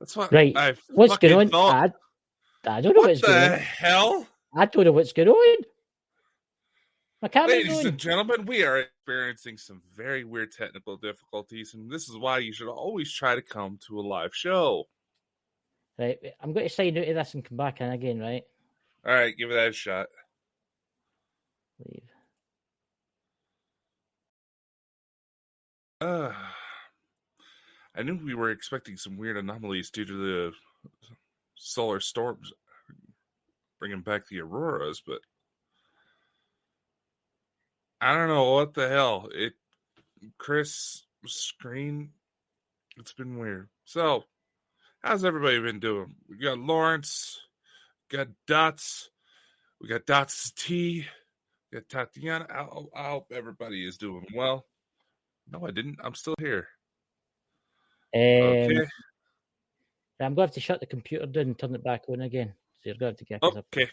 That's what Right. I What's going on? thought. I don't know what's going on. What the hell? I don't know what's going on. My camera's Ladies on. and gentlemen, we are experiencing some very weird technical difficulties, and this is why you should always try to come to a live show. Right, I'm going to sign out of this and come back in again, right? All right, give it that a shot. Leave. I knew we were expecting some weird anomalies due to the solar storms bringing back the auroras, but I don't know what the hell. Chris screen, it's been weird. So, how's everybody been doing? We got Lawrence, we got Dots, we got Dots T, we got Tatiana. I hope everybody is doing well. No, I didn't. I'm still here. Okay. I'm going to have to shut the computer down and turn it back on again. So you're going to have to get us up. Okay.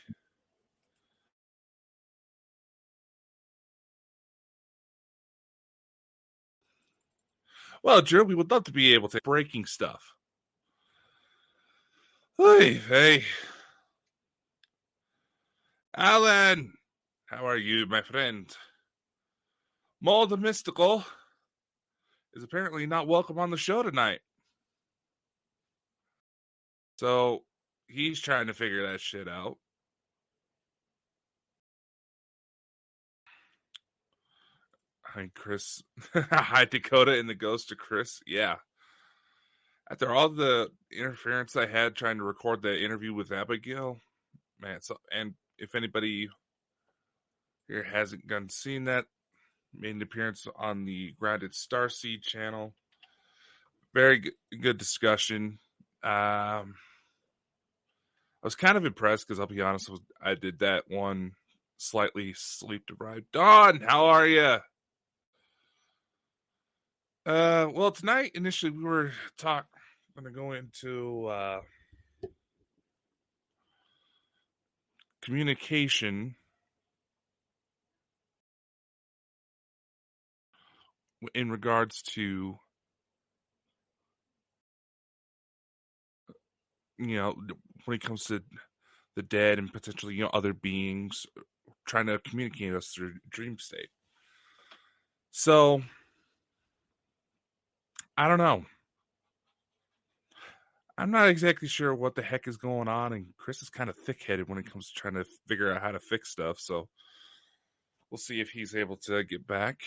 Well, Drew, we would love to be able to breaking stuff. Hey. Alan, how are you, my friend? Maul the Mystical is apparently not welcome on the show tonight. So he's trying to figure that shit out. Hi, Chris. Hi, Dakota and the ghost of Chris. Yeah. After all the interference I had trying to record the interview with Abigail, man, and if anybody here hasn't seen that, made an appearance on the Grounded Starseed channel. Very good discussion. I was kind of impressed because I'll be honest, I did that one slightly sleep deprived. Dawn, how are you? Well, tonight initially we were going to go into communication in regards to, when it comes to the dead and potentially, other beings trying to communicate us through dream state. So, I don't know. I'm not exactly sure what the heck is going on, and Chris is kind of thick-headed when it comes to trying to figure out how to fix stuff, so we'll see if he's able to get back.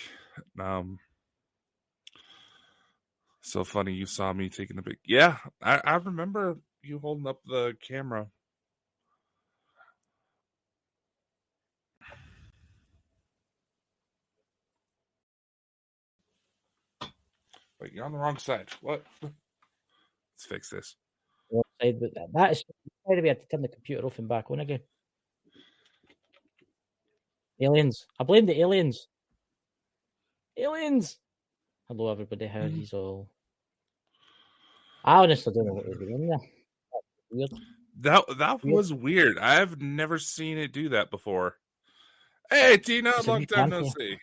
So funny you saw me taking a big... Yeah, I remember you holding up the camera. Wait, you're on the wrong side. What? Let's fix this. That is why we had to turn the computer off and back on again. Aliens. I blame the aliens. Aliens. Hello, everybody. How are you all? I honestly don't know what we're doing there. Weird. That was weird. I've never seen it do that before. Hey, Tina, long time no see.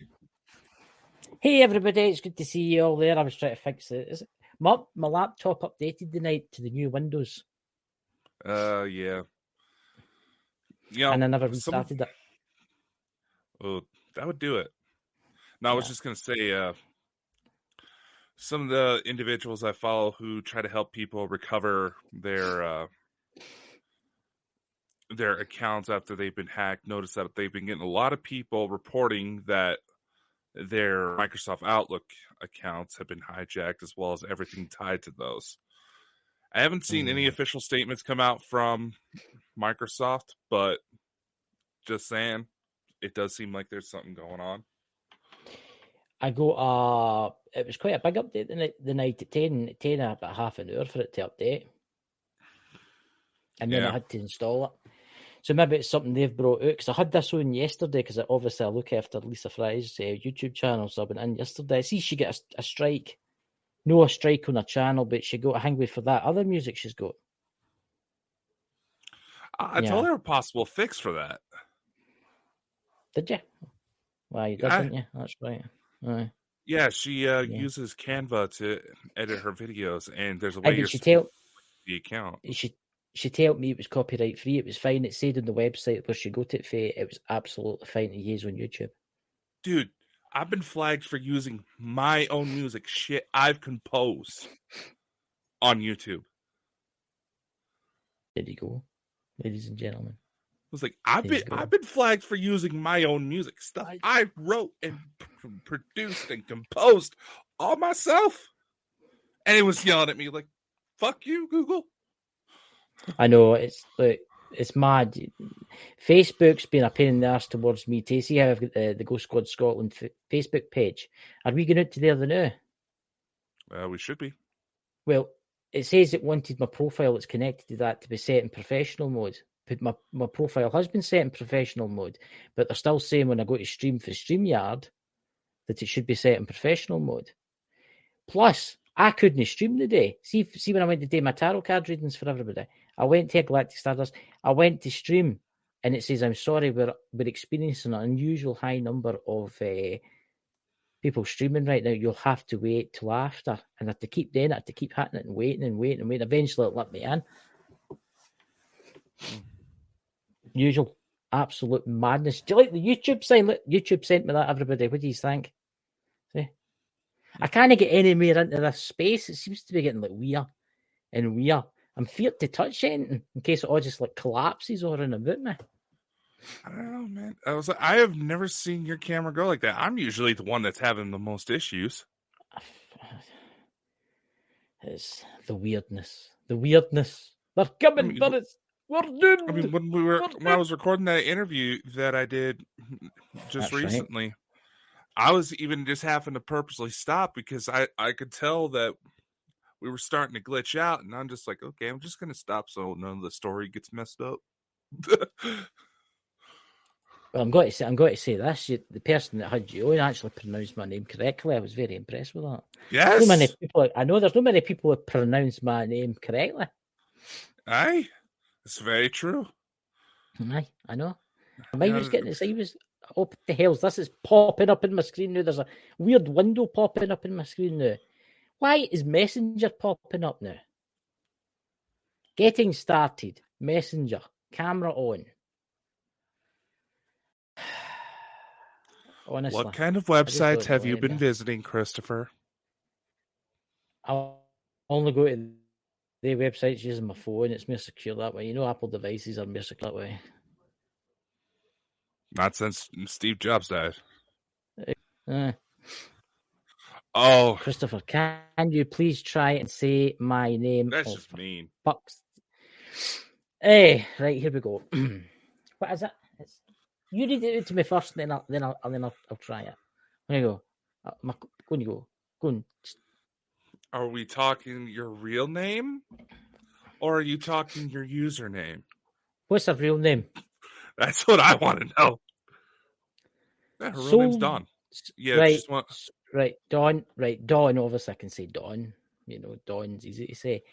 Hey, everybody. It's good to see you all there. I was trying to fix it. My laptop updated the night to the new Windows. Yeah. And I never restarted it. Oh, that would do it. No, I was just going to say, some of the individuals I follow who try to help people recover their accounts after they've been hacked notice that they've been getting a lot of people reporting that their Microsoft Outlook accounts have been hijacked, as well as everything tied to those. I haven't seen any official statements come out from Microsoft, but just saying, it does seem like there's something going on. I got it was quite a big update the night at 10. It took about half an hour for it to update. And then I had to install it. So maybe it's something they've brought out. Because I had this on yesterday, because obviously I look after Lisa Fry's YouTube channel. So I went in yesterday. I see she got a strike. No, a strike on her channel, but she got a hangway for that other music she's got. I told her a possible fix for that. Did you? Well, you did, didn't you? That's right. Yeah, she uses Canva to edit her videos, and there's a way the account. She told me it was copyright free. It was fine. It said on the website where she got it for. It was absolutely fine to use on YouTube. Dude, I've been flagged for using my own music, shit I've composed on YouTube. There you go, ladies and gentlemen. I was like, I've been flagged for using my own music, stuff I wrote and produced and composed all myself, and it was yelling at me like, "Fuck you, Google." I know, it's like, it's mad. Facebook's been a pain in the arse towards me too. See how I've got the Ghost Squad Scotland Facebook page. Are we going out to there now? We should be. Well, it says it wanted my profile that's connected to that to be set in professional mode. But my profile has been set in professional mode, but they're still saying when I go to stream for StreamYard that it should be set in professional mode. Plus, I couldn't stream the day. See when I went to do my tarot card readings for everybody, I went to Galactic Stardust, I went to stream, and it says, I'm sorry, we're experiencing an unusual high number of people streaming right now. You'll have to wait till after. And I had to keep doing it, I had to keep hitting it and waiting. Eventually, it let me in. Usual absolute madness. Do you like the YouTube sign? Look, YouTube sent me that, everybody. What do you think? See? I can't get anywhere into this space. It seems to be getting like weird and weird. I'm feared to touch anything in case it all just like collapses all around about me. I don't know, man. I have never seen your camera go like that. I'm usually the one that's having the most issues. It's the weirdness. The weirdness. They're coming, but we're doomed. I mean, when I was recording that interview that I did just recently, right. I was even just having to purposely stop because I could tell that we were starting to glitch out, and I'm just like, okay, I'm just going to stop so none of the story gets messed up. Well, I'm going to say this: the person that had you on actually pronounced my name correctly. I was very impressed with that. Yes, so many people. I know there's not many people who pronounce my name correctly. Aye, it's very true. Aye, I know. Mine was getting it. He was. Oh, the hell's this? Is popping up in my screen now. There's a weird window popping up in my screen now. Why is Messenger popping up now? Getting started. Messenger. Camera on. Honestly. What kind of websites have you been visiting, Christopher? I'll only go to the websites using my phone. It's more secure that way. You know, Apple devices are more secure that way. Not since Steve Jobs died. Oh, Christopher, can you please try and say my name? That's just mean. Bucks. Hey, right, here we go. What is it? You read it to me first, then I'll try it. There you go. Go on. Are we talking your real name, or are you talking your username? What's her real name? That's what I want to know. Yeah, her real name's Dawn. Yeah, right. Right, Dawn. Right, Dawn. Obviously, I can say Dawn. You know, Dawn's easy to say.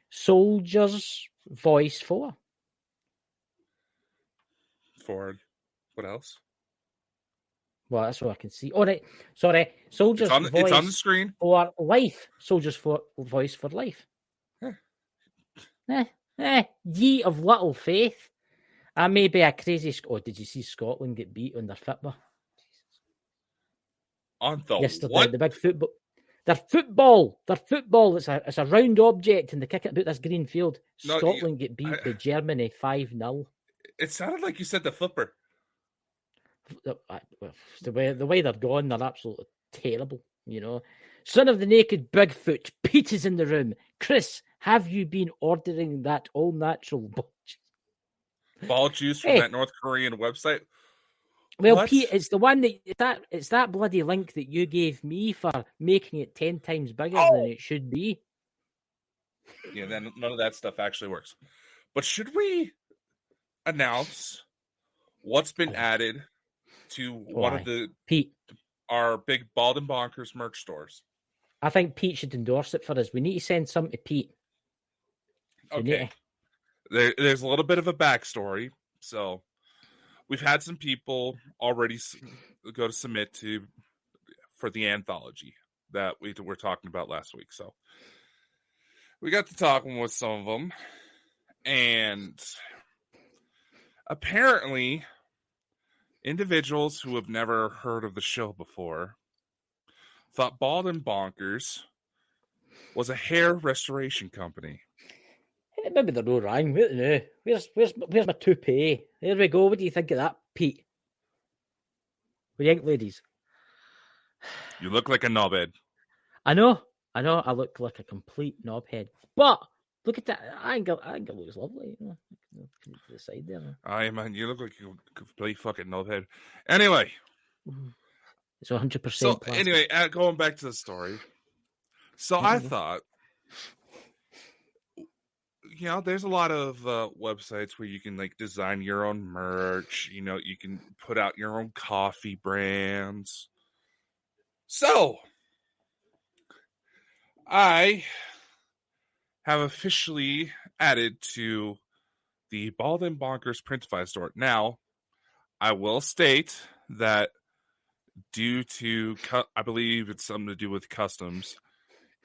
Soldier's Voice 4. For what else? Well, that's what I can see. All right, sorry. Soldier's Voice. It's on the screen. For life. Soldier's Voice for life. Ye of little faith. I may be a crazy. Oh, did you see Scotland get beat on their football? On the yesterday, what? The big football. Their football. It's a round object, and they kick it about this green field. Scotland get beat by Germany 5-0. It sounded like you said the flipper. The way they're going, they're absolutely terrible. You know, son of the naked Bigfoot. Pete is in the room. Chris, have you been ordering that all natural ball juice from that North Korean website? Well, what? Pete, it's the one it's that bloody link that you gave me for making it 10 times bigger than it should be. Yeah, then none of that stuff actually works. But should we announce what's been added to one of our big Bald and Bonkers merch stores? I think Pete should endorse it for us. We need to send some to Pete. Okay. There's a little bit of a backstory. So we've had some people already go to submit for the anthology that we were talking about last week. So we got to talking with some of them, and apparently individuals who have never heard of the show before thought Bald and Bonkers was a hair restoration company. Maybe they're no wrong. Where's my toupee? There we go. What do you think of that, Pete? What do you think, ladies? You look like a knobhead. I know. I look like a complete knobhead. But look at that. I think it looks lovely. You know, to the side there. Man, you look like a complete fucking knobhead. Anyway. It's 100%. So, plastic. anyway, going back to the story. So, I thought, you know, there's a lot of websites where you can, like, design your own merch. You know, you can put out your own coffee brands. So, I have officially added to the Bald and Bonkers Printify store. Now, I will state that due to, I believe it's something to do with customs,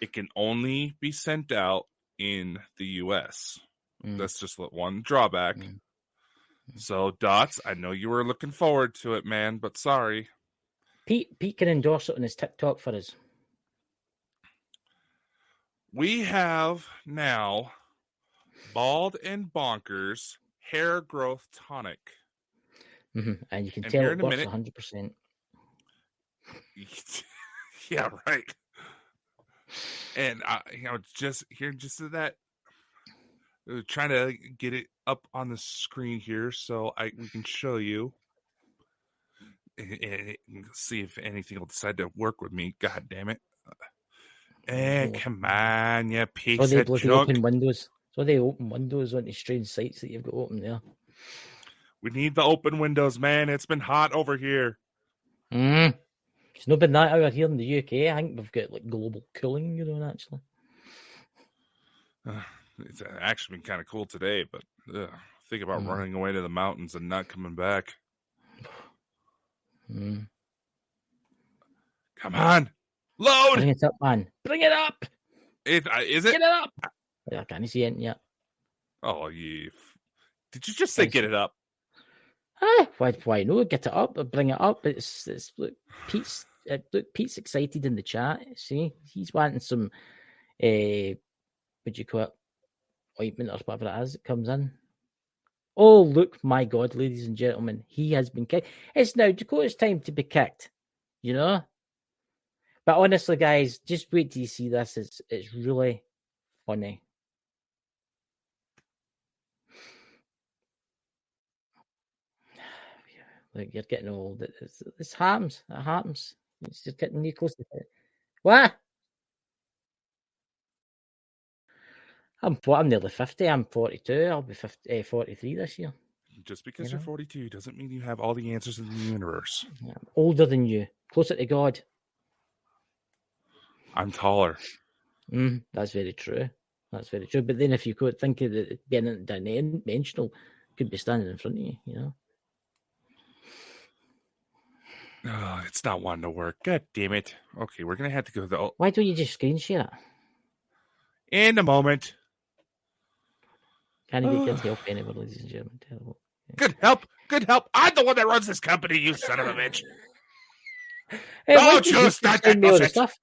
it can only be sent out in the U.S. That's just one drawback. So, Dots, I know you were looking forward to it, man, but sorry. Pete can endorse it on his TikTok for us. We have now Bald and Bonkers Hair Growth Tonic. And you can tell it works 100%. Yeah, right. And you know, just to that, trying to get it up on the screen here so we can show you and see if anything will decide to work with me. God damn it! Come on, you piece of junk. Open windows. So they open windows onto strange sites that you've got open there. We need the open windows, man. It's been hot over here. It's not been that out here in the UK. I think we've got like global cooling, you know, actually. It's actually been kind of cool today, but think about running away to the mountains and not coming back. Come on. Load! Bring it up, man. Bring it up! Is it? Get it up! I can't see it yet. Oh, yeah. Did you just say get it up? Why no? Get it up, bring it up. It's look, Pete's excited in the chat. See, he's wanting some what do you call it, ointment or whatever it is that comes in. Oh, look, my God, ladies and gentlemen, he has been kicked. It's now Dakota's time to be kicked, you know. But honestly, guys, just wait till you see this. It's really funny. Like, you're getting old. This happens. It happens. It's just getting near close to it. What? I'm nearly 50. I'm 42. I'll be 43 this year. Just because you're 42 doesn't mean you have all the answers in the universe. Yeah, I'm older than you. Closer to God. I'm taller. That's very true. That's very true. But then if you could think of it being interdimensional, could be standing in front of you, you know. Oh, it's not wanting to work. God damn it. Okay, we're going to have to go to the... Why don't you just screen share it? In a moment. Can't get good help anywhere, ladies and gentlemen. Terrible. Yeah. Good help. Good help. I'm the one that runs this company, you son of a bitch. Hey, don't you start that bullshit. Stuff?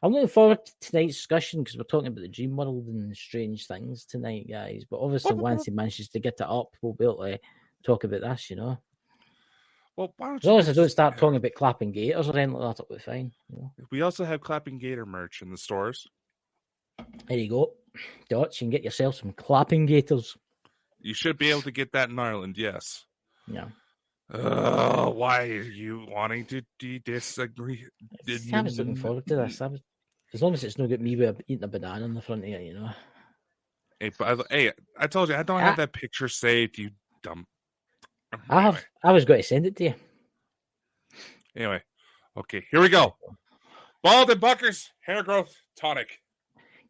I'm looking forward to tonight's discussion because we're talking about the dream world and strange things tonight, guys. But obviously, once he manages to get it up, we'll be able to talk about this, you know. Well, why don't as long as I don't start talking about clapping gators or anything like that, it'll be fine. You know? We also have clapping gator merch in the stores. There you go. Dots, you can get yourself some clapping gators. You should be able to get that in Ireland, yes. Yeah. Why are you wanting to disagree? I was looking forward to this. As long as it's not got me eating a banana in the front of it, you know. Hey, I told you, I don't have that picture saved, you dumb. I was going to send it to you. Anyway, okay, here we go. Bald and Bonkers Hair Growth Tonic.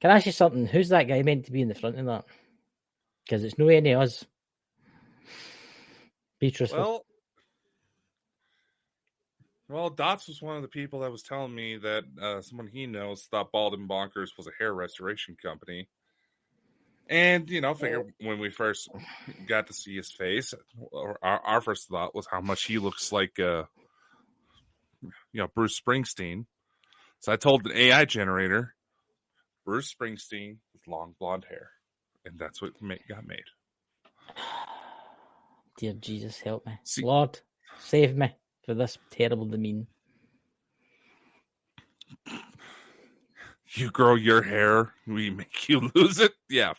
Can I ask you something? Who's that guy meant to be in the front of that? Because it's no any of us. Be truthful. Well, Well, Dots was one of the people that was telling me that someone he knows thought Bald and Bonkers was a hair restoration company. And, figure when we first got to see his face, our first thought was how much he looks like, Bruce Springsteen. So I told the AI generator, Bruce Springsteen with long blonde hair. And that's what got made. Dear Jesus, help me. See, Lord, save me for this terrible demean. You grow your hair, we make you lose it? Yeah.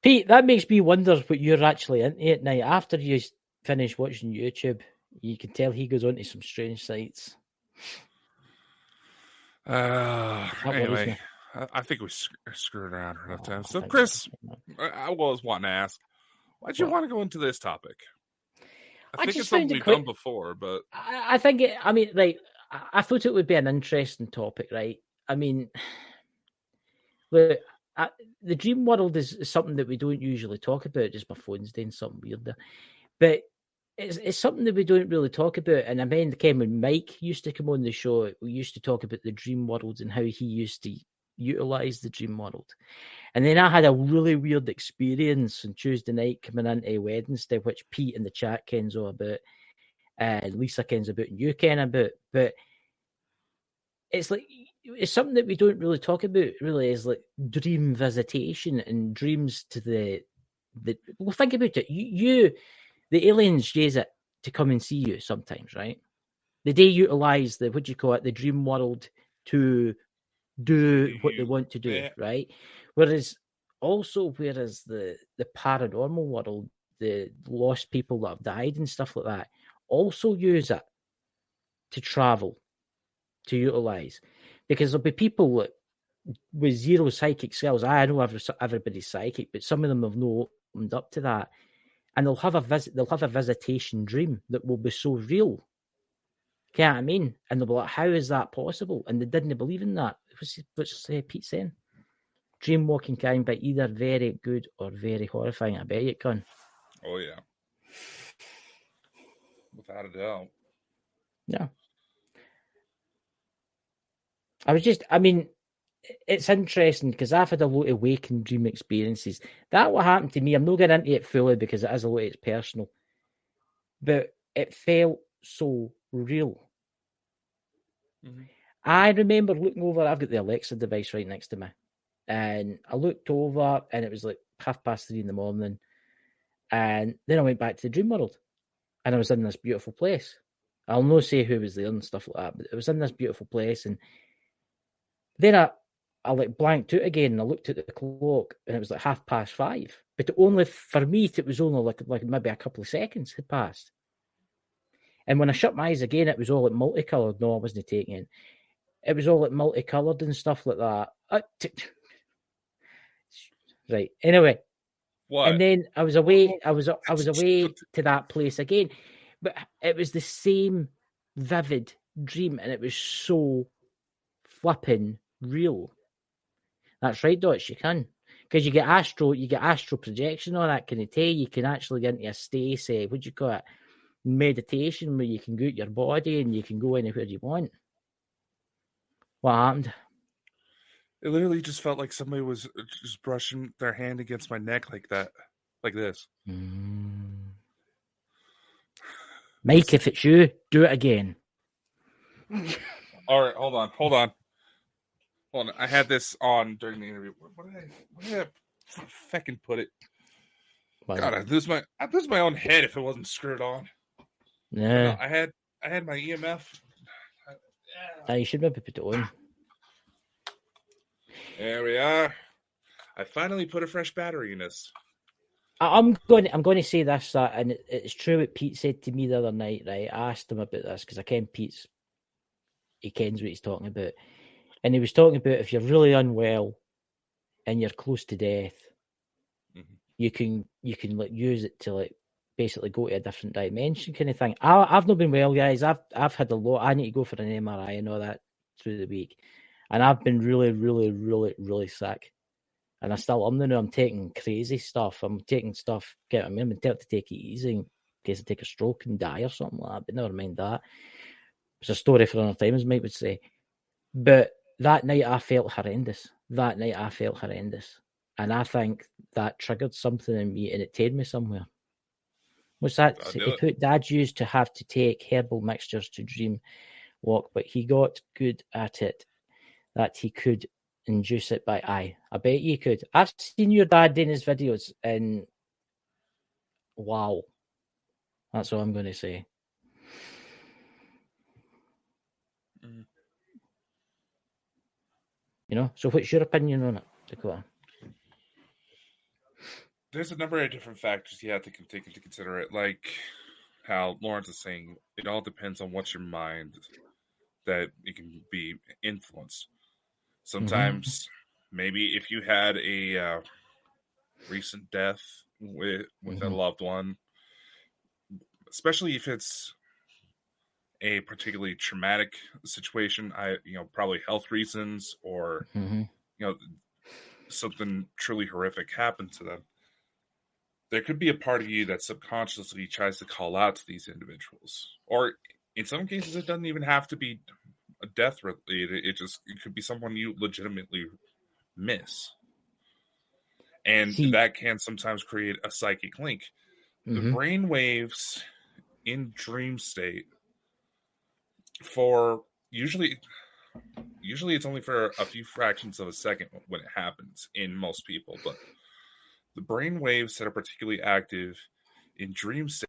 Pete, that makes me wonder what you're actually into at night. After you finish watching YouTube, you can tell he goes onto some strange sites. Anyway, I think we screwed around enough time. So, Chris, I was wanting to ask, why'd you want to go into this topic? I think it's something we've done before, but I think I thought it would be an interesting topic, right? I mean, look, the dream world is something that we don't usually talk about. Just my phone's doing something weird there, but it's something that we don't really talk about. And I mean, when Mike used to come on the show, we used to talk about the dream world and how he used to utilize the dream world. And then I had a really weird experience on Tuesday night coming into Wednesday, which Pete in the chat kens all about, and Lisa kens about, and you ken about. But it's something that we don't really talk about. Really, is like dream visitation and dreams to the. Well, think about it. The aliens use it to come and see you sometimes, right? They utilize the the dream world to do what they want to do, right? Whereas the paranormal world, the lost people that have died and stuff like that, also use it to travel, to utilize, because there'll be people with zero psychic skills. I know everybody's psychic, but some of them have not opened up to that. And they'll have a visitation dream that will be so real. You know what I mean? And they'll be like, how is that possible? And they didn't believe in that. What's Pete saying? Dream walking can be either very good or very horrifying. I bet it can. Oh, yeah. Without a doubt. Yeah. It's interesting because I've had a lot of waking dream experiences. That what happened to me. I'm not getting into it fully because it is a lot. It's personal, but it felt so real. Mm-hmm. I remember looking over. I've got the Alexa device right next to me, and I looked over, and it was like 3:30 in the morning. And then I went back to the dream world, and I was in this beautiful place. I'll not say who was there and stuff like that, but it was in this beautiful place, and then I like blanked out again, and I looked at the clock, and it was like 5:30. But only for me, it was only like maybe a couple of seconds had passed. And when I shut my eyes again, it was all like multicolored. No, I wasn't taking it. It was all like multicolored and stuff like that. Right. Anyway. What? And then I was away. I was away to that place again, but it was the same vivid dream, and it was so flipping real. That's right, Dutch. You can, because you get astral projection, all that kind of thing. You can actually get into a state, say, what do you call it, meditation, where you can go out your body and you can go anywhere you want. What happened? It literally just felt like somebody was just brushing their hand against my neck like that, like this. Mike, if it's you, do it again. All right, hold on. I had this on during the interview. Where did I fucking put it? God, I'd lose my own head if it wasn't screwed on. Yeah. No, I had my EMF. You should maybe put it on. There we are. I finally put a fresh battery in this. I'm going to say this, and it's true what Pete said to me the other night, right? I asked him about this because I ken he kens what he's talking about. And he was talking about if you're really unwell and you're close to death, mm-hmm. you can like use it to like basically go to a different dimension kind of thing. I've not been well, guys. I've had a lot. I need to go for an MRI and all that through the week. And I've been really, really, really, really sick. And I'm taking crazy stuff. I'm taking stuff, I'm going to take it easy in case I take a stroke and die or something like that. But never mind that. It's a story for another time, as Mike would say. But that night I felt horrendous. And I think that triggered something in me and it taken me somewhere. What's that? He put Dad used to have to take herbal mixtures to dream walk, but he got good at it that he could induce it by eye. I bet you could. I've seen your dad in his videos and wow. That's all I'm going to say. Mm. You know, so what's your opinion on it, Dakota? There's a number of different factors you have to take into consider it. Like how Lawrence is saying, it all depends on what's your mind that it can be influenced. Sometimes, maybe if you had a recent death with a loved one, especially if it's a particularly traumatic situation, probably health reasons or something truly horrific happened to them. There could be a part of you that subconsciously tries to call out to these individuals, or in some cases, it doesn't even have to be a death related. It could be someone you legitimately miss, and that can sometimes create a psychic link. The brain waves in dream state for usually it's only for a few fractions of a second when it happens in most people, but the brain waves that are particularly active in dream state.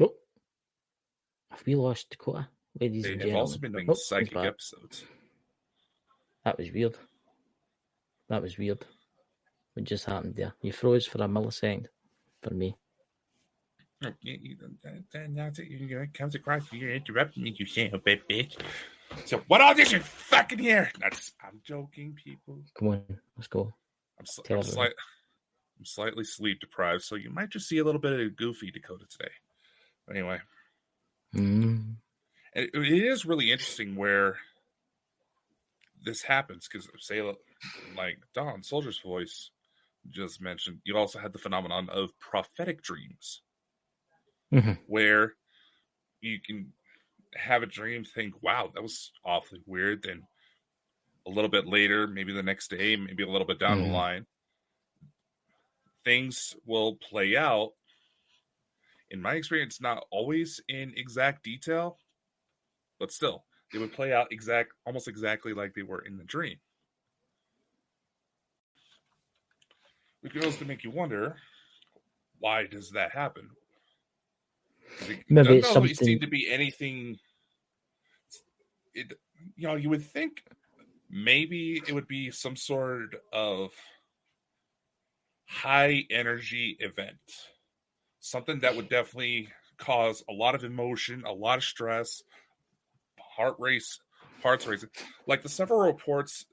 Oh, have we lost Dakota? Ladies They and have gentlemen. also been doing psychic episodes. That was weird. What just happened there? You froze for a millisecond for me. You comes across, you're interrupting me, you son of a bitch. So what all this you fucking hear? I'm joking, people. Come on, let's go. I'm slightly sleep deprived, so you might just see a little bit of goofy Dakota today. Anyway, it is really interesting where this happens because, say, like Don Soldier's voice just mentioned, you also had the phenomenon of prophetic dreams, where you can have a dream, think, wow, that was awfully weird. Then a little bit later, maybe the next day, maybe a little bit down the line, things will play out. In my experience, not always in exact detail, but still, they would play out almost exactly like they were in the dream. Which goes to make you wonder, why does that happen? Maybe it doesn't always seem to be anything. You would think maybe it would be some sort of high energy event, something that would definitely cause a lot of emotion, a lot of stress, hearts racing, like the several reports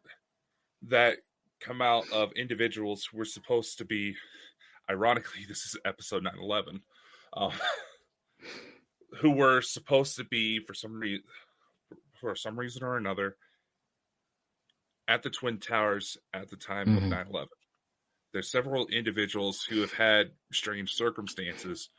that come out of individuals who were supposed to be, ironically, this is episode 9/11, who were supposed to be for some reason or another at the Twin Towers at the time of 9/11. There's several individuals who have had strange circumstances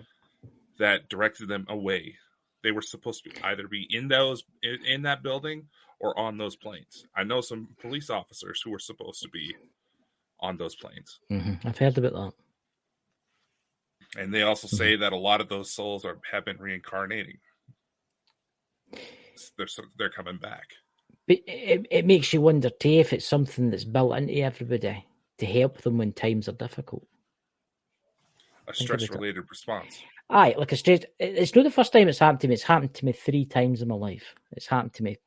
that directed them away. They were supposed to either be in that building or on those planes. I know some police officers who were supposed to be on those planes. I've heard about that. And they also say that a lot of those souls have been reincarnating. They're coming back. But it makes you wonder, too, if it's something that's built into everybody to help them when times are difficult. A stress-related response. Aye, like a stress. It's not the first time it's happened to me. It's happened to me 3 times in my life. It's happened to me,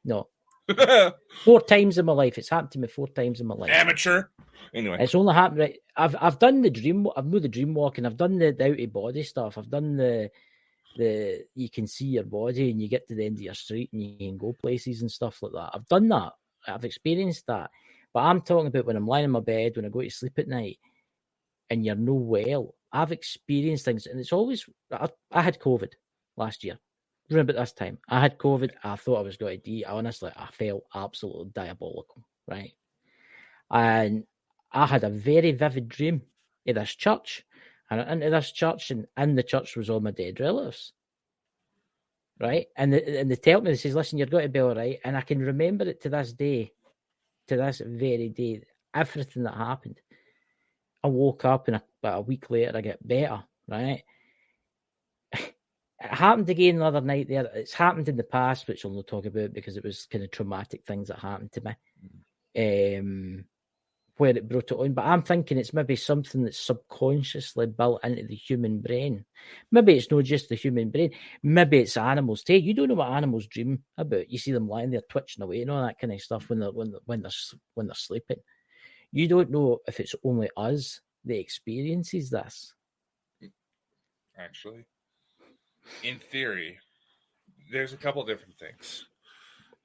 4 times in my life. It's happened to me 4 times in my life. Amateur. Anyway, it's only happened. Right, I've done the dream. I've moved the dream walking. I've done the out of body stuff. I've done the you can see your body and you get to the end of your street and you can go places and stuff like that. I've done that. I've experienced that. But I'm talking about when I'm lying in my bed, when I go to sleep at night, and you're no well. I've experienced things, and it's always. I had COVID last year. Around about this time, I had COVID. I thought I was going to die. Honestly, I felt absolutely diabolical, right? And I had a very vivid dream in this church, and into this church, and in the church was all my dead relatives. right? And they tell me, they says, listen, you're going to be all right. And I can remember it to this day, to this very day, everything that happened. I woke up and about a week later, I get better, right? It happened again the other night there. It's happened in the past, which I'll not talk about because it was kind of traumatic things that happened to me. Where it brought it on. But I'm thinking it's maybe something that's subconsciously built into the human brain. Maybe it's not just the human brain. Maybe it's animals too. You don't know what animals dream about. You see them lying there twitching away and all that kind of stuff when they're sleeping. You don't know if it's only us that experiences this. Actually, in theory, there's a couple of different things.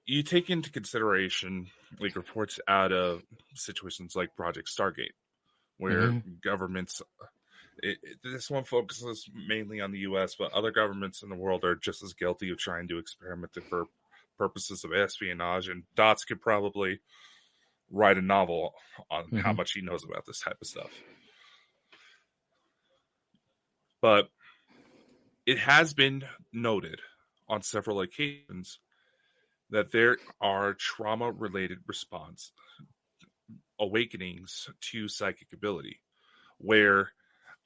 You take into consideration like reports out of situations like Project Stargate, where governments, this one focuses mainly on the U.S., but other governments in the world are just as guilty of trying to experiment for purposes of espionage. And Dots could probably write a novel on how much he knows about this type of stuff. But it has been noted on several occasions that there are trauma-related response awakenings to psychic ability, where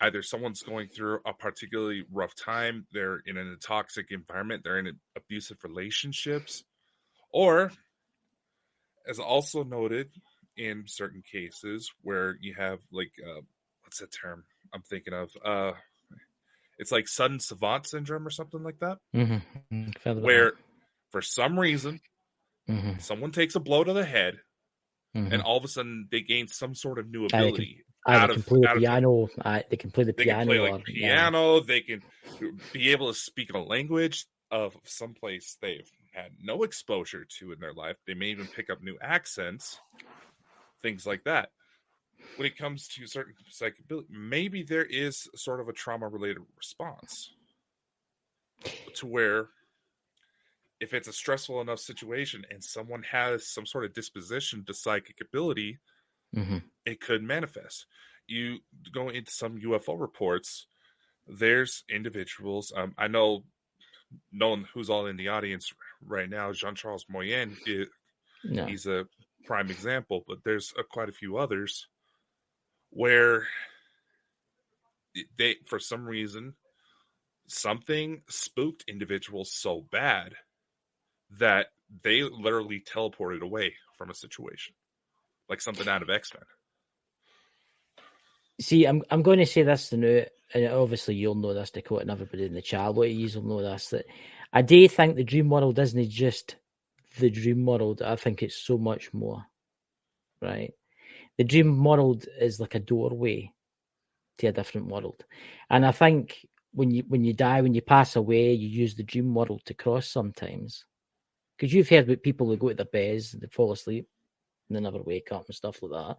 either someone's going through a particularly rough time, they're in a toxic environment, they're in abusive relationships, or, as also noted in certain cases, where you have like, what's that term I'm thinking of? It's like sudden savant syndrome or something like that, where for some reason, someone takes a blow to the head, and all of a sudden they gain some sort of new ability. They can play the piano. They can play the piano. They can play like piano. They can be able to speak a language of some place they've had no exposure to in their life. They may even pick up new accents, things like that. When it comes to certain psychic ability, maybe there is sort of a trauma-related response to where if it's a stressful enough situation and someone has some sort of disposition to psychic ability, it could manifest. You go into some UFO reports, there's individuals, I know no one who's all in the audience right now, Jean-Charles Moyen, he's a prime example, but there's quite a few others where they, for some reason, something spooked individuals so bad that they literally teleported away from a situation, like something out of X-Men. See, I'm going to say this now, and obviously you'll know this, Dakota, and everybody in the chat, what you will know this, that I do think the dream world isn't just the dream world. I think it's so much more, right? The dream world is like a doorway to a different world. And I think when you die, when you pass away, you use the dream world to cross sometimes. Because you've heard about people who go to their beds, they fall asleep, and they never wake up and stuff like that.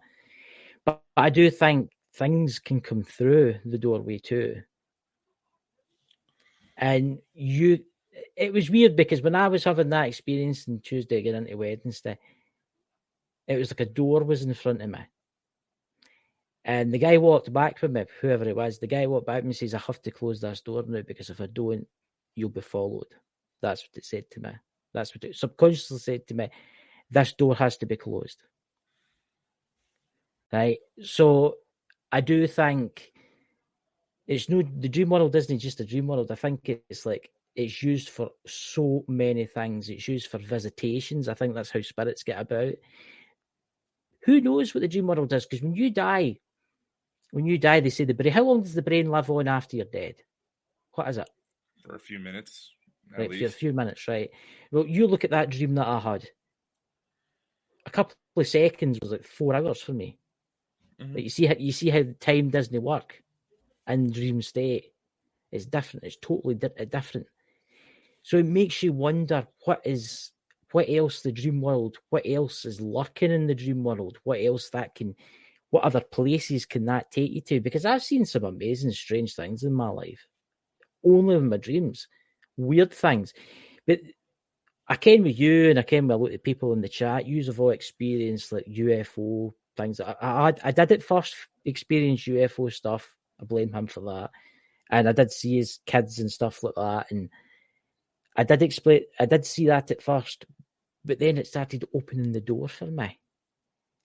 But I do think things can come through the doorway too. And it was weird because when I was having that experience on Tuesday getting into Wednesday, it was like a door was in front of me. And the guy walked back with me, whoever it was, the guy walked back with me and says, I have to close this door now because if I don't, you'll be followed. That's what it said to me. That's what it subconsciously said to me. This door has to be closed. Right? So I do think it's no, the dream world isn't just a dream world. I think it's like, it's used for so many things. It's used for visitations. I think that's how spirits get about. Who knows what the dream world is? Because when you die, they say the brain, how long does the brain live on after you're dead? What is it? For a few minutes. Right, for a few minutes, right? Well, you look at that dream that I had. A couple of seconds was like 4 hours for me. But you see how the time doesn't work in dream state. It's different. It's totally different. So it makes you wonder what else the dream world, what else is lurking in the dream world, what other places can that take you to? Because I've seen some amazing, strange things in my life, only in my dreams, weird things. But I came with you, and I came with a lot of people in the chat. You have all experienced like UFO things. I did at first experience UFO stuff. I blame him for that. And I did see his kids and stuff like that. And I did see that at first, but then it started opening the door for me.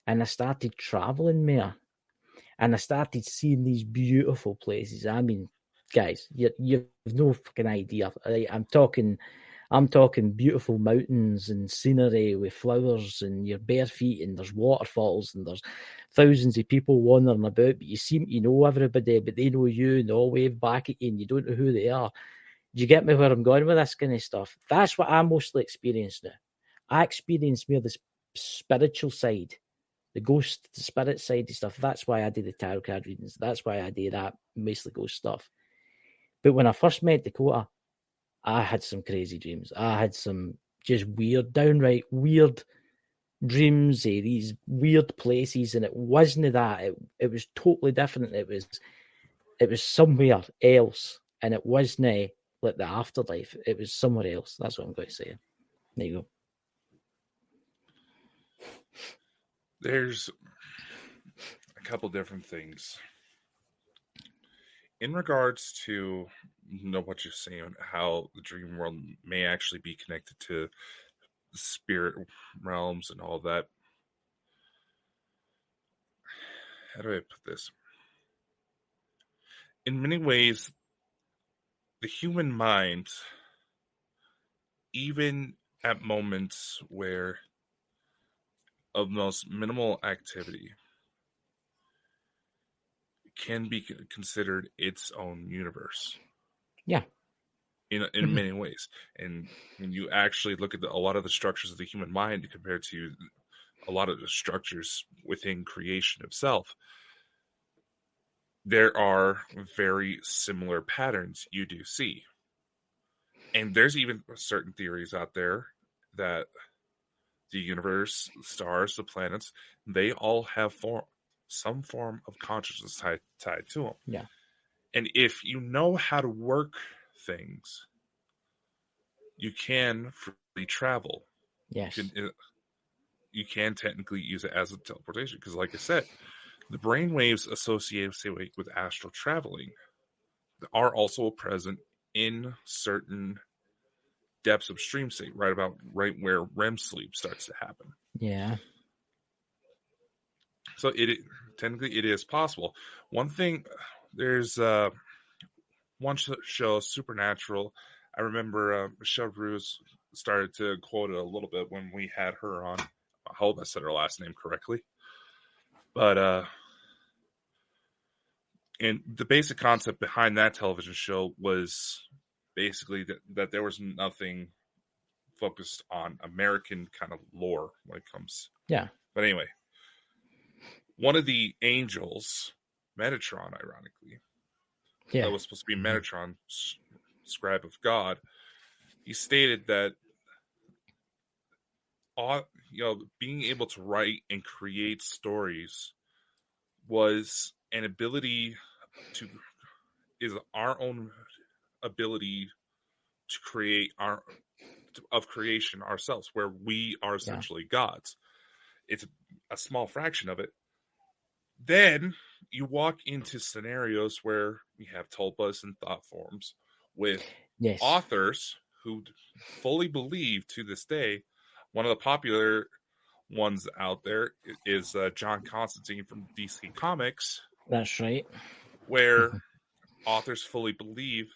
And I started traveling more. And I started seeing these beautiful places. I mean, guys, you've no fucking idea. I'm talking beautiful mountains and scenery with flowers, and your bare feet, and there's waterfalls, and there's thousands of people wandering about, but you seem to know everybody, but they know you, and they all wave back at you, and you don't know who they are. Do you get me where I'm going with this kind of stuff? That's what I mostly experience now. I experience more the spiritual side, the ghost, the spirit side of stuff. That's why I do the tarot card readings. That's why I do that, mostly ghost stuff. But when I first met Dakota, I had some crazy dreams. I had some just weird, downright weird dreams of these weird places, and it wasn't that. It was totally different. It was somewhere else, and it wasn't like the afterlife. It was somewhere else. That's what I'm going to say. There you go. There's a couple different things in regards to what you're saying, how the dream world may actually be connected to the spirit realms and all that. How do I put this? In many ways, the human mind, even at moments where of most minimal activity, can be considered its own universe. Yeah. In many ways. And when you actually look at a lot of the structures of the human mind compared to a lot of the structures within creation itself, there are very similar patterns you do see. And there's even certain theories out there that the universe, the stars, the planets, they all have some form of consciousness tied to them. Yeah. And if you know how to work things, you can freely travel. Yes. You can technically use it as a teleportation because, like I said, the brain waves associated with astral traveling are also present in certain depths of stream state, right where REM sleep starts to happen. Yeah. So technically it is possible. One thing, there's one show, Supernatural. I remember Michelle Bruce started to quote it a little bit when we had her on. I hope I said her last name correctly. But and the basic concept behind that television show was basically that there was nothing focused on American kind of lore when it comes. Yeah. But anyway, one of the angels, Metatron, ironically, that was supposed to be Metatron, scribe of God, he stated that being able to write and create stories was an ability is our own ability to create of creation ourselves, where we are essentially gods. It's a small fraction of it. Then you walk into scenarios where we have tulpas and thought forms with authors who fully believe to this day. One of the popular ones out there is John Constantine from DC Comics. That's right. Where authors fully believe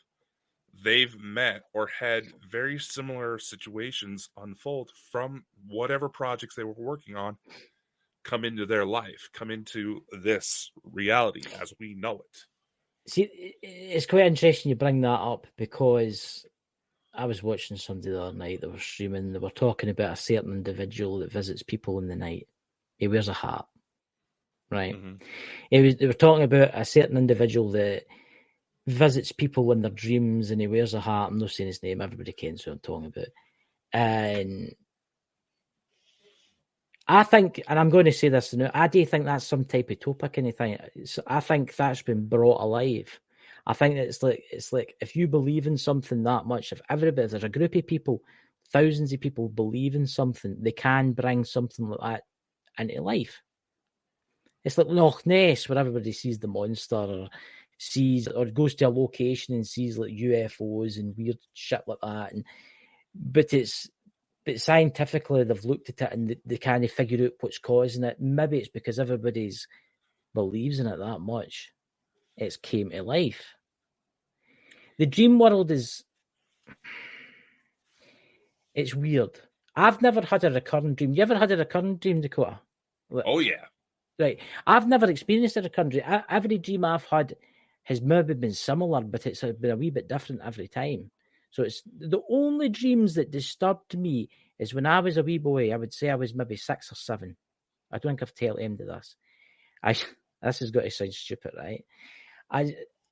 they've met or had very similar situations unfold from whatever projects they were working on come into their life, come into this reality as we know it. See, it's quite interesting you bring that up because I was watching somebody the other night that was streaming. They were talking about a certain individual that visits people in the night. He wears a hat, right? Mm-hmm. They were talking about a certain individual that visits people in their dreams, and he wears a hat. I'm not saying his name. Everybody kens who I'm talking about. And I think, and I'm going to say this now, I do think that's some type of topic kind of thing. I think that's been brought alive. I think that it's like if you believe in something that much, if there's a group of people, thousands of people believe in something, they can bring something like that into life. It's like Loch Ness, where everybody sees the monster or goes to a location and sees like UFOs and weird shit like that. And but scientifically they've looked at it and they can't figure out what's causing it. Maybe it's because everybody's believes in it that much. It's came to life. The dream world it's weird. I've never had a recurrent dream. You ever had a recurrent dream, Dakota? Oh, yeah. Right. I've never experienced a recurrent dream. Every dream I've had has maybe been similar, but it's been a wee bit different every time. So it's the only dreams that disturbed me is when I was a wee boy. I would say I was maybe 6 or 7. I don't think I've told him to this. This has got to sound stupid, right?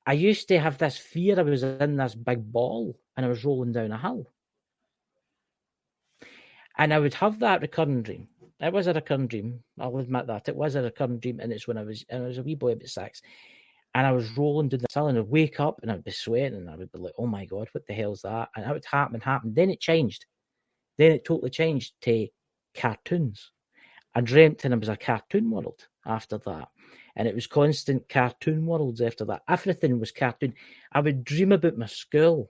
I used to have this fear I was in this big ball and I was rolling down a hill. And I would have that recurring dream. It was a recurring dream. I'll admit that. It was a recurring dream, and it's when I was a wee boy about 6. And I was rolling down the hill and I'd wake up and I'd be sweating and I would be like, oh my God, what the hell's that? And that would happen. Then it changed. Then it totally changed to cartoons. I dreamt and it was a cartoon world after that. And it was constant cartoon worlds after that. Everything was cartoon. I would dream about my school.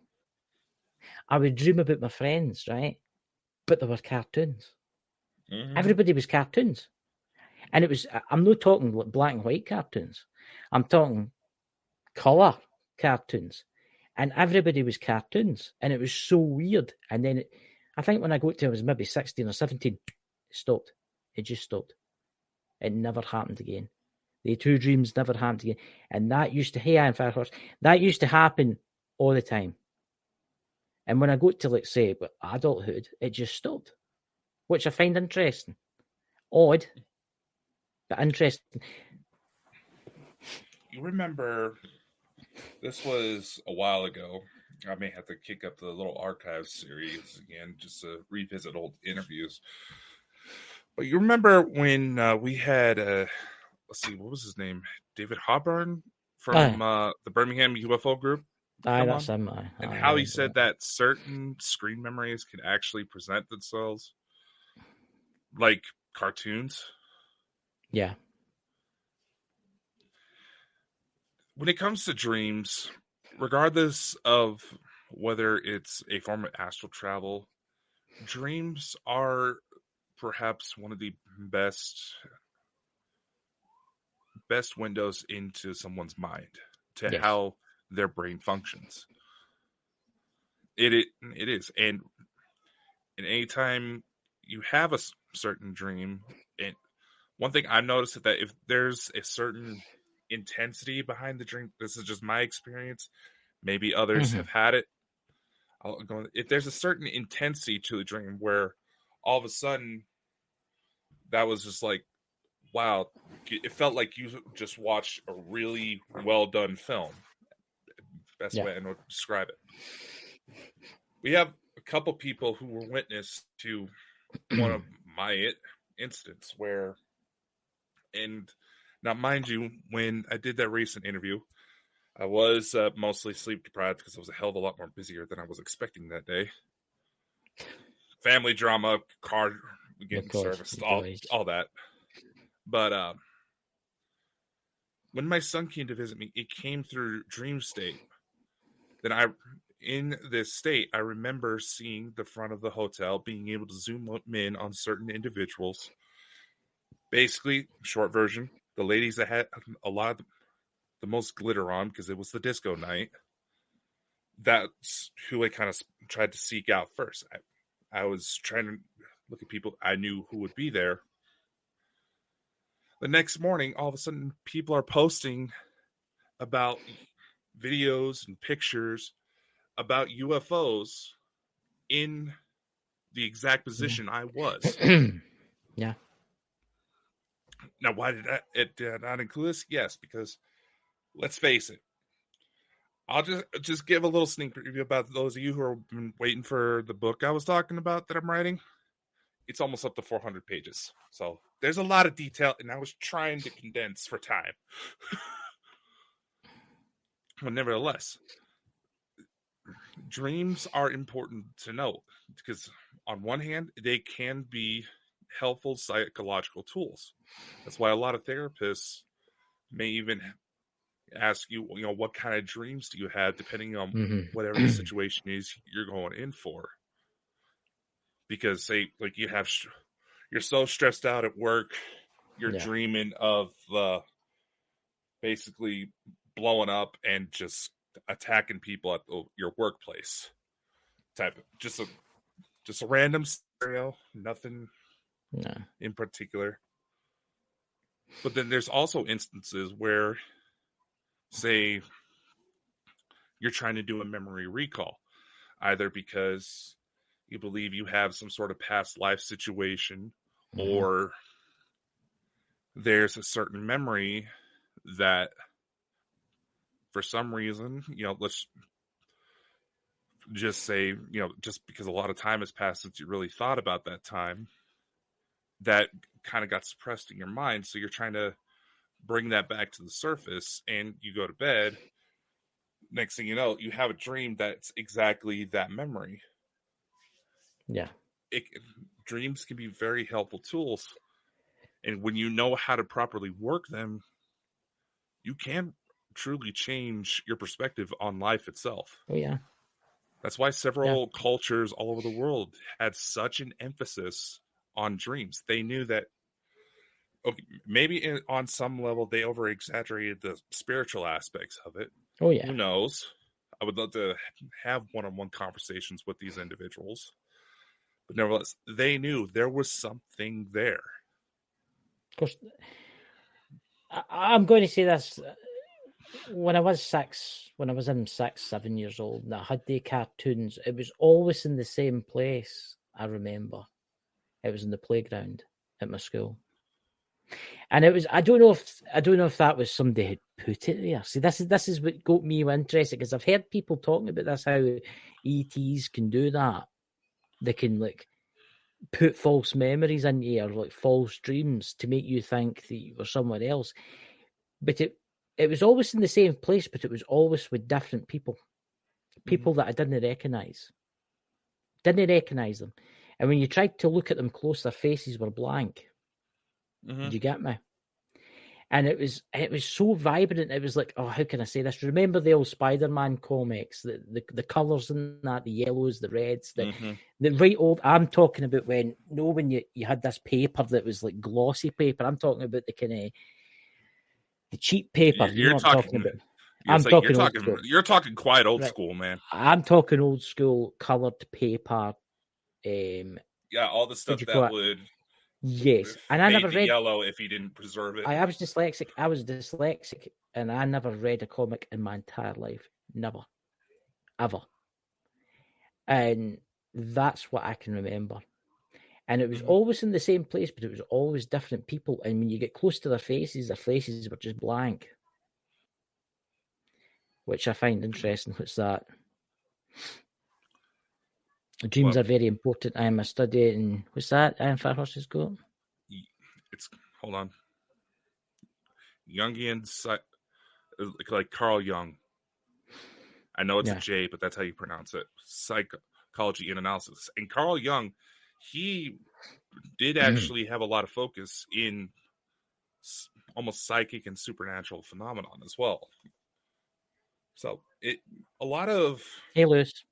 I would dream about my friends, right? But there were cartoons. Mm-hmm. Everybody was cartoons. And it was, I'm not talking like black and white cartoons. I'm talking colour cartoons. And everybody was cartoons. And it was so weird. And then I think when I got to, I was maybe 16 or 17, it stopped. It just stopped. It never happened again. The 2 dreams never happened again. And that used to, hey, Iron Fire Horse, that used to happen all the time. And when I got to, like, say, adulthood, it just stopped, which I find interesting. Odd, but interesting. You remember, this was a while ago. I may have to kick up the little archive series again just to revisit old interviews. But you remember when we had, let's see, what was his name? David Hawburn from the Birmingham UFO group. That's him. And how he said that certain screen memories can actually present themselves like cartoons. Yeah. When it comes to dreams, regardless of whether it's a form of astral travel, dreams are perhaps one of the best windows into someone's mind to how their brain functions. It is, and anytime you have a certain dream, and one thing I've noticed is that if there's a certain intensity behind the dream, this is just my experience, maybe others have had it. If there's a certain intensity to the dream where all of a sudden that was just like, wow, it felt like you just watched a really well done film. Best way I know to describe it. We have a couple people who were witness to one of my incidents where, and now mind you, when I did that recent interview, I was mostly sleep deprived because I was a hell of a lot more busier than I was expecting that day. Family drama, car getting serviced, all that. But when my son came to visit me, it came through dream state. Then in this state, I remember seeing the front of the hotel, being able to zoom in on certain individuals. Basically, short version, the ladies that had a lot of the most glitter on because it was the disco night, that's who I kind of tried to seek out first. I was trying to look at people I knew who would be there. The next morning, all of a sudden, people are posting about videos and pictures about UFOs in the exact position I was. Yeah. Now, why did it not include this? Yes, because let's face it. I'll just give a little sneak preview about those of you who have been waiting for the book I was talking about that I'm writing. It's almost up to 400 pages. So there's a lot of detail, and I was trying to condense for time. But nevertheless, dreams are important to know because on one hand, they can be helpful psychological tools. That's why a lot of therapists may even ask you, what kind of dreams do you have, depending on whatever the situation is you're going in for. because say like you're so stressed out at work, you're Yeah. dreaming of basically blowing up and just attacking people at your workplace. Type of, just a random scenario, nothing No. in particular. But then there's also instances where, say, you're trying to do a memory recall, either because you believe you have some sort of past life situation, or there's a certain memory that, for some reason, let's just say, just because a lot of time has passed since you really thought about that time, that kind of got suppressed in your mind. So you're trying to bring that back to the surface, and you go to bed. Next thing you know, you have a dream that's exactly that memory. Yeah. Dreams can be very helpful tools. And when you know how to properly work them, you can truly change your perspective on life itself. Oh, yeah. That's why several cultures all over the world had such an emphasis on dreams. They knew that, okay, maybe on some level they over-exaggerated the spiritual aspects of it. Oh, yeah. Who knows? I would love to have one-on-one conversations with these individuals. But nevertheless, they knew there was something there. Of course, I'm going to say this. When I was in 6, 7 years old, and I had the cartoons, it was always in the same place. I remember it was in the playground at my school, and it was. I don't know if that was somebody had put it there. See, this is what got me interested, because I've heard people talking about this, how ETs can do that. They can like put false memories into you, or like false dreams, to make you think that you were somewhere else. But it was always in the same place, but it was always with different people that I didn't recognise. Didn't recognise them. And when you tried to look at them close, their faces were blank. Did you get me? And it was so vibrant. It was like, oh, how can I say this? Remember the old Spider-Man comics, the colours in that, the yellows, the reds, the right old. I'm talking about when you had this paper that was like glossy paper. I'm talking about the kind of the cheap paper. You know what I'm talking about? You're talking quite old school, man. I'm talking old school coloured paper. Yeah, all the stuff that would. Yes, and I never read yellow if you didn't preserve it. I was dyslexic, and I never read a comic in my entire life. Never, ever. And that's what I can remember. And it was always in the same place, but it was always different people. And when you get close to their faces were just blank, which I find interesting. What's that? Dreams are very important. I am a study in, what's that? Iron Fire Horses Go. Hold on. Jungian, like Carl Jung. I know it's a J, but that's how you pronounce it. Psychology and analysis. And Carl Jung, he did actually have a lot of focus in almost psychic and supernatural phenomenon as well. So a lot of. Hey, Lewis.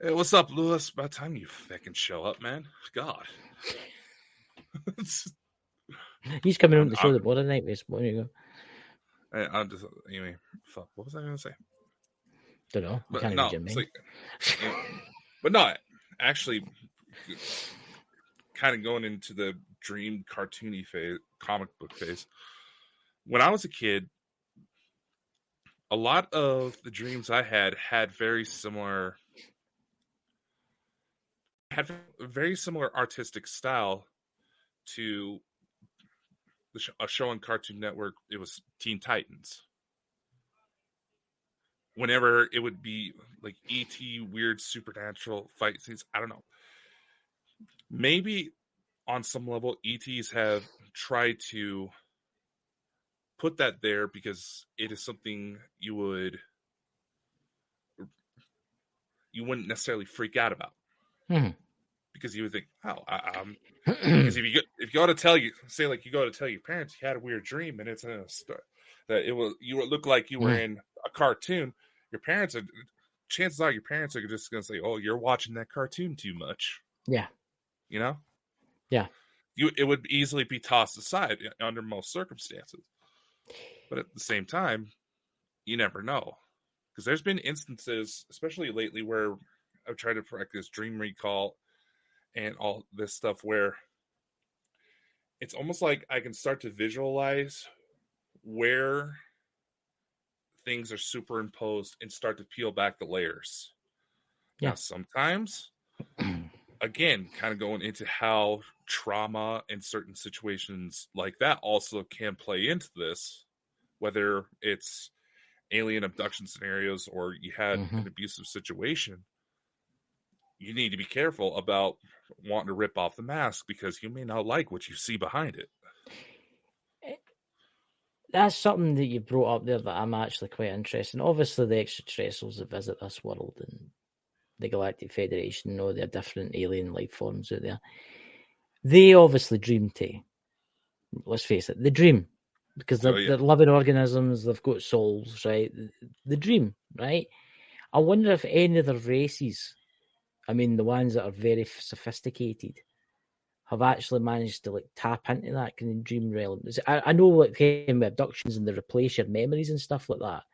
Hey, what's up, Lewis? About time you fucking show up, man. God. He's coming on the show the board tonight. There you go. I'm just anyway. Fuck. What was I gonna say? Don't know. I can't read your mind. But no, actually, kind of going into the dream cartoony phase, comic book phase. When I was a kid, a lot of the dreams I had very similar artistic style to a show on Cartoon Network. It was Teen Titans. Whenever it would be like E.T. weird supernatural fight scenes, I don't know. Maybe on some level, E.T.s have tried to put that there because it is something you wouldn't necessarily freak out about. Because you would think, oh, because if you go to tell your parents you had a weird dream and it's in a story that you would look like you were in a cartoon, your parents are chances are your parents are just going to say, "Oh, you're watching that cartoon too much." Yeah. You know? Yeah. It would easily be tossed aside under most circumstances. But at the same time, you never know. Because there's been instances, especially lately, where I've tried to practice dream recall and all this stuff where it's almost like I can start to visualize where things are superimposed and start to peel back the layers. Yeah. Now, sometimes, again, kind of going into how trauma and certain situations like that also can play into this, whether it's alien abduction scenarios or you had an abusive situation, you need to be careful about wanting to rip off the mask because you may not like what you see behind it. That's something that you brought up there that I'm actually quite interested in. Obviously, the extraterrestrials that visit this world and the Galactic Federation know there are different alien life forms out there. They obviously dream too. Let's face it, they dream because they're living organisms. They've got souls, right? The dream, right? I wonder if any of the races, I mean, the ones that are very sophisticated, have actually managed to tap into that kind of dream realm. I know with abductions and they replace your memories and stuff like that.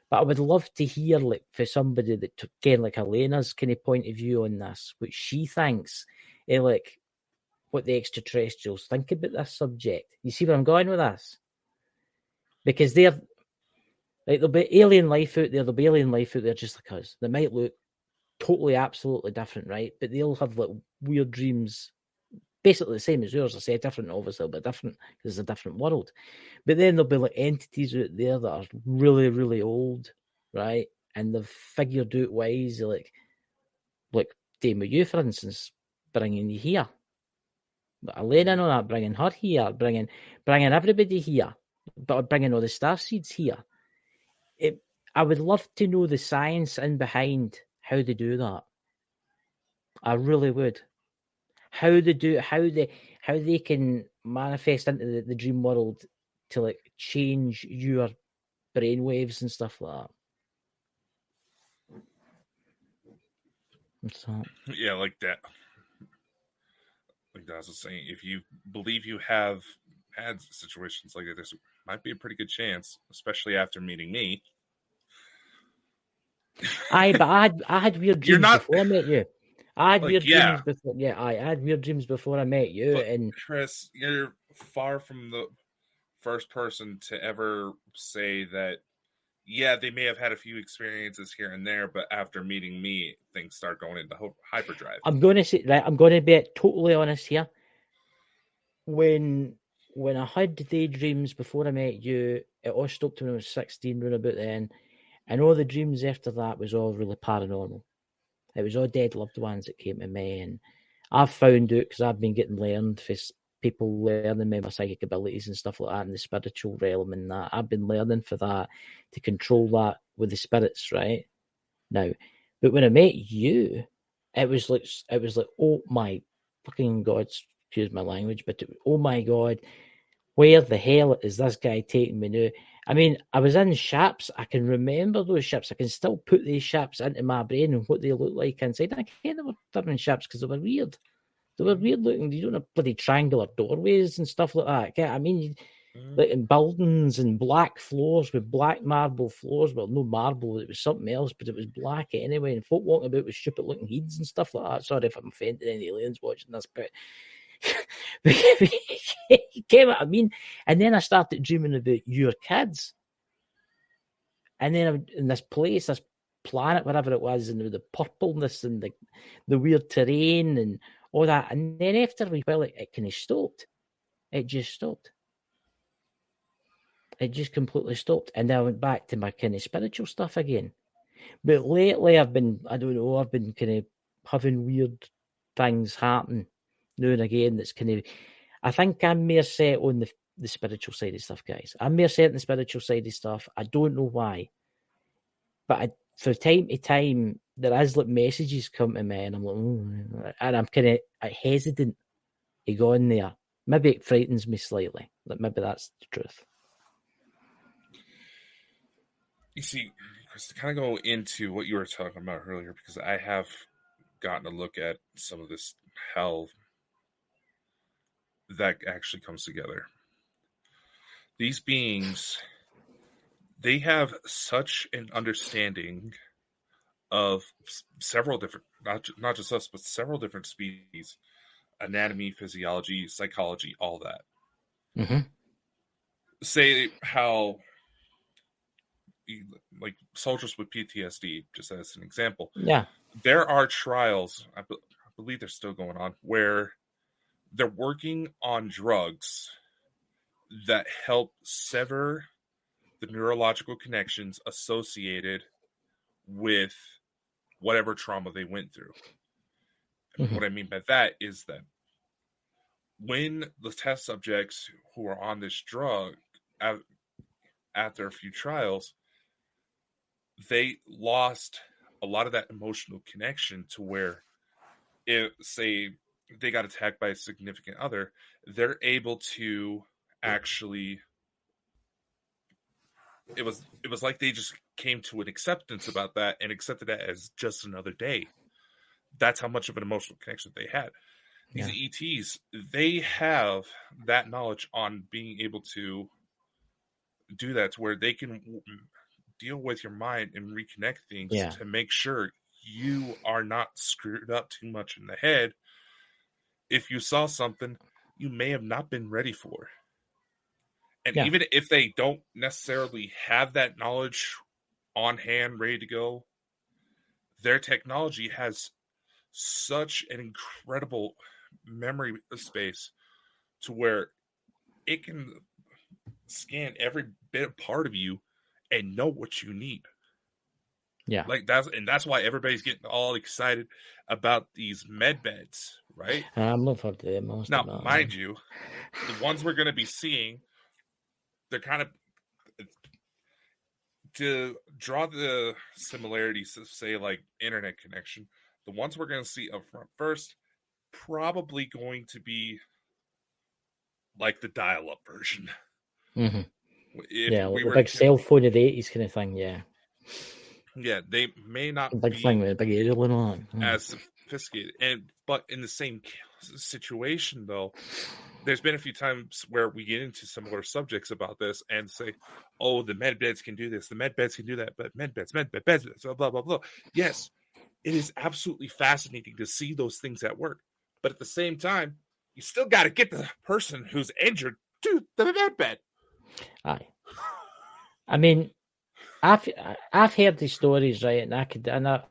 But I would love to hear for somebody that took like Elena's kind of point of view on this, what she thinks, what the extraterrestrials think about this subject. You see where I'm going with this? Because they're there'll be alien life out there. There'll be alien life out there just like us. They might look totally, absolutely different, right? But they'll have weird dreams. Basically the same as yours. I say different, obviously, but different because it's a different world. But then there'll be entities out there that are really, really old, right? And they've figured out ways like Dame with you, for instance, bringing you here. But Elena and all that, bringing her here, bringing everybody here, but bringing all the starseeds here. I would love to know the science in behind how they do that. I really would. How they can manifest into the dream world to change your brainwaves and stuff like that. So. Yeah, like that. Like I was saying, if you believe you have had situations like that, this might be a pretty good chance, especially after meeting me. But I had weird dreams before I met you. I had weird dreams before. Yeah, I had weird dreams before I met you. But and Chris, you're far from the first person to ever say that. Yeah, they may have had a few experiences here and there, but after meeting me, things start going into hyperdrive. I'm going to say I'm going to be totally honest here. When I had daydreams before I met you, it all stopped when I was 16, round about then. And all the dreams after that was all really paranormal. It was all dead loved ones that came to me. And I've found out, because I've been getting learned for people learning my psychic abilities and stuff like that in the spiritual realm and that. I've been learning for that, to control that with the spirits, right? Now, but when I met you, it was like, oh my fucking God, excuse my language, but oh my God, where the hell is this guy taking me now? I mean, I was in ships. I can remember those ships. I can still put these ships into my brain and what they look like inside. I can't remember different ships because they were weird. They were weird looking. You don't have bloody triangular doorways and stuff like that. I mean, like in buildings and black floors with black marble floors. Well, no marble, it was something else, but it was black anyway. And folk walking about with stupid looking heads and stuff like that. Sorry if I'm offending any aliens watching this, but you get what I mean? And then I started dreaming about your kids. And then I'm in this place, this planet, wherever it was, and the purpleness and the weird terrain and all that. And then after a while, it kind of stopped. It just stopped. It just completely stopped. And then I went back to my kind of spiritual stuff again. But lately, I've been kind of having weird things happen now and again. That's kind of, I think I'm more set on the spiritual side of stuff, guys. I'm more set on the spiritual side of stuff. I don't know why. But from time to time, there is messages come to me, and I'm like, and I'm kind of hesitant to go in there. Maybe it frightens me slightly. Maybe that's the truth. You see, Chris, to kind of go into what you were talking about earlier, because I have gotten a look at some of this hell that actually comes together. These beings, they have such an understanding of several different, not just us, but several different species, anatomy, physiology, psychology, all that. Mm-hmm. Say how, like soldiers with PTSD, just as an example, Yeah. there are trials, I believe they're still going on, where they're working on drugs that help sever the neurological connections associated with whatever trauma they went through. And Mm-hmm. what I mean by that is that when the test subjects who are on this drug, after a few trials, they lost a lot of that emotional connection to where, if, say, they got attacked by a significant other, they're able to actually, it was like they just came to an acceptance about that and accepted that as just another day. That's how much of an emotional connection they had. These Yeah. ETs, they have that knowledge on being able to do that, to where they can deal with your mind and reconnect things Yeah. to make sure you are not screwed up too much in the head if you saw something you may have not been ready for. And Yeah. even if they don't necessarily have that knowledge on hand, ready to go, their technology has such an incredible memory space to where it can scan every bit of part of you and know what you need. Yeah. Like that's why everybody's getting all excited about these med beds, right? I'm looking forward to them. Most of Now, that. mind you, the ones we're going to be seeing, they're kind of, to draw the similarities of, say, like internet connection. The ones we're going to see up front first, probably going to be like the dial-up version. Mm-hmm. If Yeah, like we the were to big cell phone of the 80s kind of thing. Yeah. yeah, they may not The big thing be with the big aerial and all that. as sophisticated, but in the same situation though, there's been a few times where we get into similar subjects about this and say, oh, the med beds can do this, the med beds can do that, but med beds, blah blah blah. Yes, it is absolutely fascinating to see those things at work, but at the same time, you still got to get the person who's injured to the med bed. Aye. I mean, I've heard these stories, right? And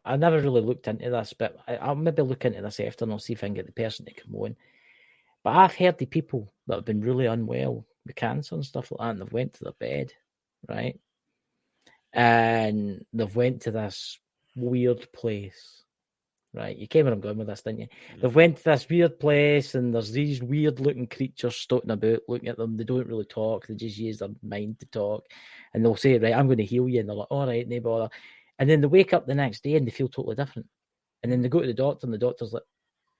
I never really looked into this, but I'll maybe look into this after and I'll see if I can get the person to come on. But I've heard the people that have been really unwell with cancer and stuff like that, and they've went to their bed, right? And they've went to this weird place, right? You came where I'm going with this, didn't you? They've went to this weird place, and there's these weird looking creatures stoating about, looking at them. They don't really talk; they just use their mind to talk, and they'll say, "Right, I'm going to heal you," and they're like, "All right, no bother." And then they wake up the next day and they feel totally different. And then they go to the doctor, and the doctor's like,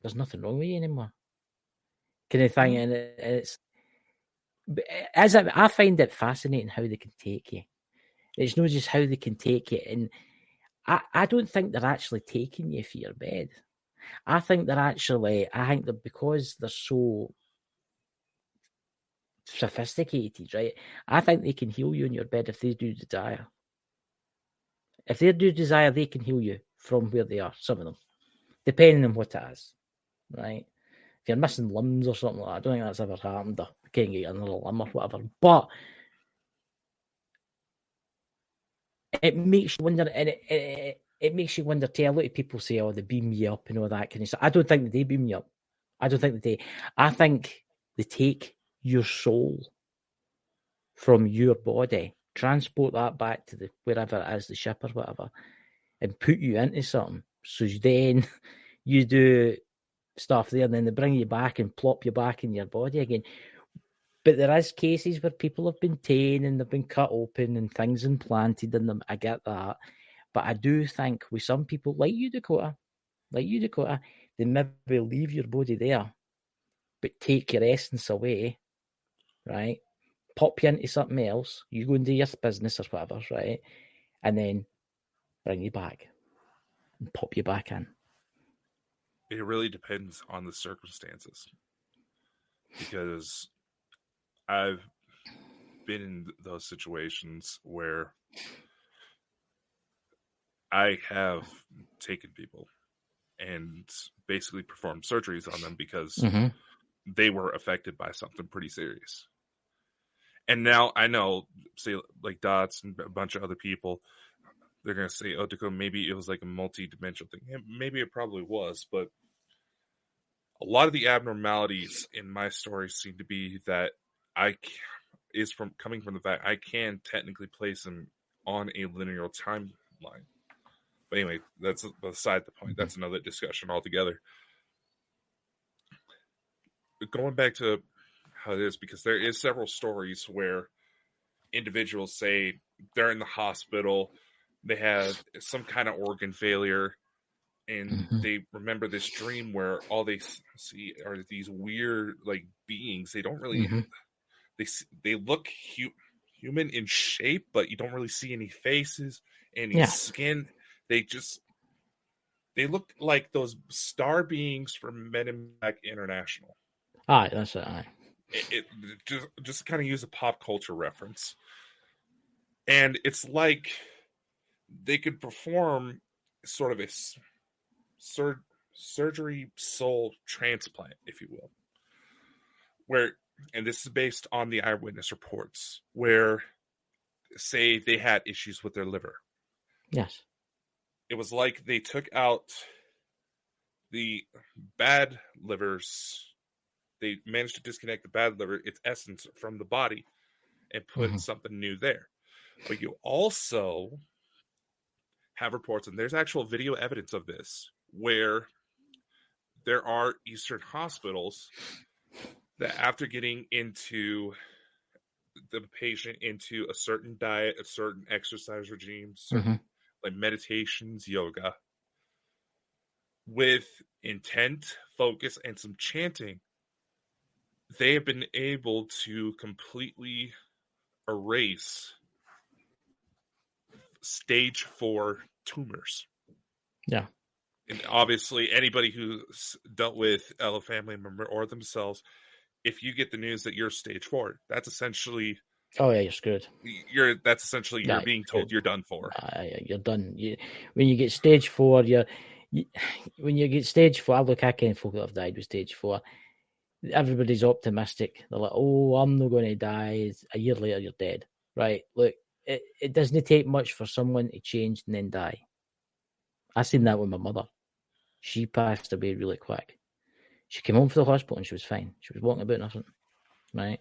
"There's nothing wrong with you anymore." Kind of thing, and it's I find it fascinating how they can take you. It's not just how they can take you, and I don't think they're actually taking you for your bed. I think that because they're so sophisticated, right? I think they can heal you in your bed if they do desire. If they do desire, they can heal you from where they are, some of them, depending on what it is, right? If you're missing limbs or something like that, I don't think that's ever happened, or you can't get another limb or whatever, but it makes you wonder, and it makes you wonder too. A lot of people say, oh, they beam me up and all that kind of stuff. I don't think that they beam you up. I don't think that they. I think they take your soul from your body, transport that back to the wherever it is, the ship or whatever, and put you into something. So then you do stuff there, and then they bring you back and plop you back in your body again. But there is cases where people have been taken and they've been cut open and things implanted in them. I get that. But I do think with some people, like you, Dakota, they maybe leave your body there, but take your essence away, right? Pop you into something else. You go and do your business or whatever, right? And then bring you back and pop you back in. It really depends on the circumstances, because I've been in those situations where I have taken people and basically performed surgeries on them because they were affected by something pretty serious. And now I know, say, like Dots and a bunch of other people, they're going to say, oh, Dakota, maybe it was like a multi-dimensional thing. Yeah, maybe it probably was, but a lot of the abnormalities in my story seem to be that is from coming from the fact I can technically place them on a linear timeline. But anyway, that's beside the point. That's another discussion altogether. Going back to how it is, because there is several stories where individuals say they're in the hospital, they have some kind of organ failure, and they remember this dream where all they see are these weird like beings. They don't really they look human in shape, but you don't really see any faces, any skin. They look like those star beings from Men in Black International. Aye, that's it. Aye. It just kind of use a pop culture reference, and it's like they could perform sort of a surgery soul transplant, if you will, where, and this is based on the eyewitness reports, where say they had issues with their liver. Yes. It was like they took out the bad livers. They managed to disconnect the bad liver, its essence, from the body and put something new there. But you also have reports, and there's actual video evidence of this, where there are Eastern hospitals that after getting into the patient into a certain diet, a certain exercise regime, certain like meditations, yoga, with intent, focus, and some chanting, they have been able to completely erase stage 4 tumors. Yeah. And obviously, anybody who's dealt with a family member or themselves, if you get the news that you're stage 4, that's essentially... Oh yeah, you're screwed. That's essentially you're being told you're done for. You're done. When you get stage 4, when you get stage 4, look, I can't folk that have died with stage 4. Everybody's optimistic. They're like, "Oh, I'm not going to die." A year later, you're dead. Right? Look, it doesn't take much for someone to change and then die. I seen that with my mother. She passed away really quick. She came home from the hospital and she was fine. She was walking about nothing, right?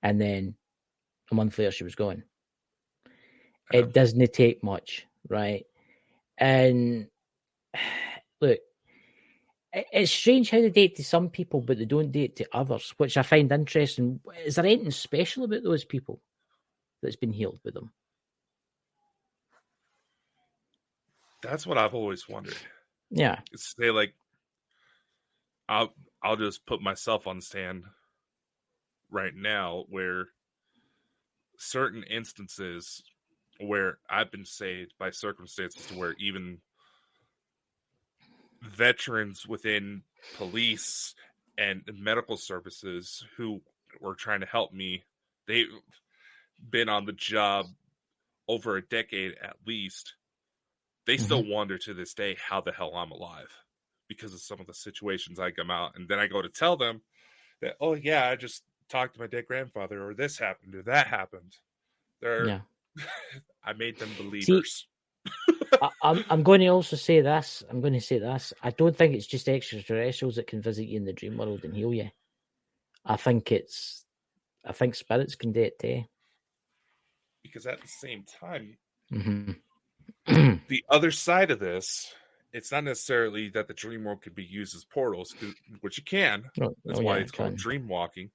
And then a month later, she was gone. It doesn't take much, right? And look, it's strange how they date to some people, but they don't date to others, which I find interesting. Is there anything special about those people that's been healed with them? That's what I've always wondered. Yeah. Say like, I'll just put myself on the stand right now, where certain instances where I've been saved by circumstances to where even veterans within police and medical services who were trying to help me, they've been on the job over a decade at least. They still wonder to this day how the hell I'm alive because of some of the situations I come out. And then I go to tell them that, oh yeah, I just talked to my dead grandfather, or this happened, or that happened. I made them believers. See, I'm going to also say this. I'm going to say this. I don't think it's just extraterrestrials that can visit you in the dream world and heal you. I think spirits can do it too. Because at the same time, the other side of this, it's not necessarily that the dream world could be used as portals, which you can. That's why it's called dream walking.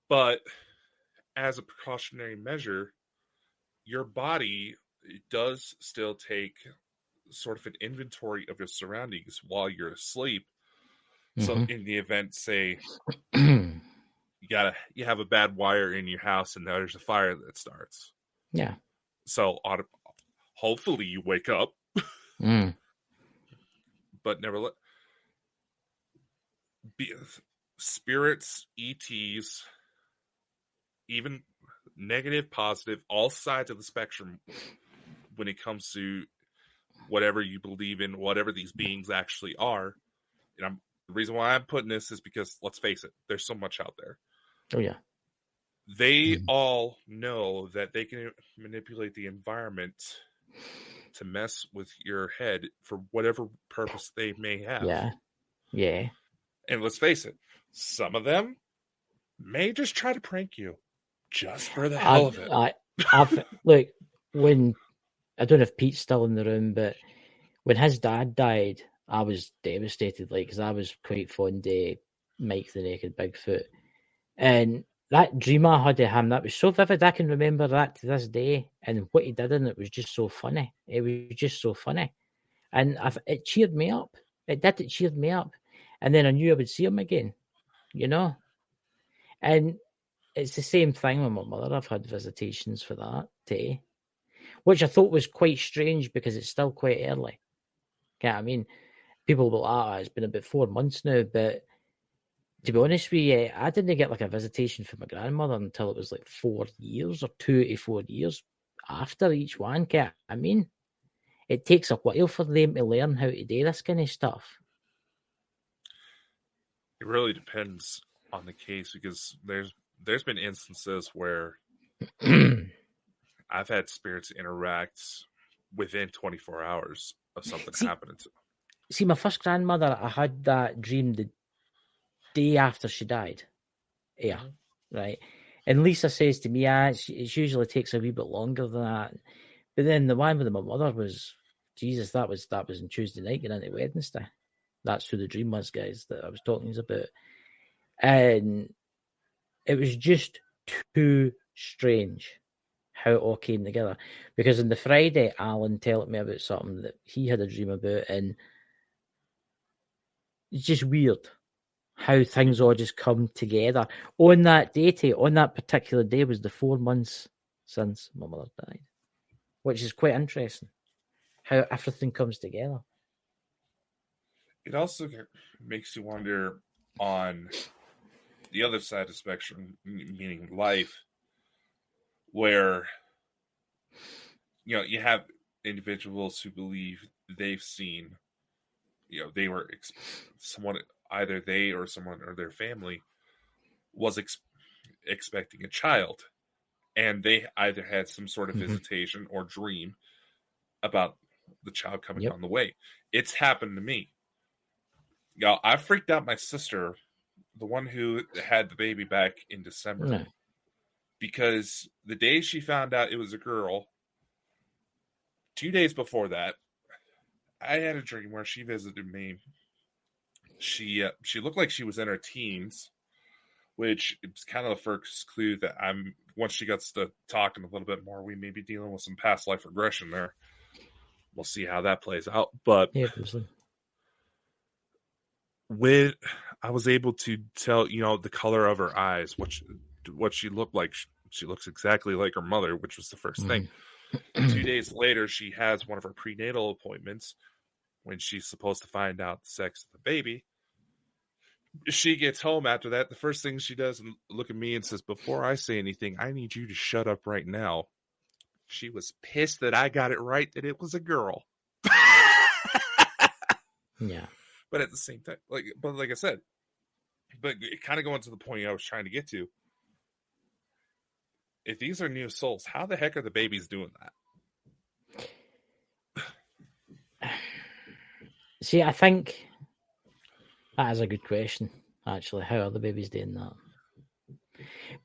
But as a precautionary measure, your body does still take sort of an inventory of your surroundings while you're asleep. So in the event, say, you have a bad wire in your house and there's a fire that starts. Yeah. So Hopefully you wake up. Mm. But never let spirits, ETs, even negative, positive, all sides of the spectrum when it comes to whatever you believe in, whatever these beings actually are. And the reason why I'm putting this is because, let's face it, there's so much out there. Oh, yeah. They all know that they can manipulate the environment to mess with your head for whatever purpose they may have. Yeah. Yeah. And let's face it, some of them may just try to prank you just for the hell of it. Look, when I don't know if Pete's still in the room, but when his dad died, I was devastated, like, because I was quite fond of Mike the Naked Bigfoot. And that dream I had of him, that was so vivid. I can remember that to this day. And what he did in it was just so funny. It was just so funny. And it cheered me up. It cheered me up. And then I knew I would see him again, you know? And it's the same thing with my mother. I've had visitations for that day, which I thought was quite strange because it's still quite early. Yeah, I mean, people will, it's been about 4 months now, but to be honest with you, I didn't get like a visitation from my grandmother until it was like 4 years or 2 to 4 years after each one. I mean, it takes a while for them to learn how to do this kind of stuff. It really depends on the case because there's been instances where I've had spirits interact within 24 hours of something happening to them. See, my first grandmother, I had that dream the day after she died. Yeah, right. And Lisa says to me, it usually takes a wee bit longer than that. But then the one with my mother was, Jesus, that was on Tuesday night going into Wednesday. That's who the dream was, guys, that I was talking about. And it was just too strange how it all came together. Because on the Friday, Alan told me about something that he had a dream about, and it's just weird how things all just come together. On that on that particular day was the 4 months since my mother died, which is quite interesting, how everything comes together. It also makes you wonder on the other side of the spectrum, meaning life, where you have individuals who believe they've seen, they were someone, either they or someone or their family was expecting a child, and they either had some sort of visitation or dream about the child coming on the way. It's happened to me. I freaked out my sister, the one who had the baby back in December, because the day she found out it was a girl, 2 days before that, I had a dream where she visited me. She looked like she was in her teens, which is kind of the first clue that once she gets to talking a little bit more, we may be dealing with some past life regression there. We'll see how that plays out. But when I was able to tell, the color of her eyes, what she looked like, she looks exactly like her mother, which was the first thing. 2 days later, she has one of her prenatal appointments when she's supposed to find out the sex of the baby. She gets home after that. The first thing she does is look at me and says, "Before I say anything, I need you to shut up right now." She was pissed that I got it right, that it was a girl. Yeah. But at the same time, like I said, but kind of going to the point I was trying to get to. If these are new souls, how the heck are the babies doing that? See, I think that is a good question, actually. How are the babies doing that?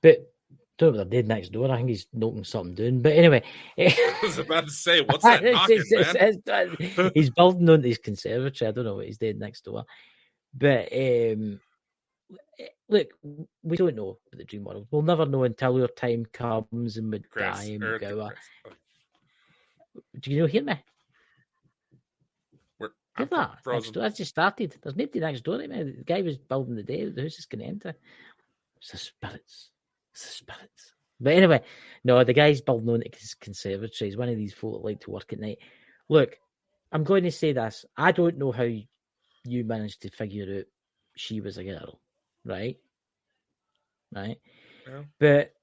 But don't know what they're dead next door. I think he's knocking something down. But anyway. I was about to say, what's that knocking, man? He's building on his conservatory. I don't know what he's doing next door. But look, we don't know the dream world. We'll never know until our time comes and we die and we go. Do you hear me? Hear that? Next door. I just started. There's nobody next door to me. The guy was building the day. The house is going to enter. It's the spirits. It's the spirits. But anyway, no, the guy's building on his conservatory. He's one of these folk that like to work at night. Look, I'm going to say this. I don't know how you managed to figure out she was a girl, right? Right? Yeah. But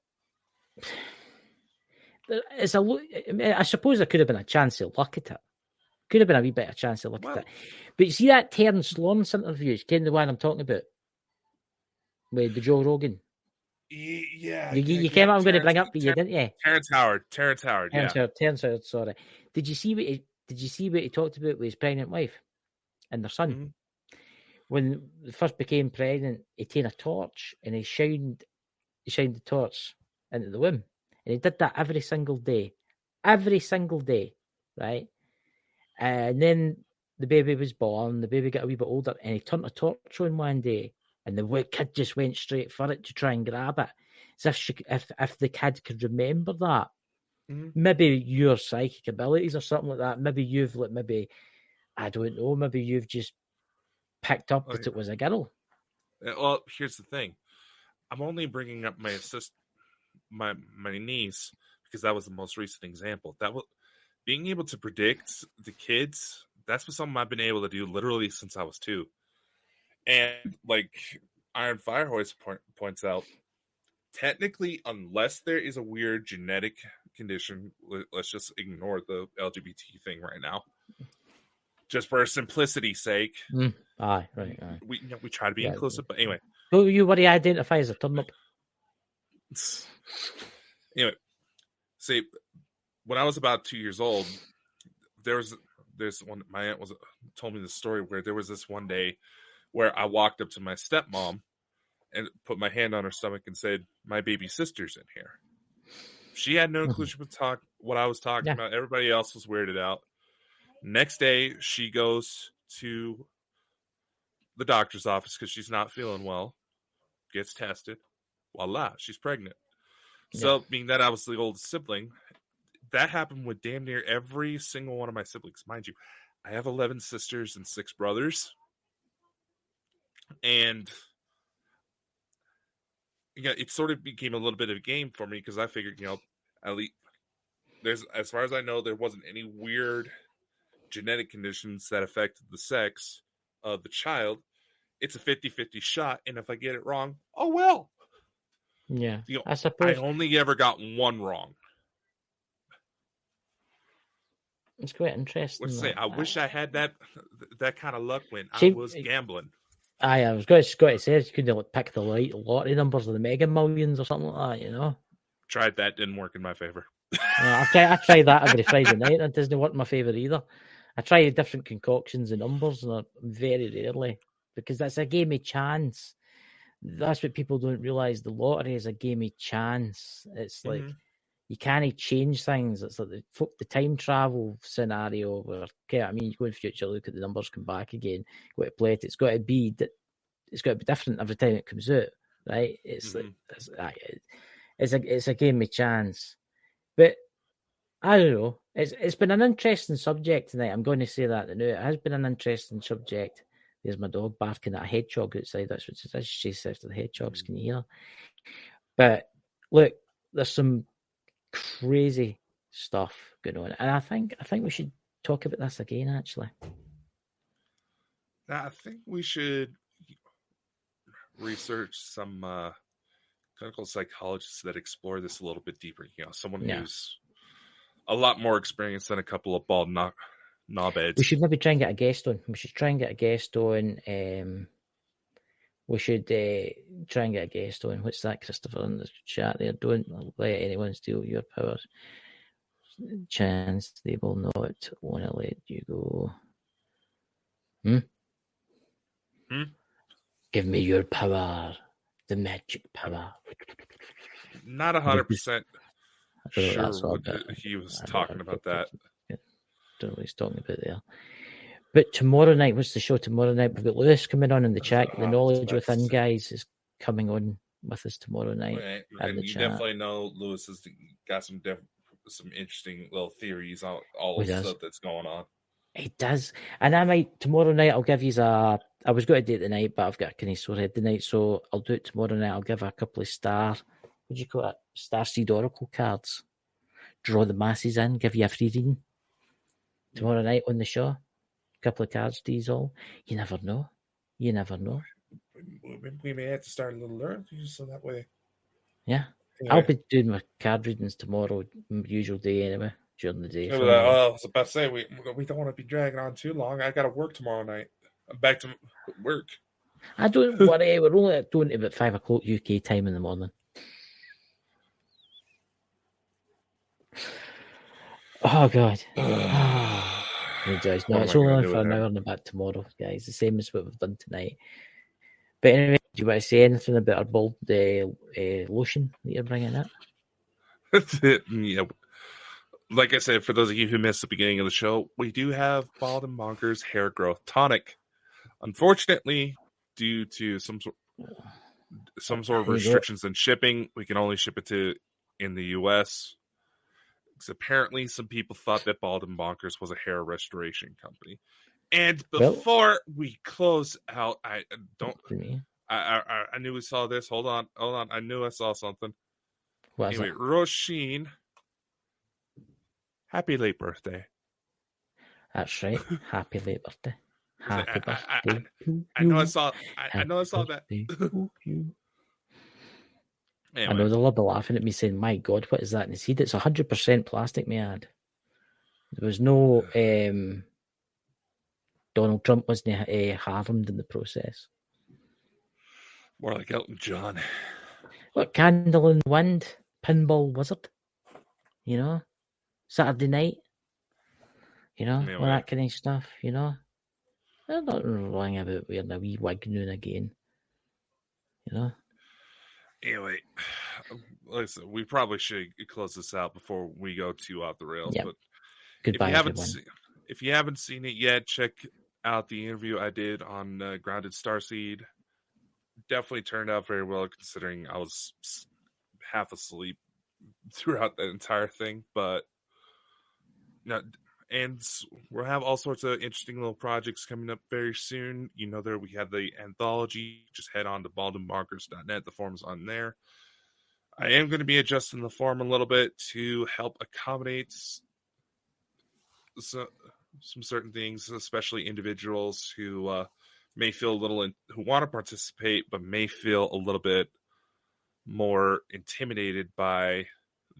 it's I suppose there could have been a chance of luck at it. Could have been a wee bit of chance of luck at it. But you see that Terence Lawrence interview, ken the one I'm talking about? With the Joe Rogan. Yeah. You came up, I'm going to bring up for you, didn't you? Terrence Howard, Terrence Howard, sorry. Did you see what he talked about with his pregnant wife and their son? Mm-hmm. When they first became pregnant, he took a torch and he shined the torch into the womb. And he did that every single day, right? And then the baby was born, the baby got a wee bit older, and he turned the torch on one day, and the kid just went straight for it to try and grab it. As if the kid could remember that. Mm-hmm. Maybe your psychic abilities or something like that. Maybe you've I don't know, maybe you've just picked up that it was a girl. Well, here's the thing. I'm only bringing up my niece because that was the most recent example. That was being able to predict the kids. That's something I've been able to do literally since I was 2. And like Iron Firehorse points out, technically, unless there is a weird genetic condition, let's just ignore the LGBT thing right now, just for simplicity's sake. Right. We try to be inclusive, but anyway. Who do you identify as a turnip? Anyway, see, when I was about 2 years old, there's one. My aunt told me this story where there was this one day where I walked up to my stepmom and put my hand on her stomach and said, "My baby sister's in here." She had no clue what I was talking about. Everybody else was weirded out. Next day, she goes to the doctor's office because she's not feeling well. Gets tested. Voila, she's pregnant. So, being that I was the oldest sibling, that happened with damn near every single one of my siblings. Mind you, I have 11 sisters and 6 brothers. And it sort of became a little bit of a game for me because I figured, at least as far as I know, there wasn't any weird genetic conditions that affected the sex of the child. It's a 50-50 shot, and if I get it wrong, oh well. Yeah, I suppose I only ever got one wrong. It's quite interesting. Let's say I wish I had that kind of luck when I was gambling. I was going to say you couldn't pick the lottery numbers of the Mega Millions or something like that, Tried that, didn't work in my favor. I try that every Friday night. That doesn't work in my favor either. I try different concoctions and numbers, and very rarely, because that's a game of chance. That's what people don't realize. The lottery is a game of chance. It's like you can't change things. It's like the time travel scenario where, you go in the future, look at the numbers, come back again, go to play it. It's got to be different every time it comes out, right? It's it's a game of chance. But I don't know. It's been an interesting subject tonight. I'm going to say that now. It has been an interesting subject. There's my dog barking at a hedgehog outside. That's what it is. She chased after the hedgehogs. Can you hear? But look, there's some crazy stuff going on, and I think we should talk about this again. Actually, I think we should research some clinical psychologists that explore this a little bit deeper. Someone who's a lot more experienced than a couple of bald knobheads. We should maybe try and get a guest on. We should try and get a guest on. We should try and get a guest on. What's that, Christopher, in the chat there? Don't let anyone steal your powers. Chance they will not want to let you go. Give me your power. The magic power. Not 100% sure what he was talking about that. I don't know what he's talking about there. But tomorrow night, what's the show tomorrow night? We've got Lewis coming on in the chat. The Knowledge Within guys is coming on with us tomorrow night. Right. And you definitely know Lewis has got some interesting little theories on all the stuff that's going on. He does. And tomorrow night, I'll give you I was going to do it tonight, but I've got a kind of sore head tonight, so I'll do it tomorrow night. I'll give a couple of stars. What do you call it? Starseed Oracle cards. Draw the masses in, give you a free reading tomorrow night on the show. A couple of cards, these all. You never know. You never know. We may have to start a little early so that way. Yeah. Anyway. I'll be doing my card readings tomorrow, usual day anyway, during the day. I was about to say, we don't want to be dragging on too long. I got to work tomorrow night. I'm back to work. I don't worry. We're only doing it about 5 o'clock UK time in the morning. Oh, God. Rejoice. No, it's only on for an hour and a bit tomorrow, guys. The same as what we've done tonight. But anyway, do you want to say anything about our bold lotion that you're bringing up? Yeah. Like I said, for those of you who missed the beginning of the show, we do have Bald and Bonkers Hair Growth Tonic. Unfortunately, due to some sort of restrictions in shipping, we can only ship it to in the U.S. Because apparently some people thought that Bald and Bonkers was a hair restoration company. And before we close out, I knew we saw this. Hold on. I knew I saw something. Anyway, Roisin, happy late birthday. That's right. Happy late birthday. Happy birthday. I know I saw that. Anyway. I know they'll be laughing at me saying, my God, what is that in his head? It's 100% plastic, may I add. There was no Donald Trump wasn't harmed in the process. More like Elton John. What, Candle in the Wind, Pinball Wizard, you know, Saturday night, you know, all that kind of stuff, you know. They're not wrong about wearing a wee wig now and again, you know. Anyway, listen, we probably should close this out before we go too off the rails. Yep. But goodbye, everyone. If you haven't seen it yet, check out the interview I did on Grounded Starseed. Definitely turned out very well, considering I was half asleep throughout that entire thing. But and we'll have all sorts of interesting little projects coming up very soon. You know, there we have the anthology. Just head on to baldandbonkers.net. The form's on there. I am going to be adjusting the form a little bit to help accommodate some certain things, especially individuals who may feel a little who want to participate, but may feel a little bit more intimidated by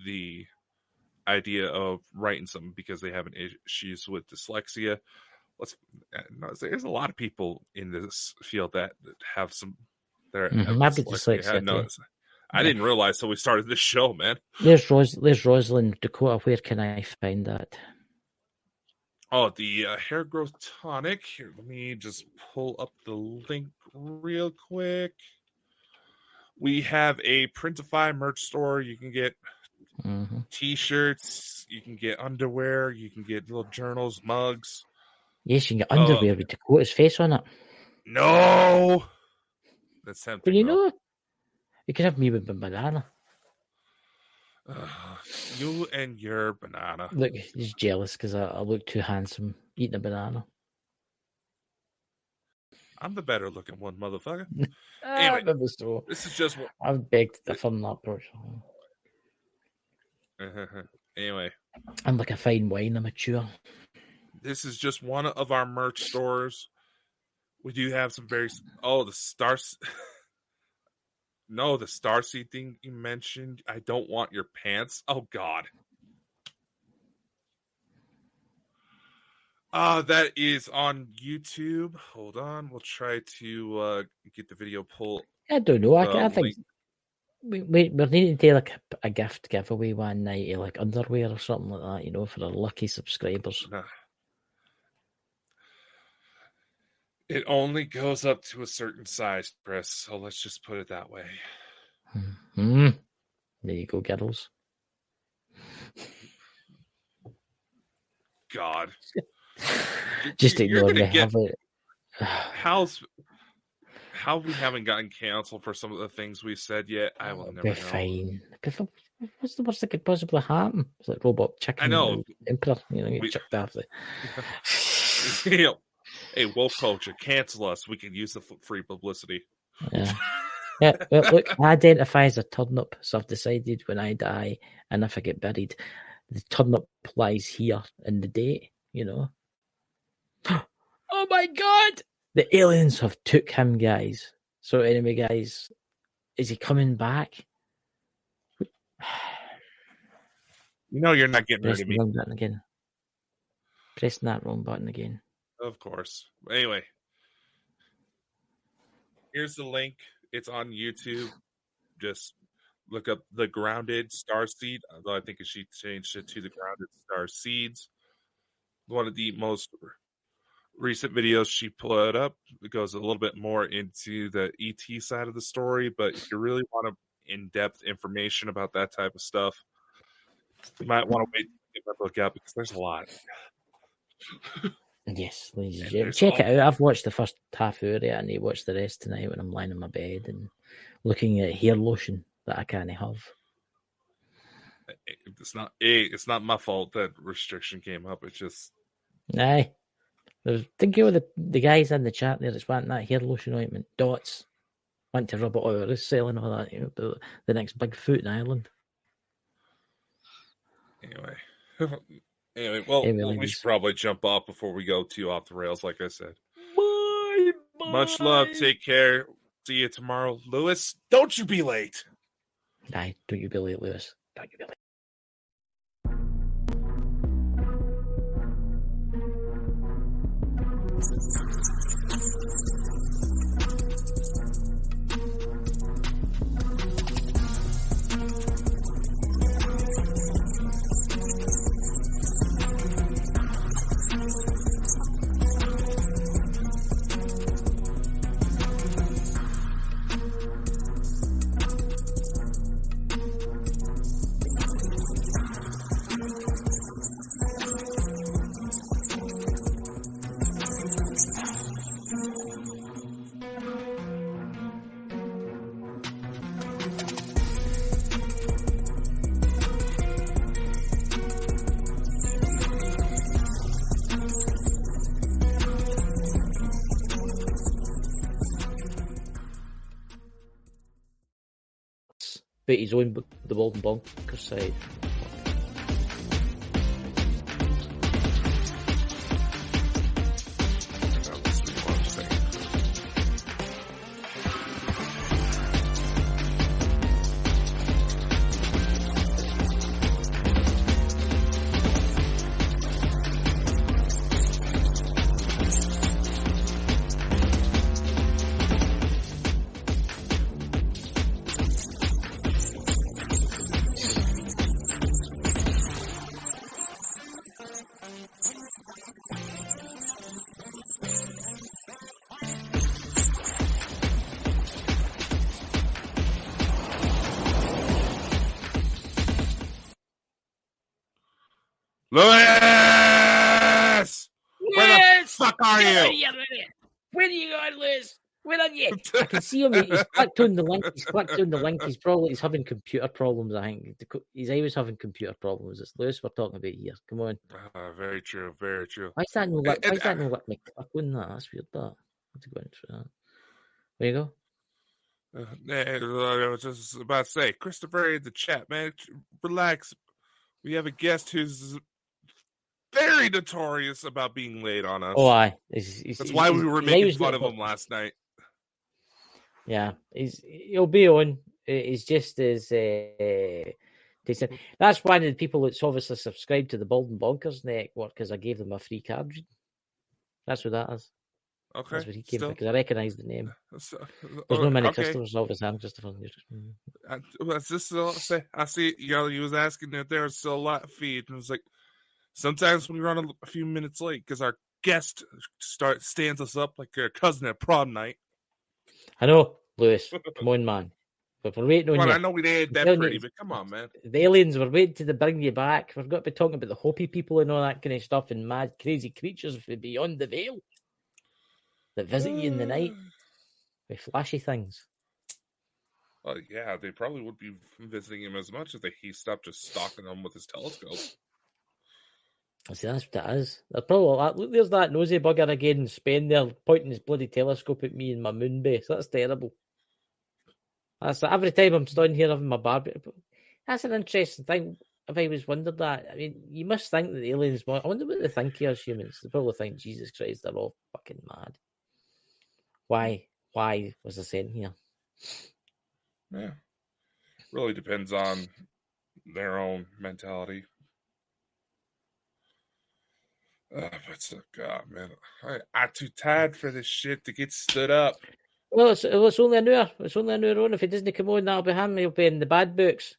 the idea of writing something because they have issues with dyslexia. There's a lot of people in this field that have some. Dyslexia. I didn't realize till we started this show, man. There's Rosalind Dakota. Where can I find that? Oh, the hair growth tonic. Here, let me just pull up the link real quick. We have a Printify merch store. You can get T-shirts. You can get underwear. You can get little journals, mugs. Yes, you can get underwear with Dakota's face on it. No, that's tempting. But you know, you can have me with my banana. You and your banana. Look, he's jealous because I look too handsome eating a banana. I'm the better looking one, motherfucker. Anyway, this is just what I've begged to differ on that person. Anyway, I'm like a fine wine. I'm mature. This is just one of our merch stores. We do have some very the stars. No, the Starseed thing you mentioned. I don't want your pants. Oh, God. That is on YouTube. Hold on. We'll try to get the video pulled. I don't know. I think we need to do like a gift giveaway one night, like underwear or something like that, you know, for our lucky subscribers. It only goes up to a certain size, Chris, so let's just put it that way. There you go, girls. God. Just ignore me. How we haven't gotten canceled for some of the things we've said yet, I will never know. Fine. What's the worst that could possibly happen? It's like Robot Chicken. I know. Emperor, you know, get chucked off the... Hey, woke culture, cancel us. We can use the free publicity. Yeah. Yeah, well, look, I identify as a turnip, so I've decided when I die and if I get buried, the turnip lies here in the date, you know. Oh my god! The aliens have took him, guys. So anyway, guys, is he coming back? You know you're not getting rid Pressing of the me. wrong button again. Pressing that wrong button again. Of course. Anyway, here's the link. It's on YouTube. Just look up the Grounded Star Seed. Although I think she changed it to the Grounded Star Seeds. One of the most recent videos she put up. It goes a little bit more into the ET side of the story, but if you really want in-depth information about that type of stuff, you might want to wait to get that book out because there's a lot. Yes, ladies and And gentlemen, there's check it all- out. I've watched the first half hour of it, and I watch the rest tonight when I'm lying in my bed and looking at hair lotion that I can't have. It's not my fault that restriction came up. It's just Aye. Think of the guys in the chat there that's wanting that hair lotion ointment. Dots. Want to rub it all over us, selling all that, you know, the next big foot in Ireland. anyway. Well, Anyway, we should probably jump off before we go too off the rails, like I said. Bye. Much love. Take care. See you tomorrow. Lewis, don't you be late. Aye, don't you be late, Lewis. Don't you be late. But he's on the Golden Bonkers side. Lewis! Where the fuck are you? Where are you going, Lewis? Where are you? I can see him. He's clicked on the link. He's probably having computer problems. I think he's always having computer problems. It's Lewis we're talking about here. Come on. Very true. Very true. Why is that no let? Why is that no let me click on that? That's weird. That. I have to go into that. There you go. I was just about to say, Christopher in the chat, man, relax. We have a guest who's very notorious about being late on us. Oh, aye. That's why we were making fun of him last night. Yeah, he'll be on. He's just as decent. That's one of the people that's obviously subscribed to the Bald Bonkers network because I gave them a free card. That's what that is. Okay, that's what he came because I recognise the name. There's no many customers, obviously. I'm just I see. You was asking if there was still a lot of feed, and it was like sometimes we run a few minutes late because our guest stands us up like a cousin at prom night. I know, Lewis. Come on, man. But we're waiting on you. I know we ain't that pretty, but come on, man. The aliens, we're waiting to bring you back. We've got to be talking about the Hopi people and all that kind of stuff and mad, crazy creatures from beyond the veil that visit you in the night with flashy things. Yeah, they probably would be visiting him as much if he stopped just stalking them with his telescope. See, that's what it is. They're probably look, there's that nosy bugger again in Spain there pointing his bloody telescope at me in my moon base. That's terrible. That's every time I'm standing here having my barbecue. That's an interesting thing. If I was wondered that, I mean, you must think that the aliens. I wonder what they think of us humans. They probably think, Jesus Christ, they're all fucking mad. Why? Why was I sent here? Yeah, really depends on their own mentality. But God, man, I'm too tired for this shit to get stood up. Well, it's only an hour. It's only an hour on. If he doesn't come on, that'll be him. He'll be in the bad books.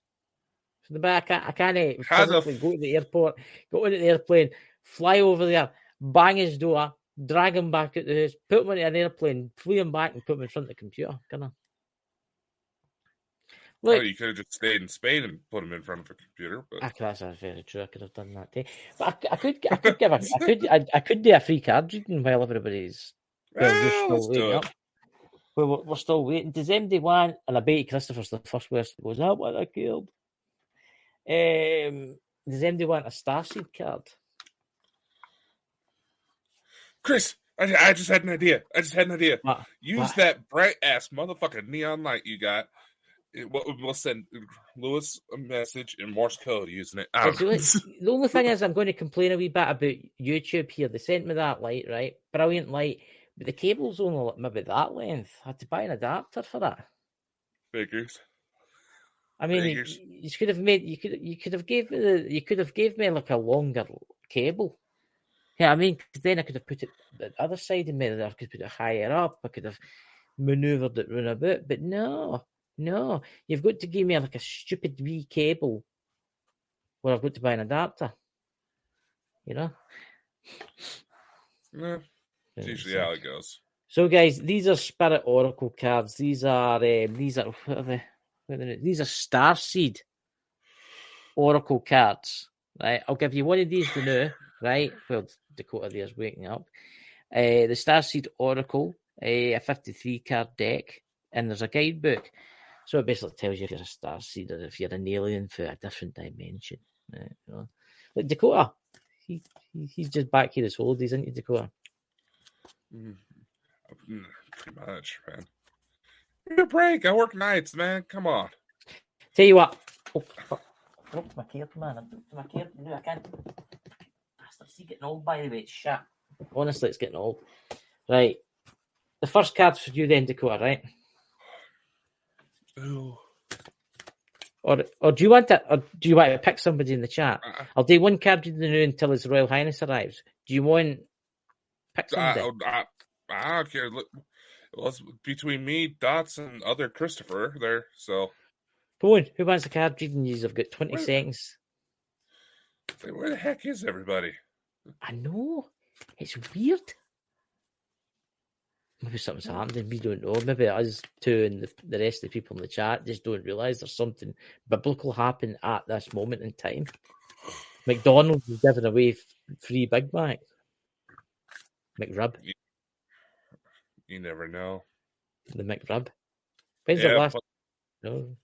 From the back, I can't How the physically go to the airport, go into the airplane, fly over there, bang his door, drag him back at the house, put him into an airplane, flee him back, and put him in front of the computer. Can I? Look, you could have just stayed in Spain and put him in front of a computer. But that's very true. I could have done that too. But I could do a free card reading while everybody's. Well, you're still let's do waiting it. up. Well, we're still waiting. Does anybody want? And I bet Christopher's the first person that goes, "That what I killed." Does anybody want a Starseed card? Chris, I just had an idea. What? Use that bright ass motherfucking neon light you got. We'll send Lewis a message in Morse code using it. The only thing is, I'm going to complain a wee bit about YouTube here. They sent me that light, right? Brilliant light, but the cable's only maybe that length. I had to buy an adapter for that. Figures. I mean, you could have made you could have gave me like a longer cable. Yeah, I mean, because then I could have put it the other side of me. I could put it higher up. I could have manoeuvred it round a bit, but no, you've got to give me like a stupid wee cable where I've got to buy an adapter. You know? Yeah, it's usually how it goes. So, guys, these are Spirit Oracle cards. These are what are they? These are Starseed Oracle cards. Right? I'll give you one of these to know. Right? Well, Dakota there's waking up. The Starseed Oracle, a 53 card deck, and there's a guidebook. So it basically tells you if you're a Starseed or if you're an alien for a different dimension. Right? You know? Like Dakota, he's just back here his holidays, isn't he, Dakota? Pretty much, man. Give me a break. I work nights, man. Come on. Tell you what. Oh, my cape, man. My cape. No, I can't. It's getting old, by the way. It's shit. Honestly, it's getting old. Right. The first card's for you then, Dakota, right? Ooh. Or do you want to pick somebody in the chat? I'll do one card in the new until His Royal Highness arrives. Do you want pick somebody? I don't care. Look, well, it's between me, Dots, and other Christopher there. So, come on. Who wants a card reading? You've got 20 seconds. Where the heck is everybody? I know. It's weird. Maybe something's happening. We don't know. Maybe us two and the rest of the people in the chat just don't realise there's something biblical happening at this moment in time. McDonald's is giving away free Big Mac. McRib. You never know. The McRib. When's the last? No.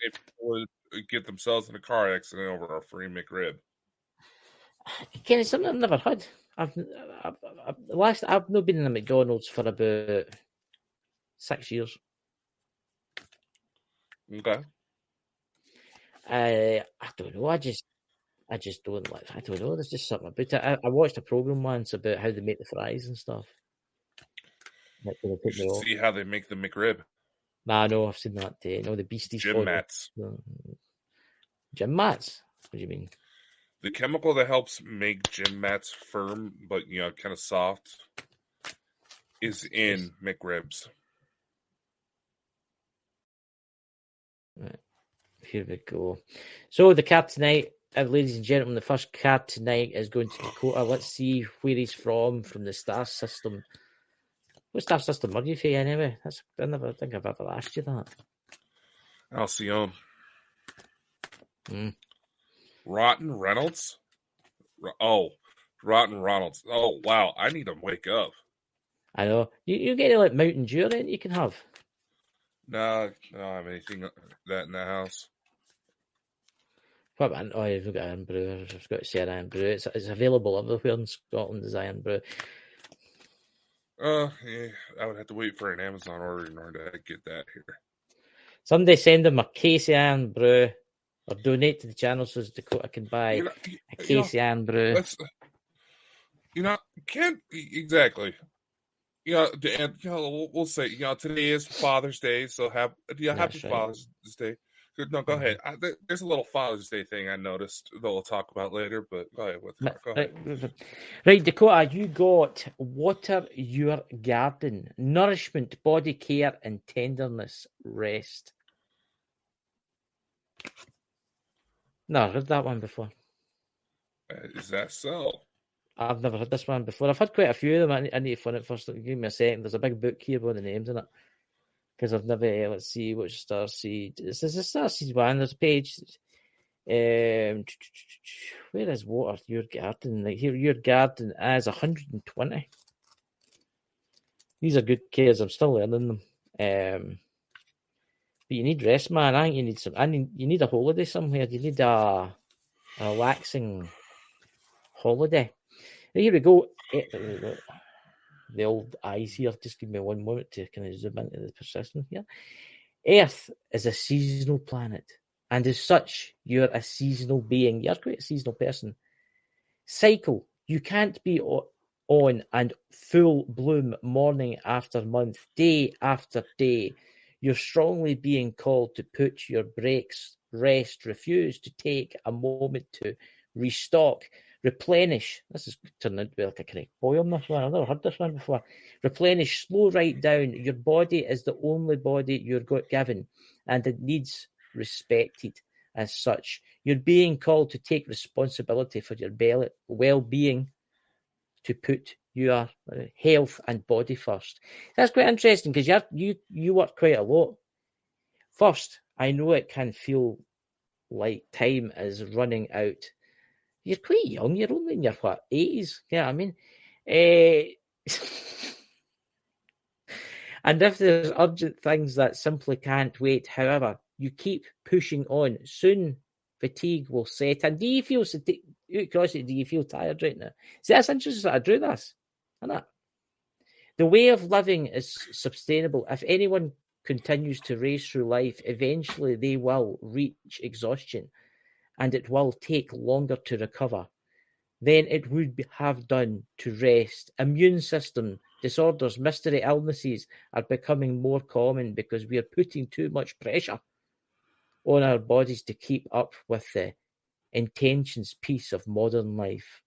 If people would get themselves in a car accident over a free McRib. Kenny, something I've never had. I've not been in a McDonald's for about 6 years. Okay. I don't know. I just don't like. I don't know. There's just something about it. I watched a program once about how they make the fries and stuff. You should see how they make the McRib. Nah, no, I've seen that. No, the beasties. Gym mats. Gym mats? What do you mean? The chemical that helps make gym mats firm, but kind of soft, is in McRibs. Right. Here we go. So the card tonight, ladies and gentlemen, the first card tonight is going to Dakota. Let's see where he's from the star system. What star system are you for anyway? I never think I've ever asked you that. Alcyone. Rotten Reynolds? Rotten Reynolds. Oh, wow. I need to wake up. I know. You get like Mountain Dew then you can have. No, I don't have anything that in the house. Oh, you've got Iron Brew. I've got to say Iron Brew. It's available everywhere in Scotland as Iron Brew. Yeah, I would have to wait for an Amazon order in order to get that here. Somebody send him a Casey Ann brew, or donate to the channel so Dakota can buy a Casey Ann brew. Can't exactly. And we'll say, today is Father's Day, so happy Right. Father's Day. No, go ahead. There's a little Father's Day thing I noticed that we'll talk about later, but go ahead with it. Go ahead. Right, Dakota, you got water your garden, nourishment, body care, and tenderness, rest. No, I've heard that one before. Is that so? I've never heard this one before. I've had quite a few of them. I need to find it first. Give me a second. There's a big book here with the names in it. Because I've never, let's see, which Starseed. This is a Starseed one. There's a page. Where is water your garden? Like here, your garden as 120. These are good cares. I'm still learning them. But you need rest, man. I think you need some. You need a holiday somewhere. You need a relaxing holiday. Here we go. The old eyes here. Just give me one moment to kind of zoom into the persistent here. Earth is a seasonal planet, and as such, you're a seasonal being. You're quite a seasonal person. Cycle. You can't be on and full bloom morning after month, day after day. You're strongly being called to put your brakes, rest, refuse to take a moment to restock, replenish. This is turning into like a correct poem, this one. I've never heard this one before. Replenish, slow right down. Your body is the only body you're given, and it needs respected as such. You're being called to take responsibility for your well-being, to put your health and body first. That's quite interesting because you work quite a lot. First, I know it can feel like time is running out. You're quite young. You're only in your 80s. You know what I mean? And if there's urgent things that simply can't wait, however, you keep pushing on. Soon, fatigue will set in. Do you feel tired right now? See, that's interesting that I drew this. Isn't it? The way of living is sustainable. If anyone continues to race through life, eventually they will reach exhaustion, and it will take longer to recover than it would have done to rest. Immune system disorders, mystery illnesses are becoming more common because we are putting too much pressure on our bodies to keep up with the intentions piece of modern life.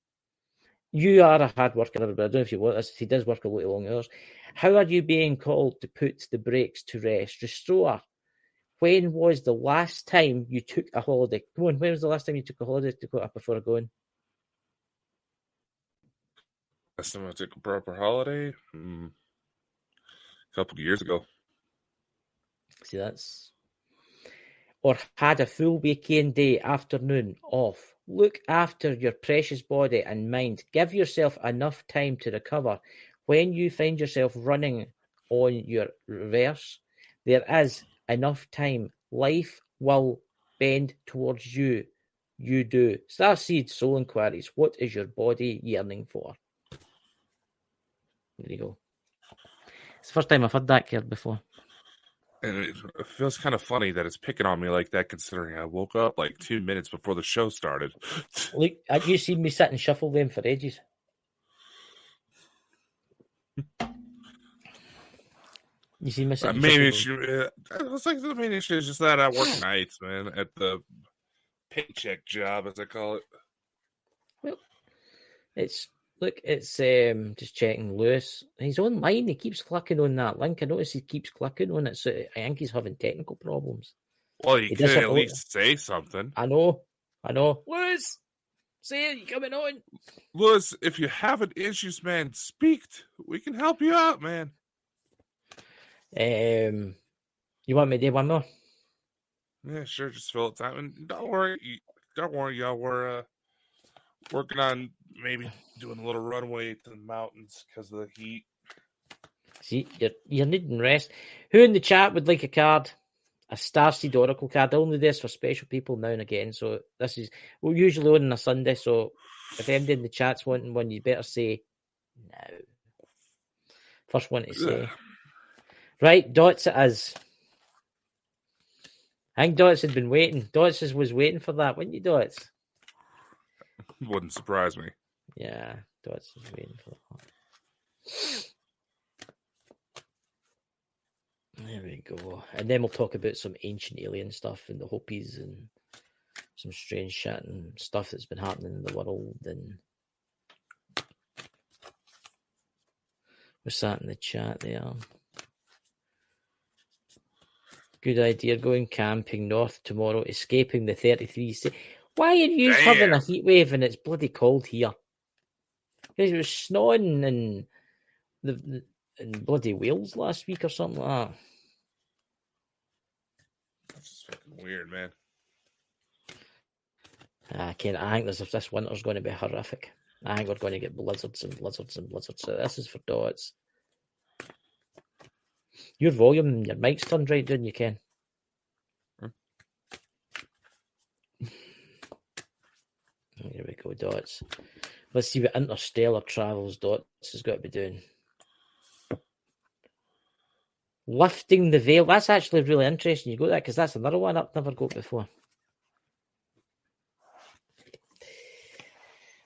You are a hard worker, but I don't know if you want this. He does work a lot of long hours. How are you being called to put the brakes to rest? Restore. When was the last time you took a holiday? Come on, when was the last time you took a holiday to go up before going? Last time I took a proper holiday? A couple of years ago. See, that's... Or had a full weekend day, afternoon off. Look after your precious body and mind. Give yourself enough time to recover. When you find yourself running on your reverse, there is enough time. Life will bend towards you. You do. Starseed Soul Inquiries. What is your body yearning for? There you go. It's the first time I've heard that card before. And it feels kind of funny that it's picking on me like that, considering I woke up like 2 minutes before the show started. Look, you seen me sit and shuffle them for ages. You see me sit and Maybe shuffle I was like, the main issue is just that I work nights, man, at the paycheck job, as I call it. Well, it's just checking Lewis. He's online. He keeps clicking on that link. I notice he keeps clicking on it, so I think he's having technical problems. Well, he could at least say something. I know. Lewis, say it. You coming on? Lewis, if you have an issues, man, speak. We can help you out, man. You want me to do one more? Yeah, sure. Just fill it time, and don't worry, y'all. We're working on maybe doing a little runway to the mountains because of the heat. See, you're needing rest. Who in the chat would like a card? A Starseed Oracle card. I only do this for special people now and again. So we're usually on a Sunday. So if anybody in the chat's wanting one, you better say no. First one to say. Right, dots it is. I think Dots had been waiting. Dots was waiting for that, wouldn't you, Dots? Wouldn't surprise me. Yeah, Dots was waiting for that. There we go. And then we'll talk about some ancient alien stuff and the Hopis and some strange shit and stuff that's been happening in the world. And what's that in the chat there? Good idea, going camping north tomorrow, escaping the 33. Why are you having a heat wave and it's bloody cold here? Because it was snowing in bloody Wales last week or something like that. That's just fucking weird, man. I think this winter's going to be horrific. I think we're going to get blizzards and blizzards and blizzards. So this is for Dots. Your volume, your mic's turned right down, you can. Here we go, Dots. Let's see what interstellar travels Dots has got to be doing. Lifting the veil. That's actually really interesting. You got that because that's another one I've never got before.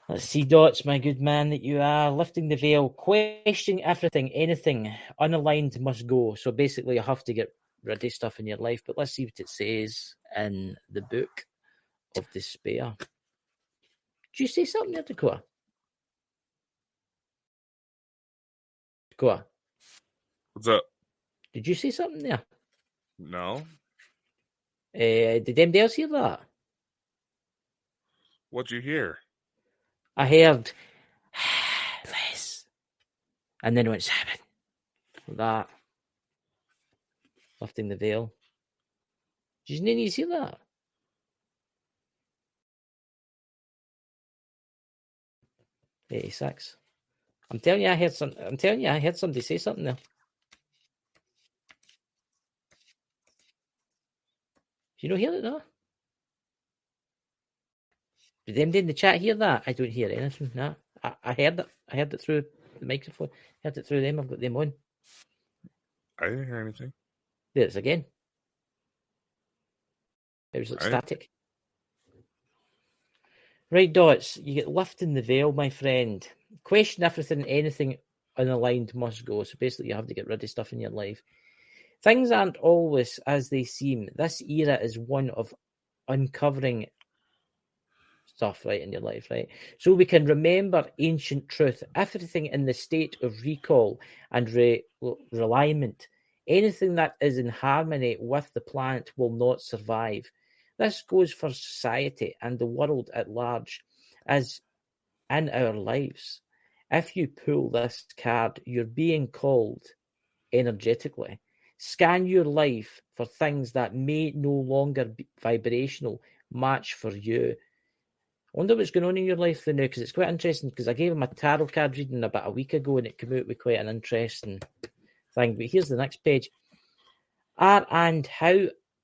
Let's see, Dots, my good man that you are. Lifting the veil, questioning everything, anything unaligned must go. So basically, you have to get rid of stuff in your life. But let's see what it says in the Book of Despair. Did you say something there, Dakota? Dakota? What's up? Did you say something there? No. Did anybody else hear that? What'd you hear? I heard less, and then it went 7. That lifting the veil. Did you need to see that? $86. I'm telling you, I heard somebody say something there. Do you not hear it now? Did anybody in the chat hear that? I don't hear anything. No, I heard it. I heard it through the microphone. I heard it through them. I've got them on. I didn't hear anything. There it is again. It was like static. Right, Dots, you get lifting the veil, my friend. Question everything, anything unaligned must go. So basically, you have to get rid of stuff in your life. Things aren't always as they seem. This era is one of uncovering stuff, right, in your life, right? So we can remember ancient truth, everything in the state of recall and realignment. Anything that is in harmony with the planet will not survive. This goes for society and the world at large, as in our lives. If you pull this card, you're being called energetically. Scan your life for things that may no longer be vibrational match for you. I wonder what's going on in your life now, because it's quite interesting, because I gave him a tarot card reading about a week ago and it came out with quite an interesting thing. But here's the next page. And how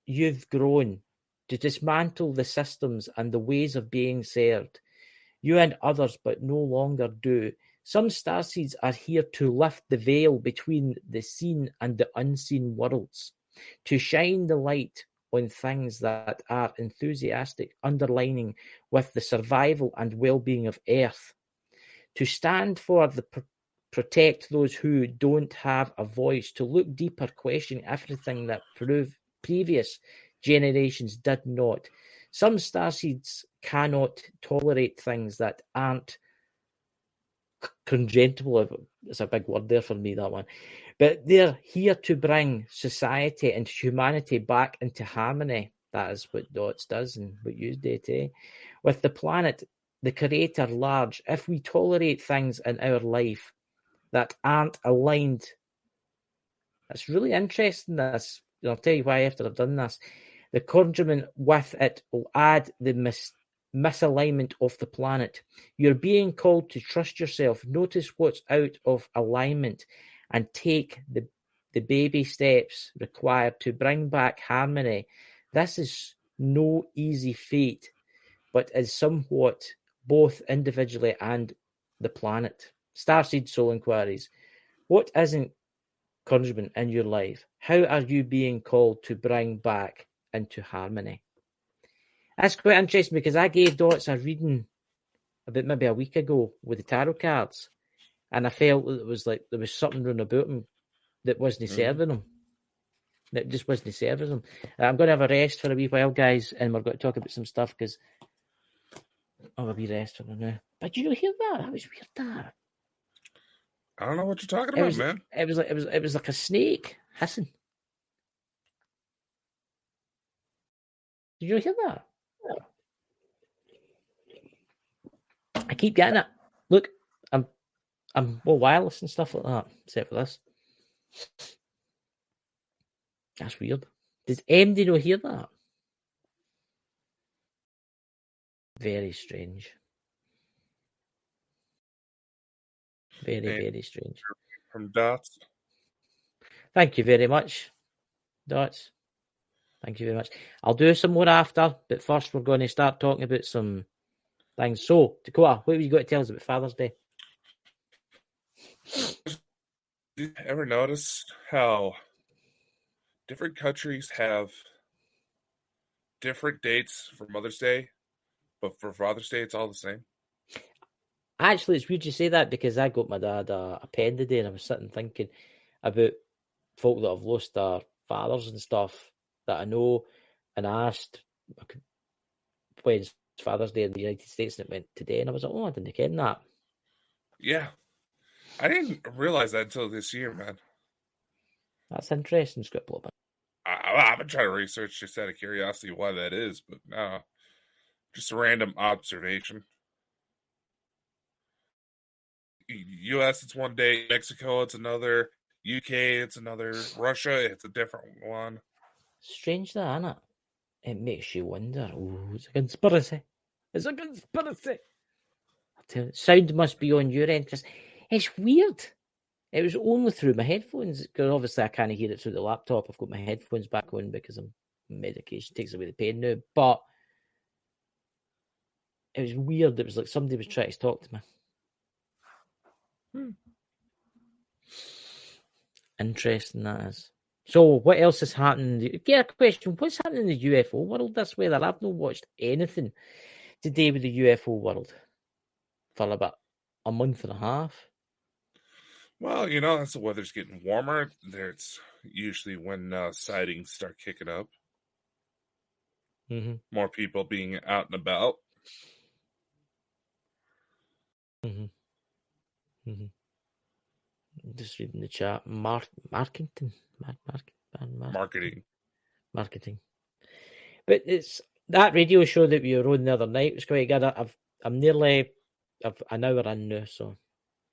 you've grown to dismantle the systems and the ways of being served. You and others, but no longer do. Some starseeds are here to lift the veil between the seen and the unseen worlds, to shine the light on things that are enthusiastic, underlining with the survival and well-being of Earth, to stand for the protect those who don't have a voice, to look deeper, question everything that previous generations did not. Some starseeds cannot tolerate things that aren't congenital. It's a big word there for me, that one. But they're here to bring society and humanity back into harmony. That is what Dots does and what you do today. With the planet, the Creator large, if we tolerate things in our life that aren't aligned, it's really interesting, this. I'll tell you why after I've done this. The conjurement with it will add the misalignment of the planet. You're being called to trust yourself, notice what's out of alignment, and take the baby steps required to bring back harmony. This is no easy feat, but is somewhat both individually and the planet. Starseed Soul Inquiries. What isn't conjurement in your life? How are you being called to bring back into harmony. That's quite interesting because I gave Dots a reading about maybe a week ago with the tarot cards, and I felt that it was like there was something wrong about him that wasn't serving him. That just wasn't serving him. I'm going to have a rest for a wee while, guys, and we're going to talk about some stuff because I'll have a wee rest for now. But did you hear that? That was weird. That I don't know what you're talking about, man. It was like a snake hissing. Did you hear that? I keep getting it. Look, I'm all wireless and stuff like that, except for this. That's weird. Does MD not hear that? Very strange. Very strange. From Dots. Thank you very much, Dots. Thank you very much. I'll do some more after, but first we're going to start talking about some things. So, Dakota, what have you got to tell us about Father's Day? Did you ever notice how different countries have different dates for Mother's Day, but for Father's Day, it's all the same? Actually, it's weird you say that because I got my dad a pen today and I was sitting thinking about folk that have lost their fathers and stuff that I know, and I asked when's Father's Day in the United States, and it went today, and I was like, oh, I didn't ken that. Yeah. I didn't realize that until this year, man. That's interesting, Scribble. I've been trying to research just out of curiosity why that is, but no. Just a random observation. US, it's one day. Mexico, it's another. UK, it's another. Russia, it's a different one. Strange that, isn't it? It makes you wonder. Oh, it's a conspiracy. It's a conspiracy. I'll tell you, sound must be on your end because it's weird. It was only through my headphones because obviously I can't hear it through the laptop. I've got my headphones back on because I'm medication takes away the pain now. But it was weird. It was like somebody was trying to talk to me. Interesting that is. So what else is happening? Get a question. What's happening in the UFO world this weather? I've not watched anything today with the UFO world for about a month and a half. Well, you know, as the weather's getting warmer, there's usually when sightings start kicking up. Mm-hmm. More people being out and about. Mm-hmm. Mm-hmm. Just reading the chat. Marketing. Marketing. But it's that radio show that we were on the other night was quite good. I'm nearly an hour in now, so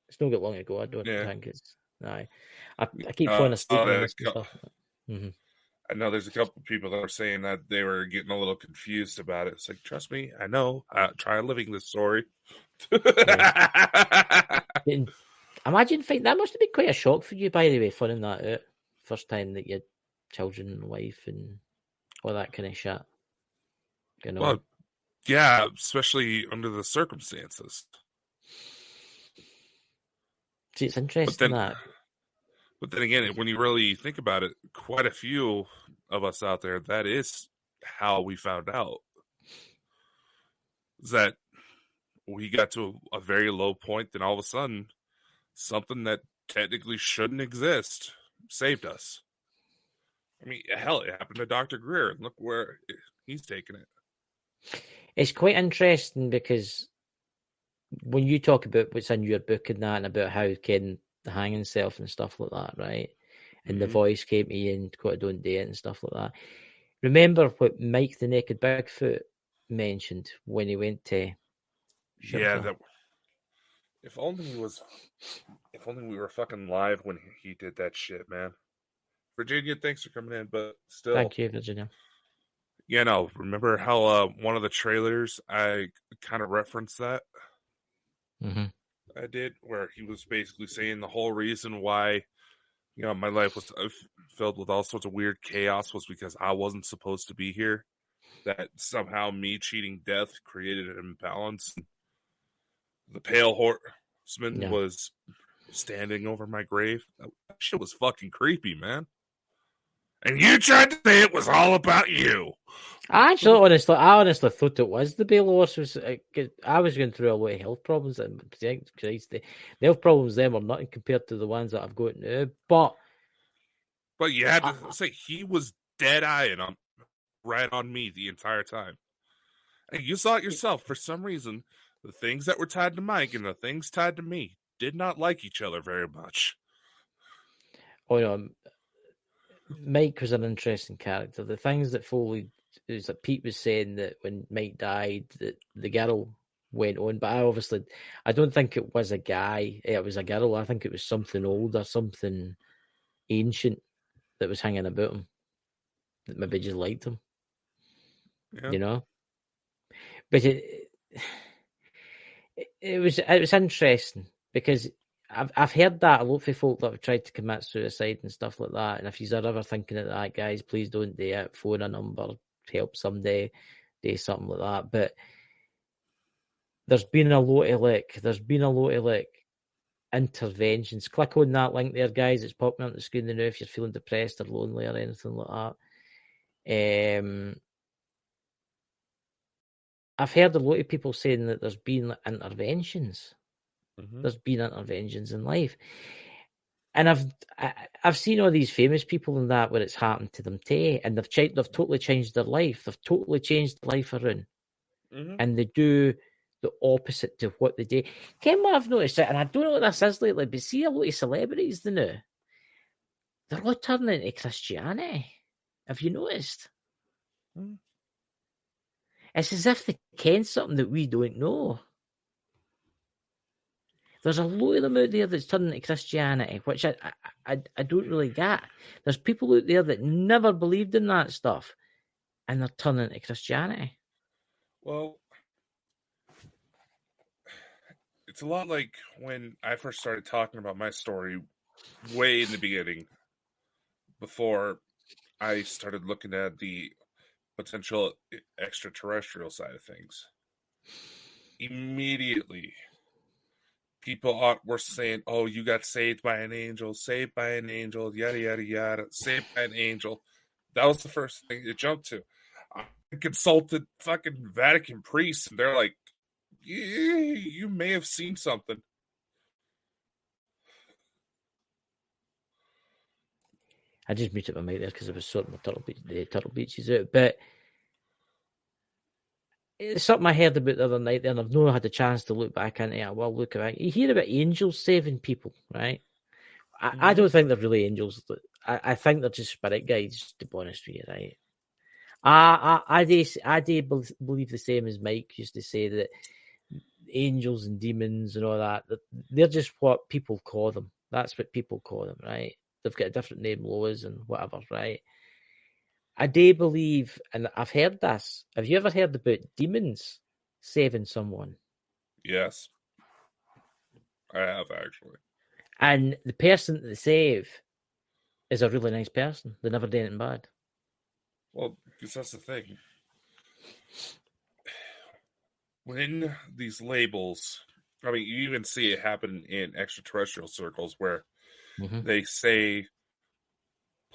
it's not got long to go. I don't think it's. I keep falling asleep on this stuff. Mm-hmm. I know there's a couple of people that are saying that they were getting a little confused about it. It's like, trust me, I know. Try living this story. Imagine that must have been quite a shock for you, by the way, finding that out. First time that you had children and wife and all that kind of shit. You know? Well, yeah, especially under the circumstances. See, it's interesting that. But then again, when you really think about it, quite a few of us out there, that is how we found out. Is that we got to a very low point, then all of a sudden, something that technically shouldn't exist saved us. I mean, hell, it happened to Dr. Greer, and look where he's taken it. It's quite interesting because when you talk about what's in your book and that, and about how Ken hang himself and stuff like that, right? And the voice came to you and quite don't do it and stuff like that. Remember what Mike the Naked Bigfoot mentioned when he went to that if only we were fucking live when he did that shit, man. Virginia, thanks for coming in, but still, thank you, Virginia. Yeah, no, remember how one of the trailers I kind of referenced that? Mm-hmm. I did, where he was basically saying the whole reason why, you know, my life was filled with all sorts of weird chaos was because I wasn't supposed to be here. That somehow me cheating death created an imbalance. The pale horseman was standing over my grave. That shit was fucking creepy, man. And you tried to say it was all about you. I honestly thought it was the Baylor loss. I was going through a lot of health problems, and Christ, the health problems then were nothing compared to the ones that I've got now. But you had to say he was dead-eyeing right on me the entire time. And you saw it yourself. For some reason, the things that were tied to Mike and the things tied to me did not like each other very much. Oh no, Mike was an interesting character. The things that Foley, it was like Pete was saying that when Mike died, that the girl went on, but I don't think it was a guy. It was a girl. I think it was something older, something ancient that was hanging about him that maybe just liked him. Yeah. You know, but it was interesting because I've heard that a lot of folk that have tried to commit suicide and stuff like that. And if you're ever thinking of that, guys, please don't do it. Phone a number, help somebody, do something like that. But there's been a lot of interventions. Click on that link there, guys. It's popping up on the screen now if you're feeling depressed or lonely or anything like that. I've heard a lot of people saying that there's been interventions. Mm-hmm. There's been interventions in life. And I've seen all these famous people in that where it's happened to them too, and they've totally changed their life. They've totally changed life around, and they do the opposite to what they do. Ken, what I've noticed, and I don't know what this is lately, but see a lot of celebrities they're all turning into Christianity. Have you noticed? Mm-hmm. It's as if they ken something that we don't know. There's a lot of them out there that's turning to Christianity, which I don't really get. There's people out there that never believed in that stuff, and they're turning to Christianity. Well, it's a lot like when I first started talking about my story way in the beginning, before I started looking at the potential extraterrestrial side of things. Immediately, people were saying, "Oh, you got saved by an angel, yada yada yada, saved by an angel." That was the first thing it jumped to. I consulted fucking Vatican priests, and they're like, "Yeah, you may have seen something." I just muted my mic there because I was sorting the Turtle Beaches out. But it's something I heard about the other night there, and I've not had a chance to look back into it. Well, look at it. You hear about angels saving people, right? I don't think they're really angels. I think they're just spirit guides, to be honest with you, right? I do believe the same as Mike used to say, that angels and demons and all that, they're just what people call them. That's what people call them, right? They've got a different name, laws and whatever, right? I do believe, and I've heard this. Have you ever heard about demons saving someone? Yes, I have actually. And the person that they save is a really nice person. They never do anything bad. Well, because that's the thing. When these labels, I mean, you even see it happen in extraterrestrial circles where they say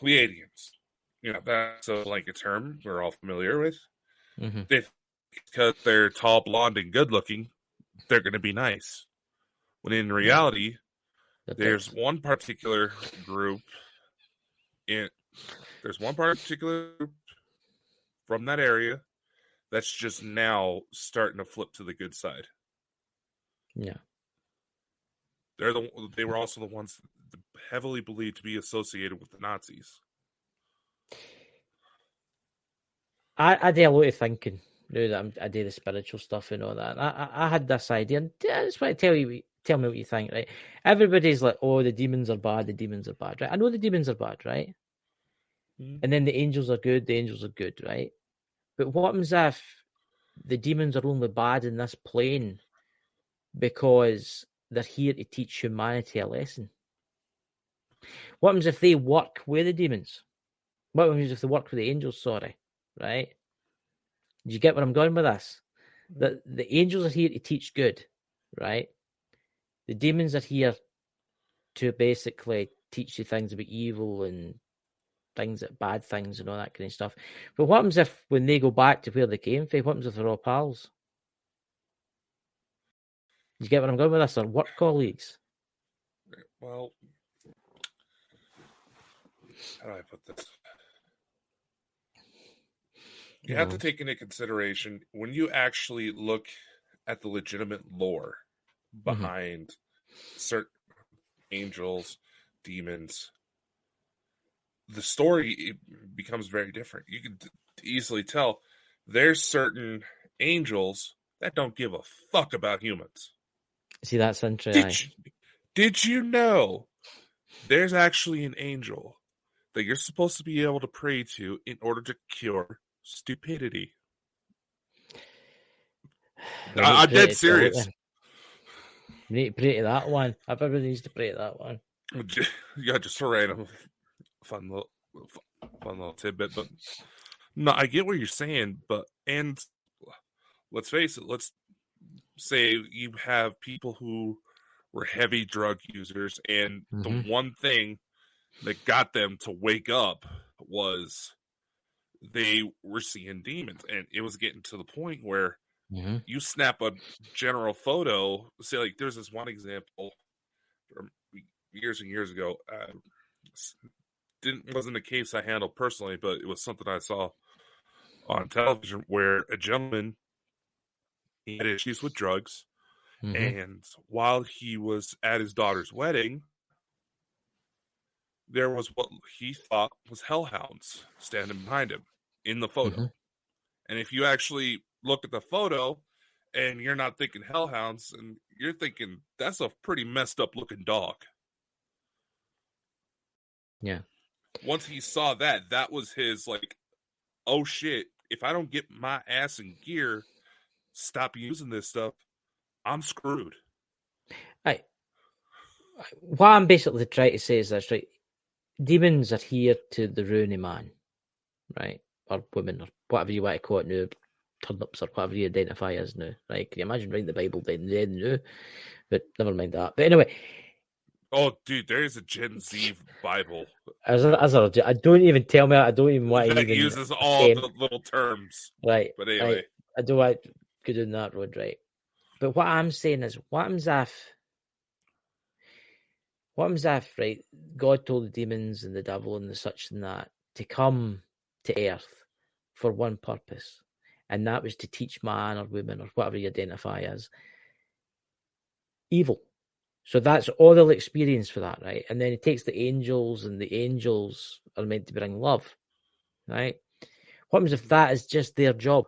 Pleiadians. You know, that's a blanket term we're all familiar with. Because they're tall, blonde, and good looking, they're going to be nice. When in reality, there's one particular group from that area that's just now starting to flip to the good side. Yeah. They were also the ones heavily believed to be associated with the Nazis. I do a lot of thinking now that I do the spiritual stuff and all that. And I had this idea, and I just want to tell me what you think, right? Everybody's like, "Oh, the demons are bad. The demons are bad," right? I know the demons are bad, right? And then the angels are good. The angels are good, right? But what happens if the demons are only bad in this plane because they're here to teach humanity a lesson? What happens if they work with the demons? What happens if they work with the angels? Sorry, right? Do you get where I'm going with this? That the angels are here to teach good, right? The demons are here to basically teach you things about evil and things, bad things, and all that kind of stuff. But what happens if when they go back to where they came from? What happens if they're all pals? You get where I'm going with this? Or work colleagues? Well, how do I put this? You have to take into consideration when you actually look at the legitimate lore behind certain angels, demons. The story becomes very different. You can easily tell there's certain angels that don't give a fuck about humans. See, that's interesting. Did you know there's actually an angel that you're supposed to be able to pray to in order to cure stupidity? I'm dead serious. We need to pray to that one. Everybody needs to pray to that one. Yeah, just a random fun little tidbit. But no, I get what you're saying. And let's face it. Let's say you have people who were heavy drug users, and the one thing that got them to wake up was they were seeing demons, and it was getting to the point where you snap a general photo. Say, like, there's this one example from years and years ago. Wasn't a case I handled personally, but it was something I saw on television where a gentleman, he had issues with drugs, and while he was at his daughter's wedding, there was what he thought was hellhounds standing behind him in the photo. And if you actually look at the photo and you're not thinking hellhounds, and you're thinking that's a pretty messed up looking dog. Yeah. Once he saw that, that was his, like, oh shit, if I don't get my ass in gear, stop using this stuff, I'm screwed. What I'm basically trying to say is this, right? Demons adhere to the ruining man, right? Or women, or whatever you want to call it now, turnips, or whatever you identify as now, right? Can you imagine reading the Bible then now? But never mind that. But anyway. Oh, dude, there is a Gen Z Bible. I don't even tell me. I don't even want to that even uses all the little terms. Right. But anyway. I don't want to go down that road, right? But what I'm saying is, what happens if, right, God told the demons and the devil and the such and that to come to earth for one purpose, and that was to teach man or woman or whatever you identify as evil. So that's all they'll experience for that, right? And then it takes the angels, and the angels are meant to bring love, right? What happens if that is just their job?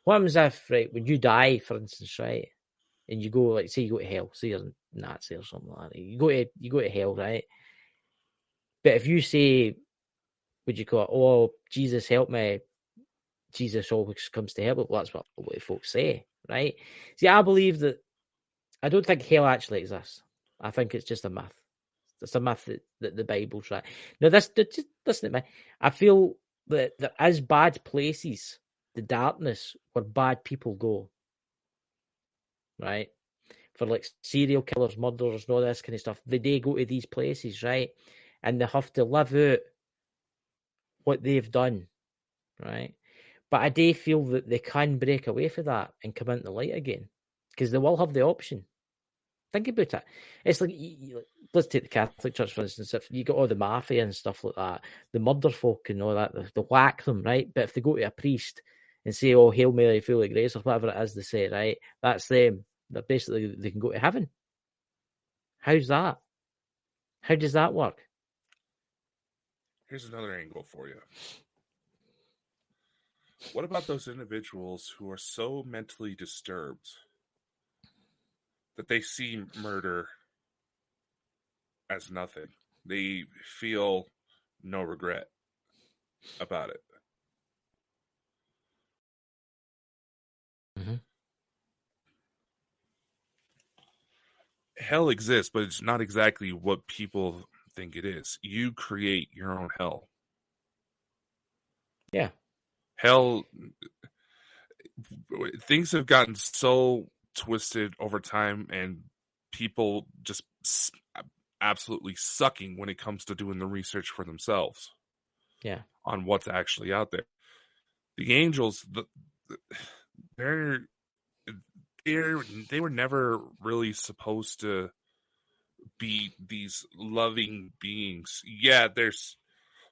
What happens if, right, when you die, for instance, right, and you go, like, say you go to hell, say you're a Nazi or something like that, you go to hell, right? But if you say, would you call it, oh, Jesus help me, Jesus always comes to help, well, that's what folks say, right? See, I believe that, I don't think hell actually exists. I think it's just a myth. It's a myth that the Bible's right. Now, just listen to me. I feel that there is bad places, the darkness, where bad people go, right? For like serial killers, murderers, and all this kind of stuff. They go to these places, right? And they have to live out what they've done, right? But I do feel that they can break away from that and come into the light again, because they will have the option. Think about it. It's like, let's take the Catholic Church, for instance. If you got all the mafia and stuff like that, the murder folk and all that, they whack them, right? But if they go to a priest and say, oh, Hail Mary, full of grace, or whatever it is they say, right? That's them. They're basically, they can go to heaven. How's that? How does that work? Here's another angle for you. What about those individuals who are so mentally disturbed that they see murder as nothing? They feel no regret about it. Hell exists, but it's not exactly what people think it is. You create your own hell. Yeah. Hell, things have gotten so twisted over time, and people just absolutely sucking when it comes to doing the research for themselves. Yeah. on what's actually out there. The angels, they're they were never really supposed to be these loving beings. Yeah, there's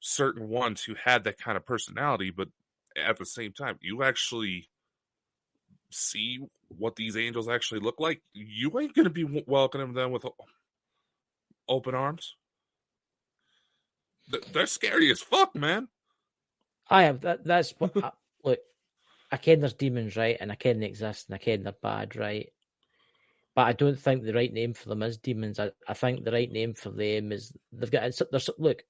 certain ones who had that kind of personality, but at the same time, you actually see what these angels actually look like, you ain't gonna be welcoming them with open arms. They're scary as fuck, man. I have that's what look. I ken there's demons, right, and I ken they exist, and I ken they're bad, right. But I don't think the right name for them is demons. I think the right name for them is they've got. There's look,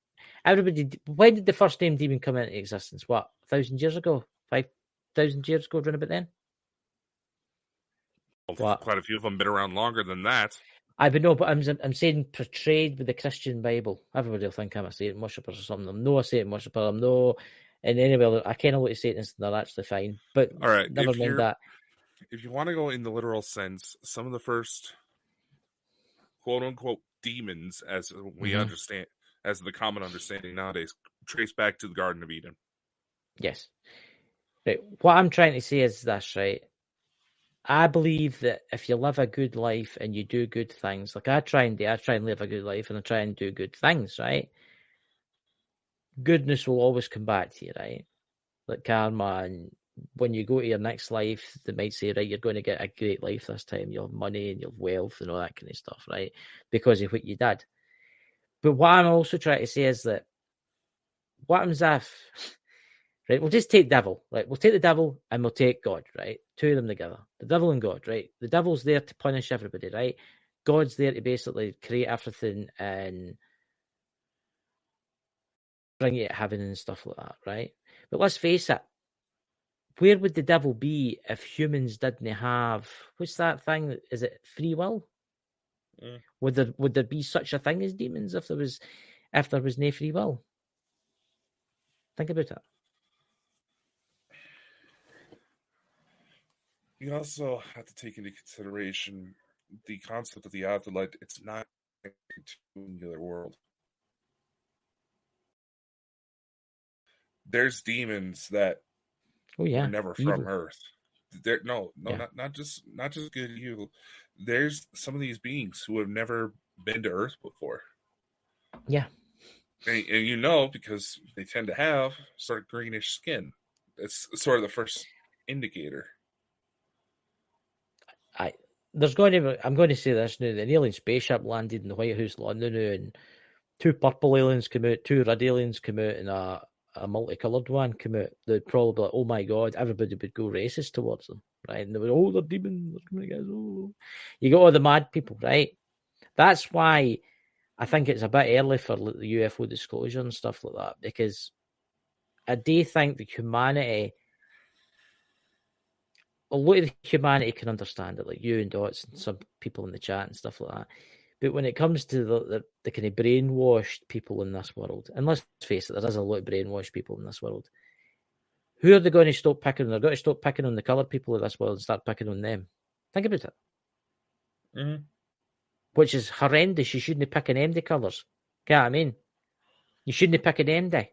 everybody. When did the first name demon come into existence? What, 1,000 years ago? 5,000 years ago? Around about then? Well, What? quite a few of them been around longer than that. I would know, but I'm saying portrayed with the Christian Bible. Everybody will think I'm a Satan worshipper or something. I'm no a Satan worshipper. I'm no in any way. I kind of look at Satanists and they're actually fine. But All right, never mind that. if you want to go in the literal sense, some of the first quote unquote demons, as we understand, as the common understanding nowadays, trace back to the Garden of Eden. Yes. Right. What I'm trying to say is this, right? I believe that if you live a good life and you do good things, like I try and live a good life and I try and do good things, right? Goodness will always come back to you, right? Like karma, and when you go to your next life, they might say, right, you're going to get a great life this time. You'll have money and you'll have wealth and all that kind of stuff, right? Because of what you did. But what I'm also trying to say is that what happens if, right, we'll just take devil, right? We'll take the devil and we'll take God, right? Two of them together. The devil and God, right? The devil's there to punish everybody, right? God's there to basically create everything and bring it to heaven and stuff like that, right? But let's face it, where would the devil be if humans didn't have, what's that thing? Is it free will? Mm. Would there be such a thing as demons if there was no free will? Think about it. You also have to take into consideration the concept of the afterlife. It's not a singular world. There's demons that Oh yeah, were never from evil. Earth. Yeah. not just good evil. There's some of these beings who have never been to Earth before. Yeah. And you know, because they tend to have sort of greenish skin. That's sort of the first indicator. I'm going to say this now. An alien spaceship landed in the White House, London, and two purple aliens come out, two red aliens come out, and a multicoloured one come out. They'd probably be like, "Oh my god!" Everybody would go racist towards them, right? And they would, "Oh, they're demons! They're coming at us!" Oh, you got all the mad people, right? That's why I think it's a bit early for like, the UFO disclosure and stuff like that, because I do think that humanity, a lot of humanity can understand it, like you and Dots and some people in the chat and stuff like that. But when it comes to the kind of brainwashed people in this world, and let's face it, there is a lot of brainwashed people in this world. Who are they going to stop picking on? They're going to stop picking on the coloured people of this world and start picking on them. Think about it. Mm-hmm. Which is horrendous. You shouldn't be picking MD colours. Get what I mean? You shouldn't be picking MD.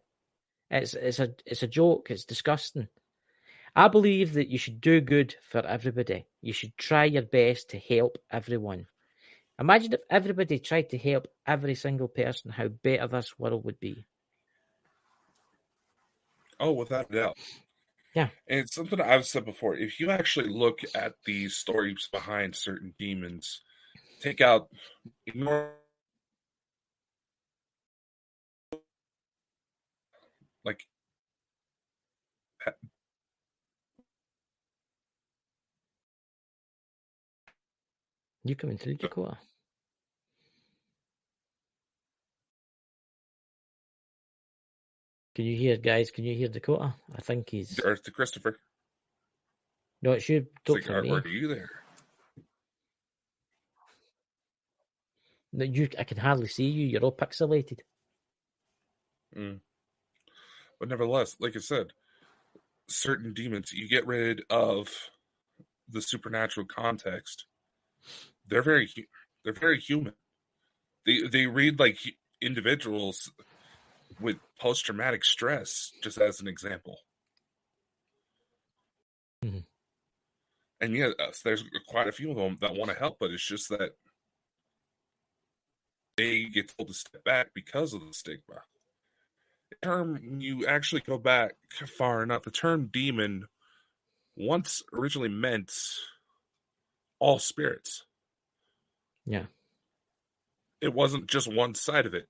It's a joke. It's disgusting. I believe that you should do good for everybody. You should try your best to help everyone. Imagine if everybody tried to help every single person, how better this world would be. Oh, without a doubt. Yeah. And it's something I've said before. If you actually look at the stories behind certain demons, ignore like You coming through, Dakota? Can you hear, guys? Can you hear Dakota? I think he's. Earth to Christopher. No, it's you. Talk for me. Are you there? No, I can hardly see you. You're all pixelated. Mm. But nevertheless, like I said, certain demons, you get rid of the supernatural context. They're very human. They read like individuals with post-traumatic stress, just as an example. Mm-hmm. And yeah, there's quite a few of them that want to help, but it's just that they get told to step back because of the stigma. The term, when you actually go back far enough, the term demon once originally meant all spirits. Yeah. It wasn't just one side of it.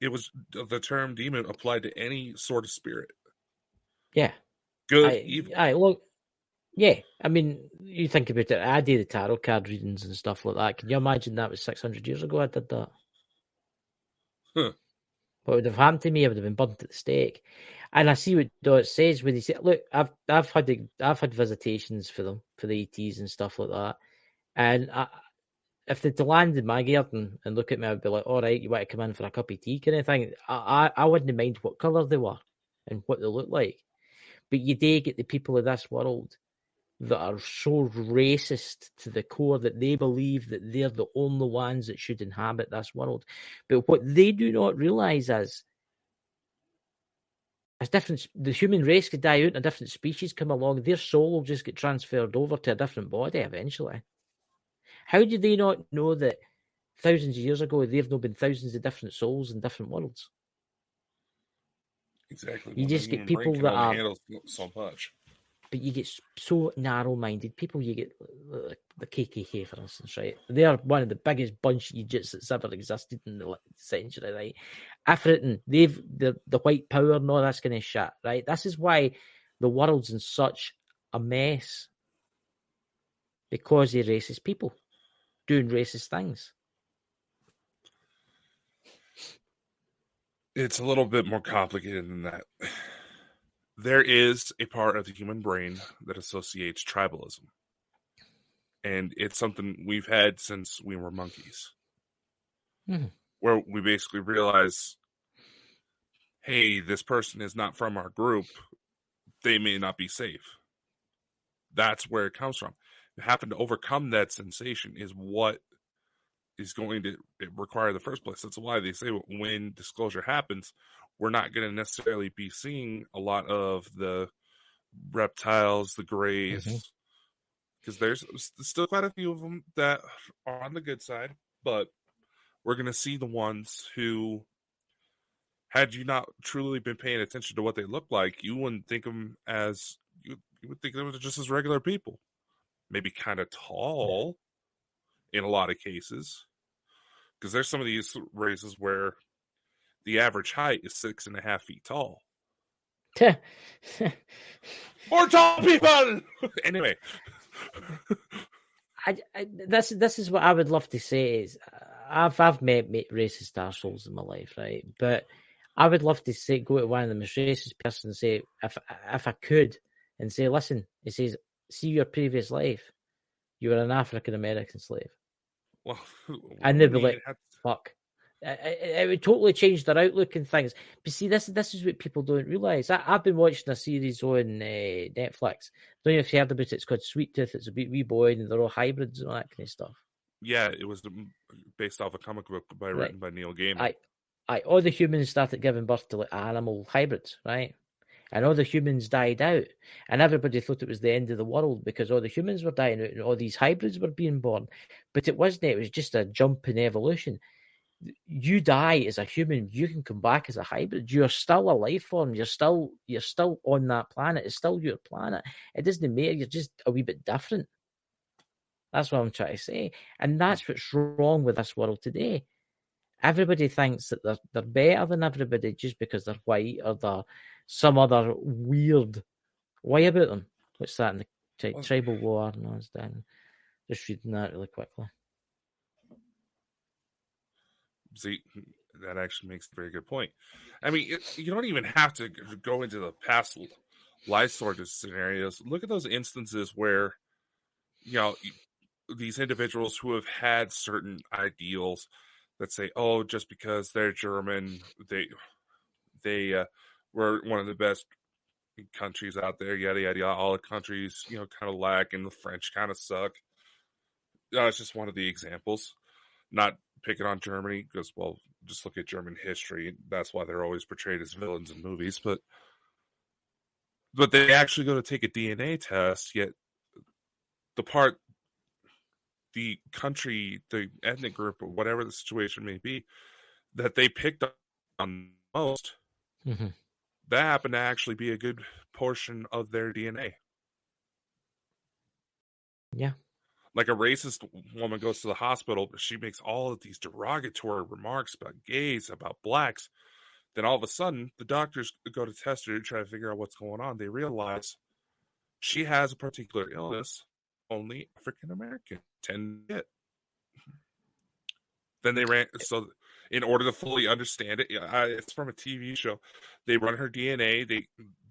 It was the term demon applied to any sort of spirit. Yeah. Good, evil. Look, yeah. I mean, you think about it. I did the tarot card readings and stuff like that. Can you imagine that was 600 years ago I did that? Huh. What would have happened to me? I would have been burnt at the stake. And I see what it says when they say, "Look, I've had visitations for them, for the ETs and stuff like that." And if they'd land in my garden and look at me, I'd be like, "All right, you want to come in for a cup of tea?" kind of thing. I wouldn't mind what colour they were and what they looked like. But you do get the people of this world that are so racist to the core that they believe that they're the only ones that should inhabit this world. But what they do not realise is, as different, the human race could die out and a different species come along, their soul will just get transferred over to a different body eventually. How do they not know that thousands of years ago there have not been thousands of different souls in different worlds? Exactly. You Well, the just get human brain people can that only are, handle so much. but you get so narrow-minded people. You get the KKK, for instance, right? They are one of the biggest bunch of idiots that's ever existed in the century, right? Everything the white power and all that's kind of shit, right? This is why the world's in such a mess, because they're racist people doing racist things. It's a little bit more complicated than that. There is a part of the human brain that associates tribalism. And it's something we've had since we were monkeys. Mm-hmm. Where we basically realize, hey, this person is not from our group. They may not be safe. That's where it comes from. Having to overcome that sensation is what is going to require the first place. That's why they say when disclosure happens, we're not going to necessarily be seeing a lot of the reptiles, the grays, because there's still quite a few of them that are on the good side, but we're going to see the ones who, had you not truly been paying attention to what they look like, you wouldn't think of them as, you would think of them just as regular people. Maybe kind of tall in a lot of cases, because there's some of these races where the average height is 6.5 feet tall. More tall people. Anyway, this is what I would love to say is I've met racist arseholes in my life, right? But I would love to say, go to one of the most racist person and say, if I could, and say, listen, it says, see your previous life, you were an African American slave. well, And they'd be like, fuck. It would totally change their outlook and things. But see, this is what people don't realise. I've been watching a series on Netflix. Don't know if you heard about it. It's called Sweet Tooth. It's a wee boy and they're all hybrids and all that kind of stuff. Yeah, it was based off a comic book written by Neil Gaiman. All the humans started giving birth to like animal hybrids, right? And all the humans died out. And everybody thought it was the end of the world because all the humans were dying out and all these hybrids were being born. But it wasn't. It was just a jump in evolution. You die as a human, you can come back as a hybrid. You're still a life form. You're still on that planet. It's still your planet. It doesn't matter. You're just a wee bit different. That's what I'm trying to say. And that's what's wrong with this world today. Everybody thinks that they're better than everybody just because they're white or they're some other weird way about them. What's that in the tribal war? No, it's down. Just reading that really quickly. See, that actually makes a very good point. I mean, you don't even have to go into the past life sort of scenarios. Look at those instances where, these individuals who have had certain ideals that say, oh, just because they're German, they were one of the best countries out there, yada, yada, yada. All the countries, kind of lack, and the French kind of suck. It's just one of the examples. Not picking on Germany because, well, just look at German history. That's why they're always portrayed as villains in movies. But they actually go to take a DNA test, yet the country, the ethnic group, or whatever the situation may be, that they picked on most, that happened to actually be a good portion of their DNA. Yeah. Like a racist woman goes to the hospital, but she makes all of these derogatory remarks about gays, about blacks. Then all of a sudden, the doctors go to test her to try to figure out what's going on. They realize she has a particular illness only African American tend to get. Then they ran, so in order to fully understand it, it's from a TV show. They run her DNA. They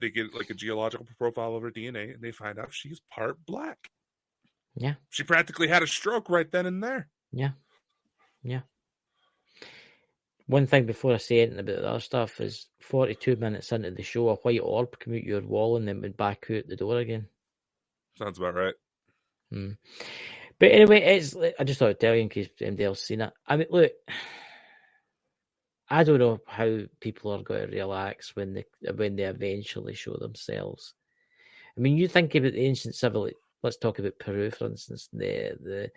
get like a geological profile of her DNA, and they find out she's part black. Yeah. She practically had a stroke right then and there. Yeah. Yeah. One thing before I say anything about the other stuff is 42 minutes into the show, a white orb came out your wall and then went back out the door again. Sounds about right. But anyway, I just thought I'd tell you in case anybody else seen it. I mean, look, I don't know how people are going to relax when they eventually show themselves. I mean, you think about the ancient let's talk about Peru, for instance, the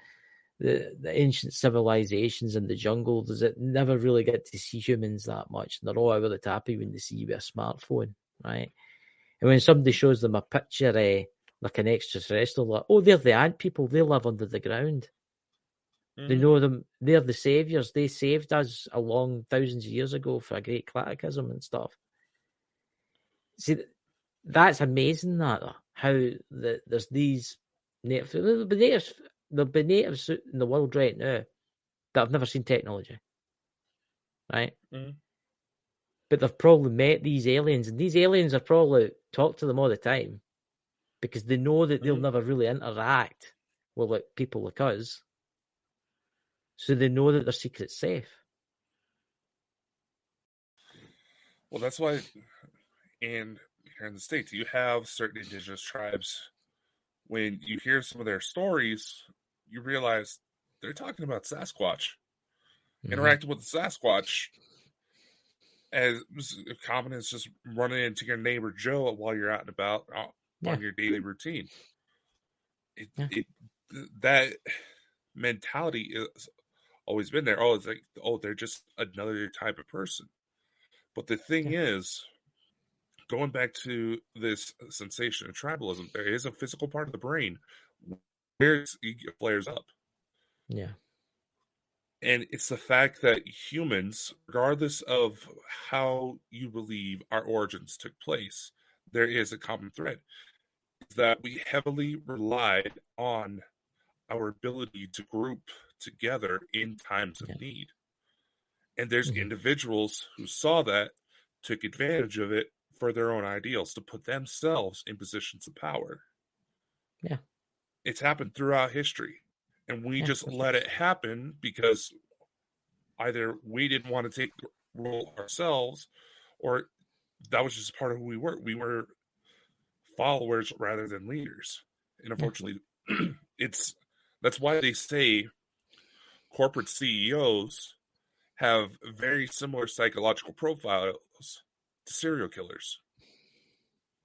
ancient civilizations in the jungle, does it never really get to see humans that much? And they're all over the tappy when they see you with a smartphone, right? And when somebody shows them a picture, like an extraterrestrial, like, oh, they're the ant people, they live under the ground. They know them, they're the saviors. They saved us a long thousands of years ago for a great cataclysm and stuff. See, that's amazing, how there's these natives. There'll be natives in the world right now that have never seen technology, right? But they've probably met these aliens, and these aliens are probably talk to them all the time because they know that they'll never really interact with like people like us, so they know that their secret's safe. Well, that's why, and here in the States, you have certain indigenous tribes. When you hear some of their stories, you realize they're talking about Sasquatch. Interacting with the Sasquatch as common as just running into your neighbor Joe while you're out and about on your daily routine. That mentality has always been there. Oh, it's like, they're just another type of person. But the thing is, going back to this sensation of tribalism, there is a physical part of the brain where it flares up. Yeah. And it's the fact that humans, regardless of how you believe our origins took place, there is a common thread. Is that we heavily relied on our ability to group together in times of need. And there's individuals who saw that, took advantage of it for their own ideals, to put themselves in positions of power. Yeah. It's happened throughout history. And we just let it happen because either we didn't want to take the role ourselves, or that was just part of who we were. We were followers rather than leaders. And unfortunately, that's why they say corporate CEOs have very similar psychological profiles to serial killers.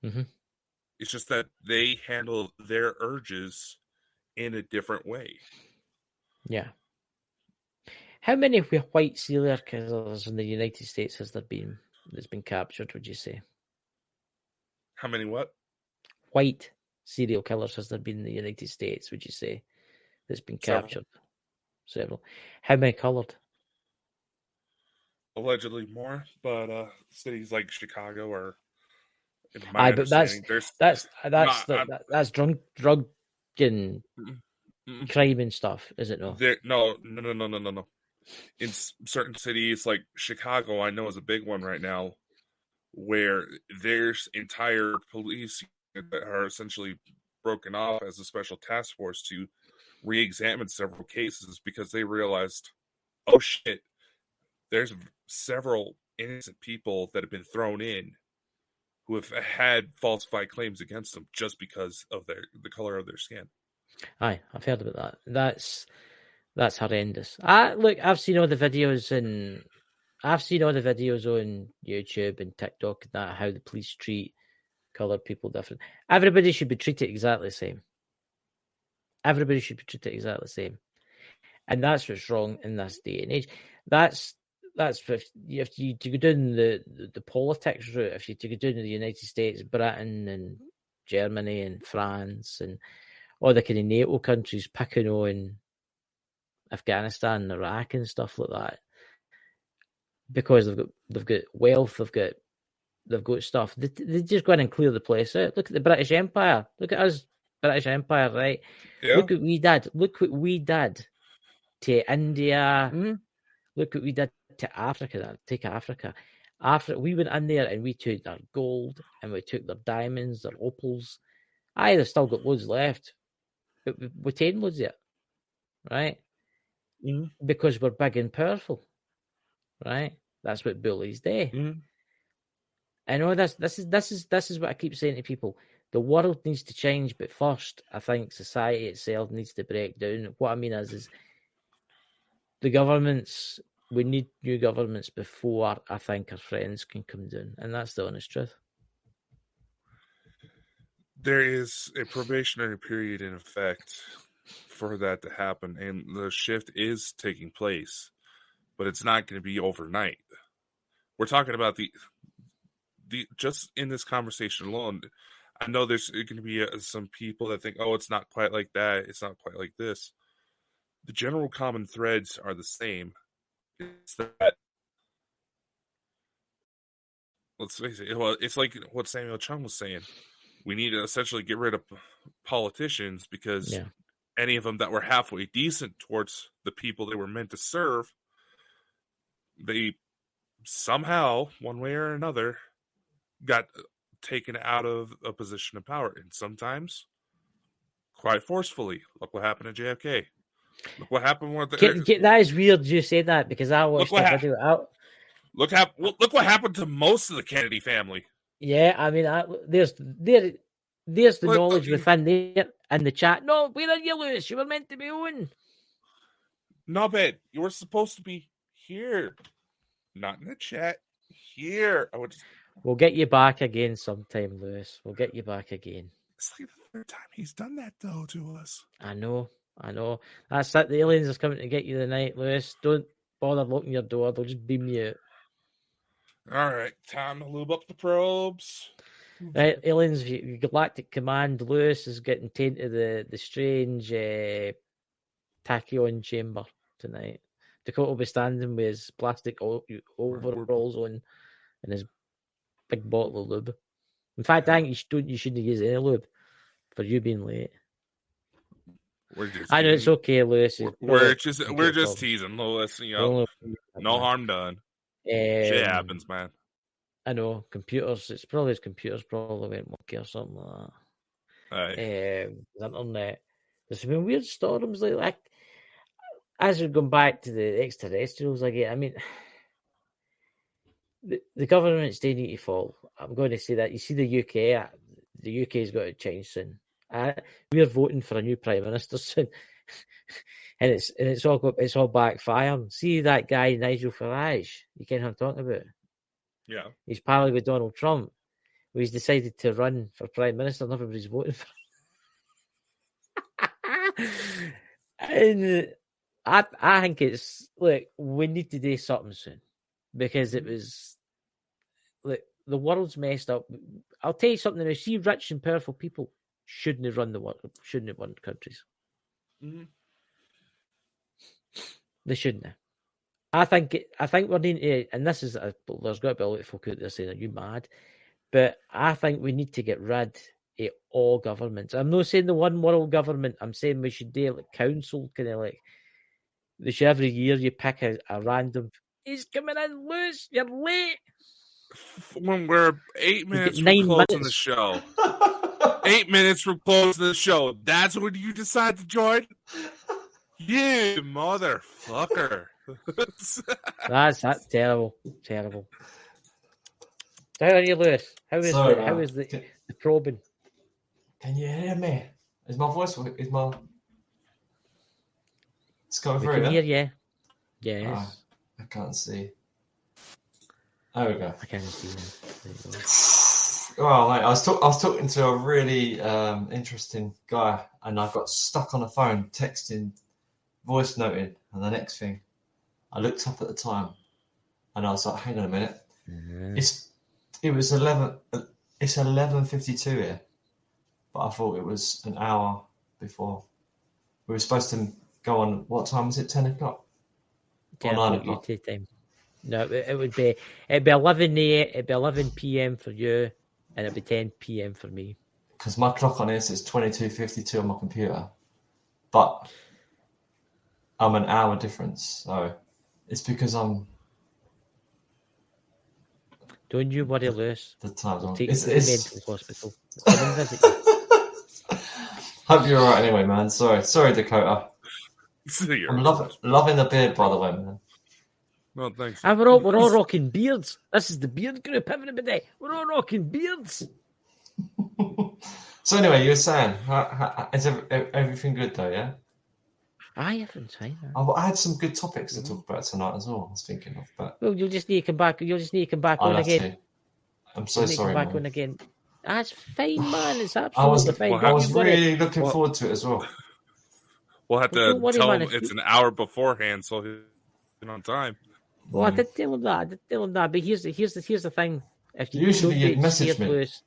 It's just that they handle their urges in a different way. Yeah. How many white serial killers in the United States has there been that's been captured, would you say? How many what? White serial killers has there been in the United States, would you say, that's been captured? Several. How many coloured? Allegedly more, but cities like Chicago are, in my understanding, that's drug and crime and stuff, is it not? No. In certain cities like Chicago, I know is a big one right now, where there's entire police that are essentially broken off as a special task force to re-examine several cases because they realized, oh shit, there's several innocent people that have been thrown in who have had falsified claims against them just because of the color of their skin. Aye, I've heard about that. That's horrendous. Look, I've seen all the videos, and I've seen all the videos on YouTube and TikTok and that, how the police treat coloured people different. Everybody should be treated exactly the same. Everybody should be treated exactly the same. And that's what's wrong in this day and age. That's if you to go down the politics route, if you to go down to the United States, Britain and Germany and France and all the kind of NATO countries picking on Afghanistan and Iraq and stuff like that, because they've got wealth, they've got stuff. They just go in and clear the place out. Look at the British Empire. Look at us, British Empire, right? Yeah. Look what we did. Look what we did to India. Mm-hmm. Look what we did to Africa. Take Africa. We went in there and we took their gold and we took their diamonds, their opals. They've still got loads left, but we taken loads of it, right? Mm-hmm. Because we're big and powerful, right? That's what bullies do. Mm-hmm. I know this is what I keep saying to people. The world needs to change, but first, I think society itself needs to break down. What I mean is the governments. We need new governments before I think our friends can come down, and that's the honest truth. There is a probationary period in effect for that to happen, and the shift is taking place, but it's not going to be overnight. We're talking about the just in this conversation alone. I know there's going to be some people that think, oh, it's not quite like that. It's not quite like this. The general common threads are the same. It's that, let's face it, well, it's like what Samuel Chung was saying. We need to essentially get rid of politicians because any of them that were halfway decent towards the people they were meant to serve, they somehow, one way or another, got taken out of a position of power. And sometimes, quite forcefully. Look what happened to JFK. Look what happened with that is weird you say that, because I watched the video out. Look what happened to most of the Kennedy family. Yeah, I mean, there's the knowledge within there in the chat. No, where are you, Lewis? You were meant to be on. No, bad. You were supposed to be here, not in the chat. Here, We'll get you back again sometime, Lewis. We'll get you back again. It's like the third time he's done that, though, to us. I know. That's it. The aliens are coming to get you tonight, Lewis. Don't bother locking your door. They'll just beam you out. All right, time to lube up the probes. Right, aliens, Galactic Command. Lewis is getting tainted the strange tachyon chamber tonight. Dakota will be standing with his plastic overalls on and his big bottle of lube. In fact, I think you shouldn't use any lube for you being late. I know it's okay, Lewis. We're just teasing, Lewis. You know, no harm done. Shit happens, man. I know computers. It's probably his computers probably went monkey or something like that. The internet. There's been weird storms like that. As we're going back to the extraterrestrials again, I mean, the governments do need to fall. I'm going to say that. You see the UK. The UK's got to change soon. We're voting for a new prime minister soon, and it's all backfiring. See that guy Nigel Farage? You can't have talking about. Yeah, he's pally with Donald Trump. He's decided to run for prime minister, and everybody's voting for him. And I think it's like we need to do something soon, because it was like the world's messed up. I'll tell you something. I see rich and powerful people shouldn't have run countries. Mm-hmm. They shouldn't have. I think we need to, and this is there's got to be a lot of folk out there saying, "Are you mad?" But I think we need to get rid of all governments. I'm not saying the one world government. I'm saying we should do like council, kind of like every year you pick a random. He's coming in, Lewis. You're late. When we're 8 minutes from closing the show. 8 minutes from closing the show. That's when you decide to join? You motherfucker. That's terrible. Terrible. How are you, Lewis? How is the probing? Can you hear me? Is my voice? It's coming through, can yeah? hear you. Yes. I can't see. There we go. I can't see them. There you go. Well, mate, I was talking to a really interesting guy, and I got stuck on the phone texting, voice noting, and the next thing, I looked up at the time, and I was like, "Hang on a minute, It's 11:52 here," but I thought it was an hour before. We were supposed to go on. What time was it? 10 o'clock. 10 9 o'clock o'clock. UK time. No, it'd be 11 a.m. It'd be 11 p.m. for you, and it'd be 10 p.m. for me. Because my clock on here says 22:52 on my computer, but I'm an hour difference, so it's because I'm. Don't you worry, Lewis. The time's We'll on. take you to the mental hospital. Come and visit you. Hope you're all right anyway, man. Sorry, Dakota. You're I'm loving the beard, by the way, man. No, thanks. Ah, we're all rocking beards. This is the beard group, everybody. We're all rocking beards. So anyway, you were saying, is everything good though? Yeah. Aye, everything's fine. I had some good topics to talk about tonight as well. I was thinking of, but Well, you'll just need to come back. You'll just need to come back on again. I'm so sorry, back man. on again. That's fine, man. It's absolutely fine. I was really looking forward to it as well. We'll have to tell him it's an hour beforehand, so he's on time. Well, I did tell him that. But here's the thing. If you usually you'd message me. Lewis,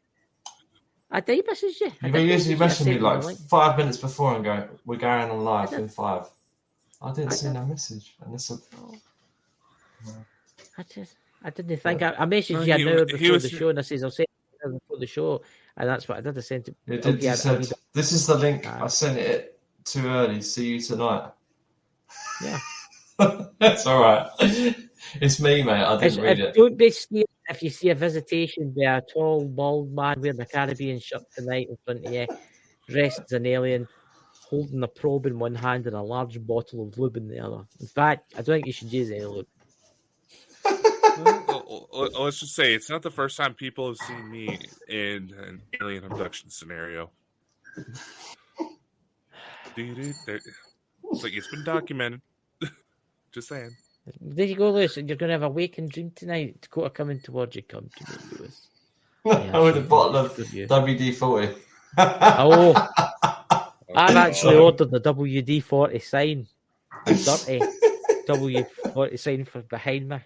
I did message you. You usually message me like 5 minutes before and go, "We're going on live in 5." I didn't see no message, and it's I didn't think I messaged you an hour before the show, and I says I'll send it before the show, and that's what I did. I sent it. You said, "This is the link. I sent it too early. See you tonight." Yeah, that's all right. It's me, mate. I didn't read it. Don't be scared if you see a visitation by a tall, bald man wearing a Caribbean shirt tonight in front of you, dressed as an alien, holding a probe in one hand and a large bottle of lube in the other. In fact, I don't think you should use any lube. Let's just say it's not the first time people have seen me in an alien abduction scenario. It's like it's been documented. Just saying. There you go, Lewis. You're going to have a waking dream tonight. Dakota coming towards you. Come to me, Lewis. With a bottle of WD-40. Oh, I've actually ordered the WD-40 sign. Dirty W40 sign for behind me.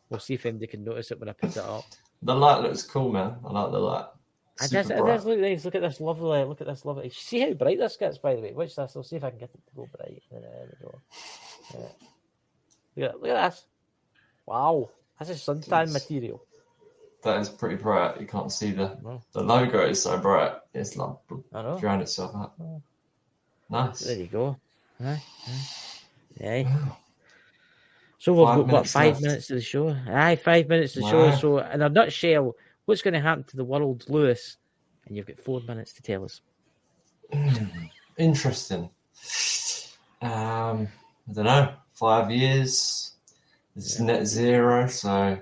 We'll see if anybody can notice it when I put it up. The light looks cool, man. I like the light. It does look nice. Look at this lovely. See how bright this gets, by the way. Watch this. I'll see if I can get it to go bright. There we go. Yeah. Look at this. Wow. That's a suntan material. That is pretty bright. You can't see the logo is so bright. It's like drowned itself out. Oh. Nice. There you go. Yeah. So we've got 5 minutes to the show. 5 minutes to the show. So in a nutshell, what's going to happen to the world, Lewis? And you've got 4 minutes to tell us. Interesting. I don't know. 5 years. It's net zero, so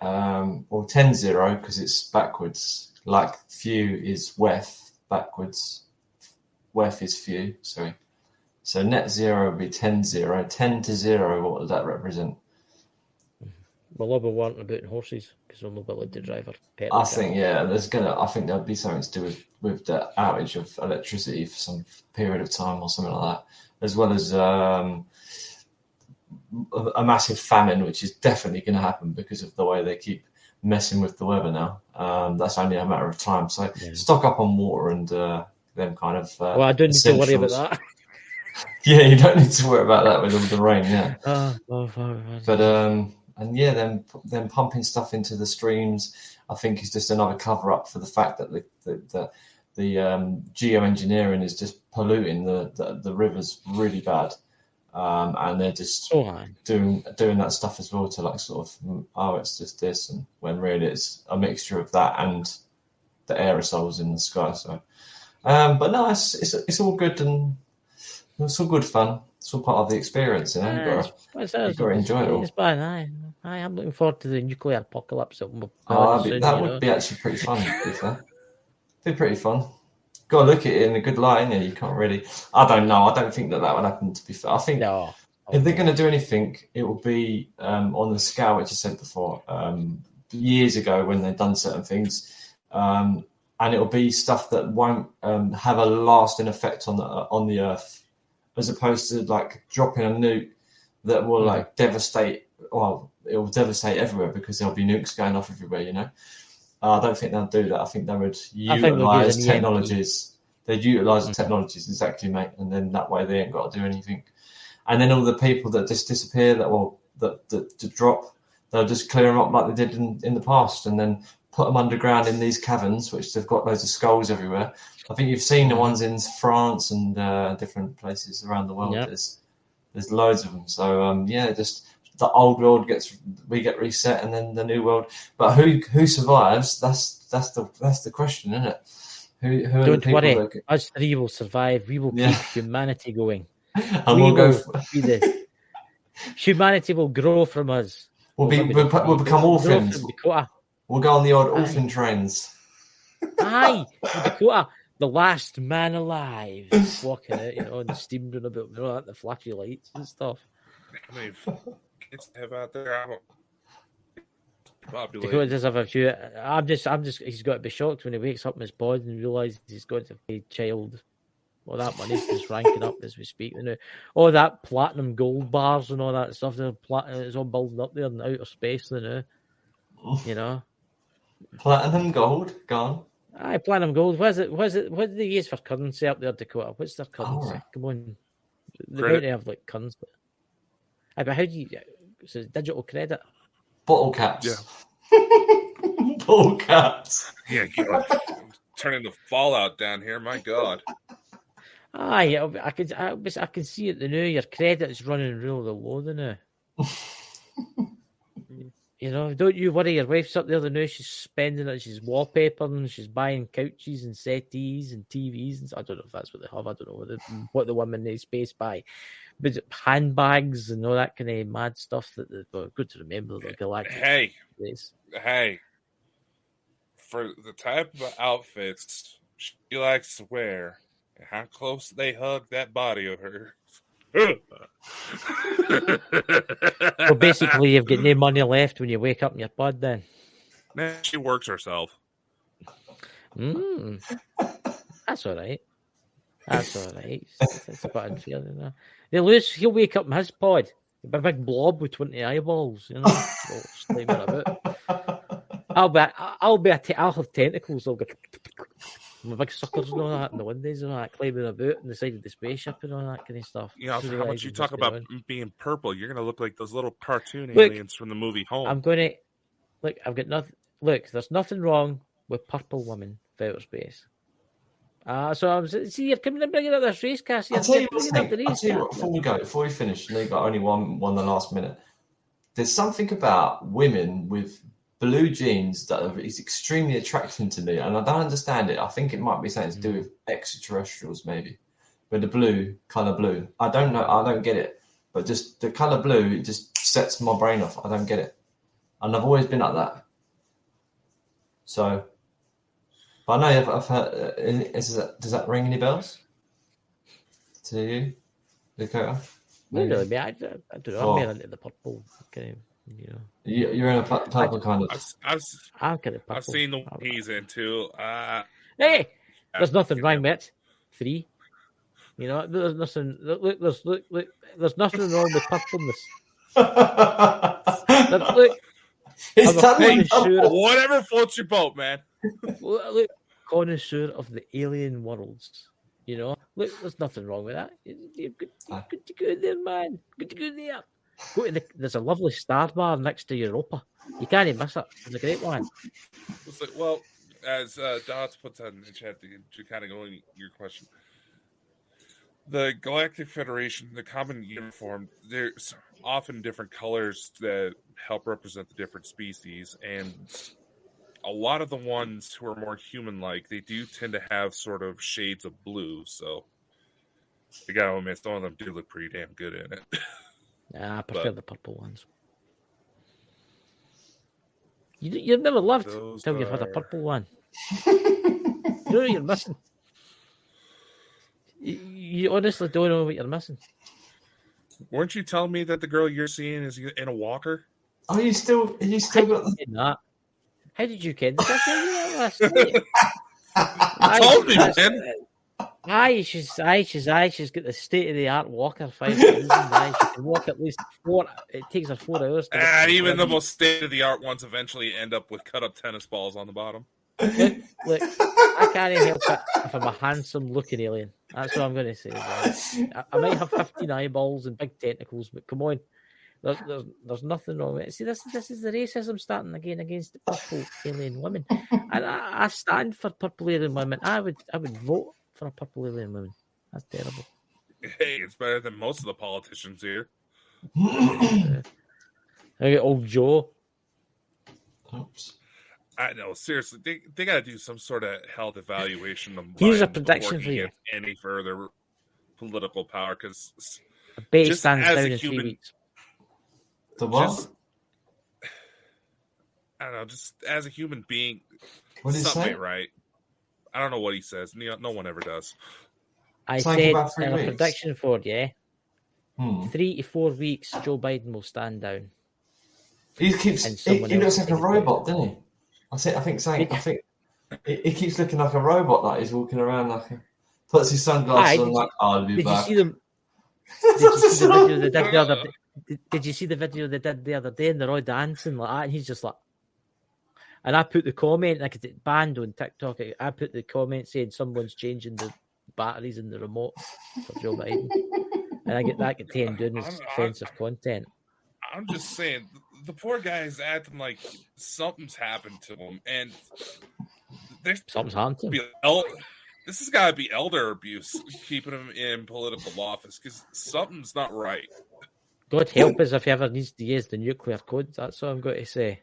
or 10-0 because it's backwards. Like few is WEF backwards. WEF is few. Sorry. So net zero would be 10-0. 10 to 0. What does that represent? Well, I'll be wanting about horses because I'm mobility driver. I think I think there'll be something to do with the outage of electricity for some period of time or something like that, as well as a massive famine, which is definitely going to happen because of the way they keep messing with the weather now. That's only a matter of time. So stock up on water and them kind of. Well, I don't need to worry about that. Yeah, you don't need to worry about that with all the rain. Yeah. But then pumping stuff into the streams, I think is just another cover up for the fact that the geoengineering is just polluting the rivers really bad. And they're just doing that stuff as well to like sort of it's just this, and when really it's a mixture of that and the aerosols in the sky. So, but no, it's all good and it's all good fun. It's all part of the experience, you know. You've got to enjoy it all. It's fun. I'm looking forward to the nuclear apocalypse. That would be actually pretty fun. To be fair, be pretty fun. Got to look at it in a good light, you can't really. I don't know. I don't think that would happen. To be fair, I think if they're going to do anything, it will be on the scale which I said before, years ago when they've done certain things, and it will be stuff that won't have a lasting effect on the Earth, as opposed to like dropping a nuke that will like devastate. Well, it will devastate everywhere because there'll be nukes going off everywhere. You know, I don't think they'll do that. I think they would utilize technologies. They'd utilize the technologies exactly, mate, and then that way they ain't got to do anything. And then all the people that just disappear, that drop, they'll just clear them up like they did in the past, and then put them underground in these caverns, which they've got loads of skulls everywhere. I think you've seen the ones in France and different places around the world. Yep. There's loads of them. So just the old world we get reset, and then the new world. But who survives? That's the question, isn't it? Who Don't worry, us three will survive. We will keep humanity going. And humanity will grow from us. We'll become orphans. We'll go on the odd orphan trains. Aye, Dakota, the last man alive, walking out, on the steam run about, the flashy lights and stuff. I mean, kids have out there. Dakota does have a few. I'm just. He's got to be shocked when he wakes up in his pod and realizes he's got to be a child. Well, that money's just ranking up as we speak. All that platinum gold bars and all that stuff. It's all building up there in outer space now. Platinum gold gone. Aye, platinum gold. What do they use for currency up there, Dakota? What's their currency? Right. Come on, they're going to have like currency. But how do you? So digital credit. Bottle caps. Yeah. Bottle caps. Yeah, turning the Fallout down here. My God. Aye, I can see it. Your credit is running really low now. Don't you worry. Your wife's up there. She's spending it. She's wallpapering. She's buying couches and settees and TVs. And I don't know if that's what they have. I don't know what the women in space buy, but handbags and all that kind of mad stuff. Good to remember the galactic. Hey, for the type of outfits she likes to wear. How close they hug that body of hers. Well, basically, you've got no money left when you wake up in your pod then. Nah, she works herself. That's all right. That's a bit unfair. He'll wake up in his pod. A big blob with 20 eyeballs, sliming about. I'll have tentacles. I'll go with big suckers and all that, and the windows and all that, climbing about on the side of the spaceship and all that kind of stuff. For how much you talk about being purple, you're going to look like those little cartoon aliens from the movie Home. I'm going to look. I've got nothing. Look, there's nothing wrong with purple women for outer space. You're coming and bringing up this race cast. I'll tell you what, before we finish, and they got only one the last minute. There's something about women with blue jeans that is extremely attractive to me, and I don't understand it. I think it might be something to do with extraterrestrials, maybe. But the colour blue, I don't know. I don't get it. But just the colour blue, it just sets my brain off. I don't get it, and I've always been like that. So, but I know I've heard. Does that ring any bells to you, Dakota? Not really. I don't know. I'm into the purple kind of. You're in a purple kind of. I've seen the one he's into. Hey, there's nothing wrong with it. 3. There's nothing. Look, there's nothing wrong with purpleness. Look, whatever floats your boat, man. Look, connoisseur of the alien worlds. Look, there's nothing wrong with that. Good to go there, man. Good to go there. There's a lovely star bar next to Europa. You can't miss it. It's a great one. Well, as Dots puts out in the chat to kind of go in your question, the Galactic Federation, the common uniform, there's often different colors that help represent the different species, and a lot of the ones who are more human-like, they do tend to have sort of shades of blue, so I gotta admit, some of them do look pretty damn good in it. I prefer the purple ones. You've never loved until you've had a purple one. You're missing. You honestly don't know what you're missing. Weren't you telling me that the girl you're seeing is in a walker? Are you still got that? How did you get? Did I tell you that last night? You told me, man. She's got the state of the art walker 5,000. She can walk at least 4. It takes her 4 hours. Even the most state of the art ones eventually end up with cut up tennis balls on the bottom. Look, I can't help it if I'm a handsome looking alien. That's what I'm going to say. I might have 15 eyeballs and big tentacles, but come on, there's nothing wrong with it. See, this is the racism starting again against the purple alien women, and I stand for purple alien women. I would vote for a purple alien woman. That's terrible. Hey, it's better than most of the politicians here. I get old Joe. Oops. I know, seriously, they got to do some sort of health evaluation of Here's a prediction for you. Any further political power, because base stands down in 3 weeks. The what? I don't know, just as a human being, what did something he say? Ain't right. I don't know what he says. No one ever does. I said in a prediction for you, 3 to 4 weeks, Joe Biden will stand down. He looks like a robot, doesn't he? I think he keeps looking like a robot. Like he's walking around puts his sunglasses on. I'll be back. Did you see the video they did the other day? Did you see the video they did the other day? And they're all dancing like that, and he's just like. And I put the comment, like it's banned on TikTok. I put the comment saying someone's changing the batteries in the remote for Joe Biden, and I get that taken down as offensive content. I'm just saying, the poor guy is acting like something's happened to him, and something's happened to him. This has got to be elder abuse keeping him in political office, because something's not right. God help us if he ever needs to use the nuclear codes. That's all I'm going to say.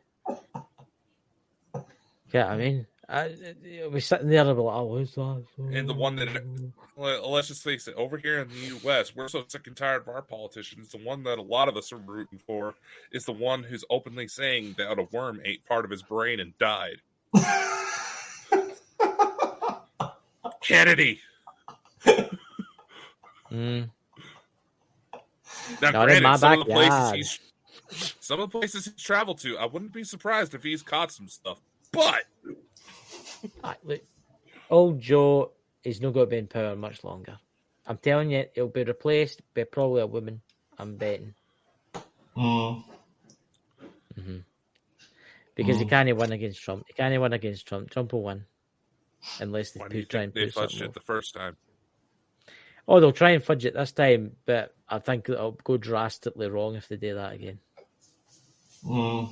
Yeah, I mean, we're sitting there and we're like, what's that? And the one that, let's just face it, over here in the U.S., we're so sick and tired of our politicians. The one that a lot of us are rooting for is the one who's openly saying that a worm ate part of his brain and died. Kennedy. Now, granted, some of the places he's traveled to, I wouldn't be surprised if he's caught some stuff. But look, old Joe is not going to be in power much longer. I'm telling you, he'll be replaced by probably a woman. I'm betting. Because he can't win against Trump. Trump will win. Unless they try and they fudged it the first time. Oh, they'll try and fudge it this time, but I think it'll go drastically wrong if they do that again. You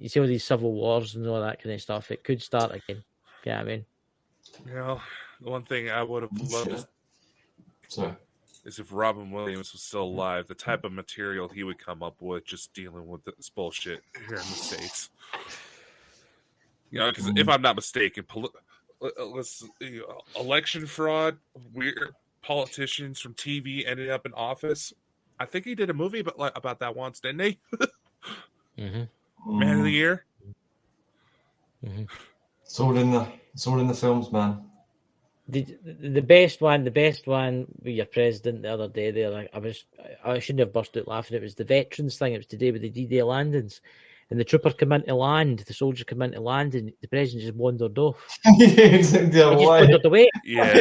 see all these civil wars and all that kind of stuff. It could start again. Yeah, I mean, the one thing I would have loved is if Robin Williams was still alive, the type of material he would come up with just dealing with this bullshit here in the States. Because if I'm not mistaken, election fraud, weird politicians from TV ended up in office. I think he did a movie about that once, didn't he? Man of the Year. It's all in the films, man. The best one with your president the other day there. Like I shouldn't have burst out laughing. It was the veterans thing. It was today with the D-Day landings, and the trooper came into land. The soldier came into land, and the president just wandered off. Exactly. Wandered away. Yeah.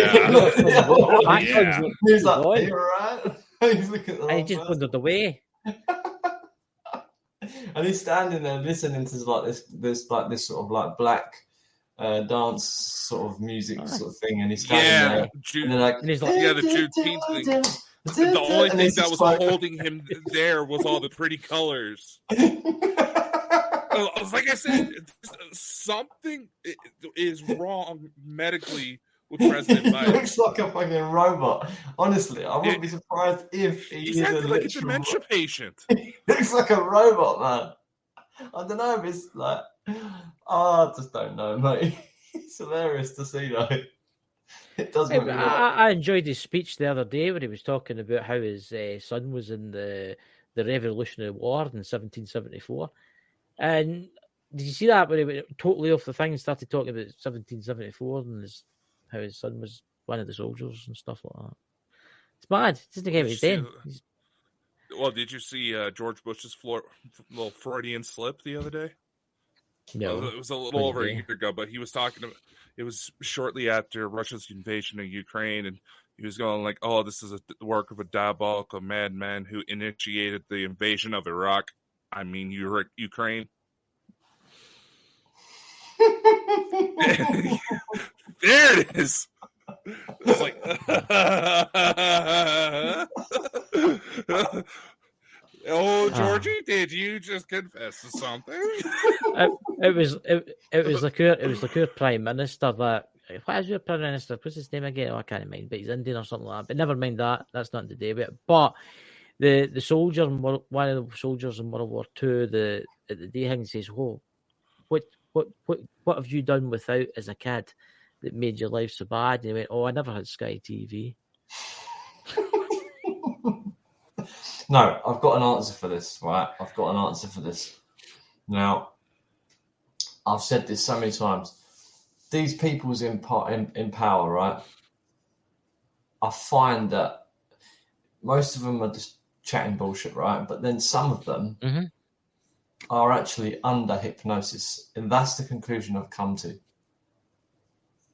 He's like, "Are you alright?" He's looking at the and he just wandered away. And he's standing there listening to this sort of like black dance sort of music sort of thing, and he's standing there. And he's like, the Juneteenth thing. The only thing that was holding him there was all the pretty colors. Like I said, something is wrong medically with President Biden. He looks like a fucking robot. Honestly, I wouldn't be surprised if he's acting like a dementia patient. He looks like a robot, man. I don't know if it's like, I just don't know, mate. It's hilarious to see, though. It does. I enjoyed his speech the other day when he was talking about how his son was in the Revolutionary War in 1774. And did you see that when he went totally off the thing and started talking about 1774 and how his son was one of the soldiers and stuff like that? It's mad. It doesn't get what he's doing. Well, did you see George Bush's little Freudian slip the other day? No. Well, it was a little over a year ago, but he was talking about, it was shortly after Russia's invasion of Ukraine, and he was going like, "Oh, this is the work of a diabolical madman who initiated the invasion of Iraq. I mean, Ukraine." There it is. It's like, oh, Georgie, did you just confess to something? It was the Prime Minister that. What is your Prime Minister? What's his name again? Oh, I can't mind, but he's Indian or something like that. But never mind that. That's nothing to do with it. But the soldier, one of the soldiers in World War II, at the day thing says, "Whoa, what have you done without as a kid that made your life so bad?" And he went, "Oh, I never had Sky TV." No, I've got an answer for this, right? I've got an answer for this. Now, I've said this so many times. These people's in power, right? I find that most of them are just chatting bullshit, right? But then some of them are actually under hypnosis, and that's the conclusion I've come to.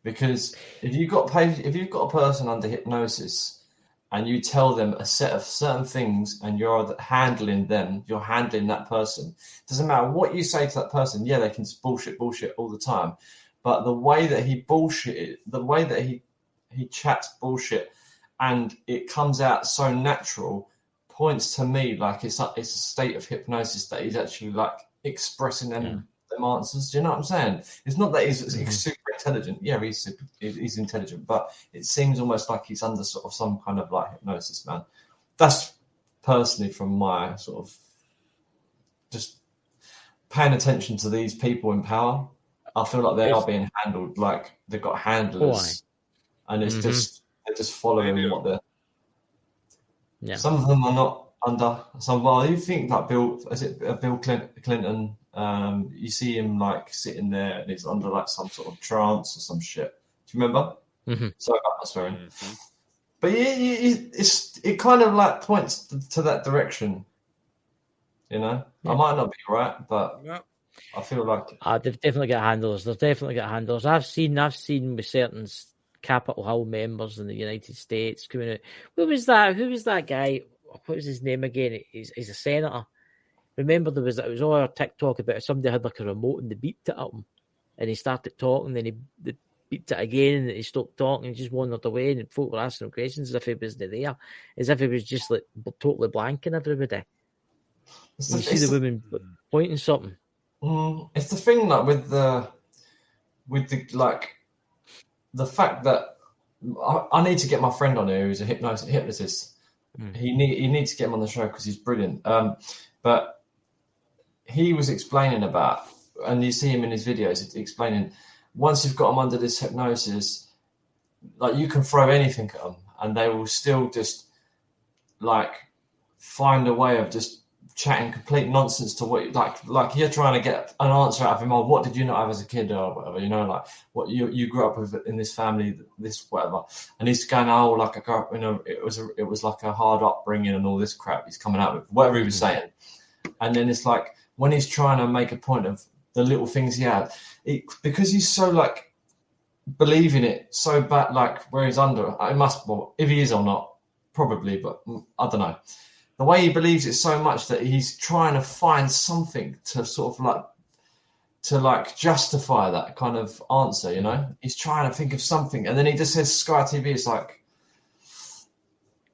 Because if you've got a person under hypnosis and you tell them a set of certain things and you're handling them, you're handling that person. Doesn't matter what you say to that person. Yeah, they can just bullshit all the time. But the way that he bullshitted, the way that he chats bullshit and it comes out so natural points to me like it's a state of hypnosis that he's actually like expressing them answers. Do you know what I'm saying? It's not that he's super intelligent. Yeah, he's intelligent, but it seems almost like he's under sort of some kind of like hypnosis, man. That's personally from my sort of just paying attention to these people in power. I feel like they are being handled like they've got handlers, and it's just they're just following what they're. Yeah. Some of them are not under some. Well, you think like Bill Clinton? You see him like sitting there and he's under like some sort of trance or some shit. Do you remember? Sorry about that swearing. But it kind of like points to that direction. You know, I might not be right, but I feel like they've definitely got handlers. They've definitely got handlers. I've seen with certain Capitol Hill members in the United States coming out. Who was that guy? What was his name again? He's a senator. Remember, it was all a TikTok about somebody had like a remote and they beeped it at him, and he started talking. Then they beeped it again, and he stopped talking. And he just wandered away, and folk were asking him questions as if he wasn't there, as if he was just like totally blanking everybody. You see the women pointing something. It's the thing, like with the like the fact that I need to get my friend on here who's a hypnotist. He needs to get him on the show because he's brilliant. But he was explaining about, and you see him in his videos explaining, once you've got them under this hypnosis, like you can throw anything at them and they will still just like find a way of just chatting complete nonsense to what like you're trying to get an answer out of him. Oh, what did you not have as a kid or whatever? You know, like what you grew up with in this family, this whatever. And he's going, oh, like I grew up, you know, it was like a hard upbringing and all this crap he's coming out with, whatever he was saying. And then it's like when he's trying to make a point of the little things he had, because he's so like believing it so bad, like where he's under, it must, well, if he is or not, probably, but I don't know. The way he believes it so much that he's trying to find something to sort of like justify that kind of answer, you know? He's trying to think of something, and then he just says Sky TV. It's like,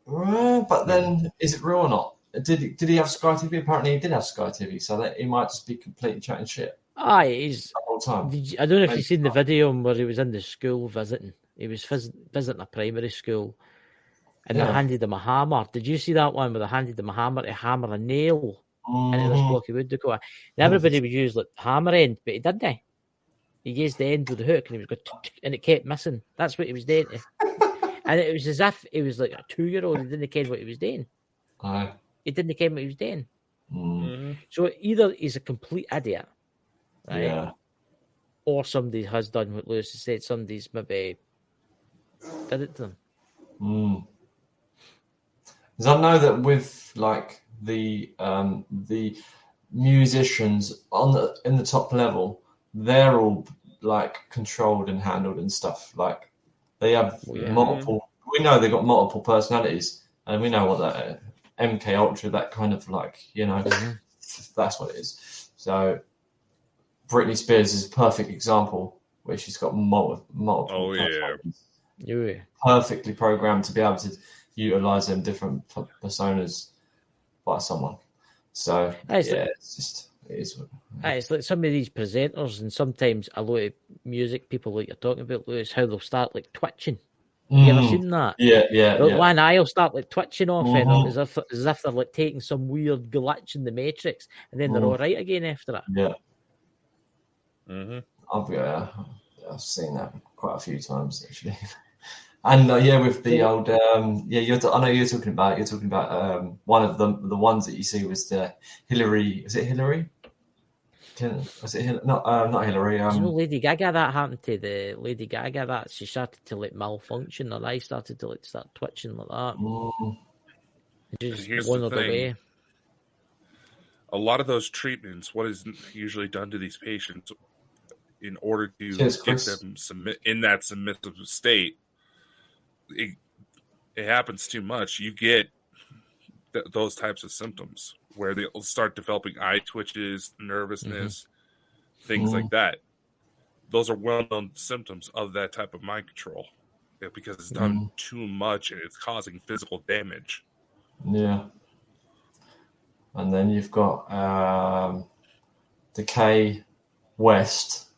but then is it real or not? Did he have Sky TV? Apparently he did have Sky TV, so that he might just be completely chatting shit. He's the whole time. I don't know if you've seen the video where he was in the school visiting. He was visiting a primary school. And they handed him a hammer. Did you see that one where they handed him a hammer to hammer a nail into this block of wood? And everybody would use like hammer end, but he didn't. He used the end with the hook, and he was going, and it kept missing. That's what he was doing. And it was as if he was like a 2-year-old. He didn't care what he was doing. He didn't care what he was doing. So either he's a complete idiot, right? Or somebody has done what Lewis has said. Somebody's maybe did it to them. Because I know that with like the musicians in the top level, they're all like controlled and handled and stuff. Like they have multiple. We know they've got multiple personalities, and we know what that MK Ultra, that kind of like, you know, that's what it is. So Britney Spears is a perfect example where she's got multiple. Oh yeah. Perfectly programmed to be able to utilize them different personas by someone. So it's like some of these presenters, and sometimes a lot of music people like you're talking about, Lewis, how they'll start like twitching. You ever seen that? Yeah. One eye will start like twitching off, and as if they're like taking some weird glitch in the Matrix, and then they're all right again after that. Yeah. I've seen that quite a few times actually. And with the old I know you're talking about one of the ones that you see was the Hillary. Is it Hillary? Was it not Hillary? Lady Gaga, that happened to the Lady Gaga. That she started to like malfunction. Her eye started to like start twitching like that. Here's the thing. A lot of those treatments, what is usually done to these patients in order to get them in that submissive state, it happens too much. You get those types of symptoms where they'll start developing eye twitches, nervousness, things like that. Those are well-known symptoms of that type of mind control because it's done too much and it's causing physical damage. Yeah. And then you've got Decay West.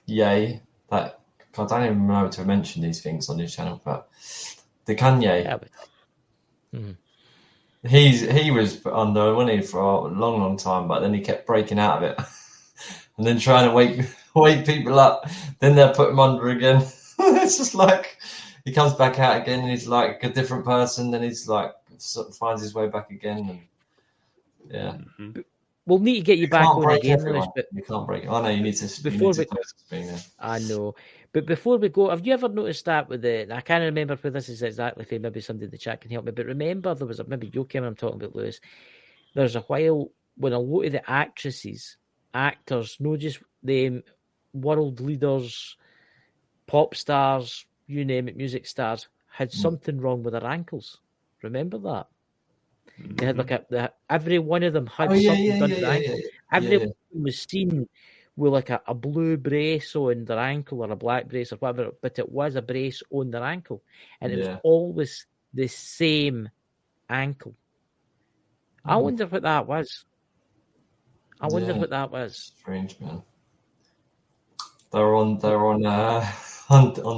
Yay. That I don't even know to mention these things on this channel, but the Kanye. He was under, wasn't he, for a long time, but then he kept breaking out of it and then trying to wake people up. Then they'll put him under again. It's just like he comes back out again and he's like a different person. Then he's like sort of finds his way back again. And we'll need to get you back on again, Lewis. But you can't break it. I know you need to. I know. But before we go, have you ever noticed that with I can't remember where this is exactly, if maybe somebody in the chat can help me, but remember there was maybe you came, I'm talking about, Lewis, there's a while when a lot of the actors, not just them, world leaders, pop stars, you name it, music stars, had something wrong with their ankles. Remember that? They had like every one of them had something done to the ankle. Every one was seen with like a blue brace on their ankle or a black brace or whatever, but it was a brace on their ankle. And it was always the same ankle. I wonder what that was. Strange, man. They're on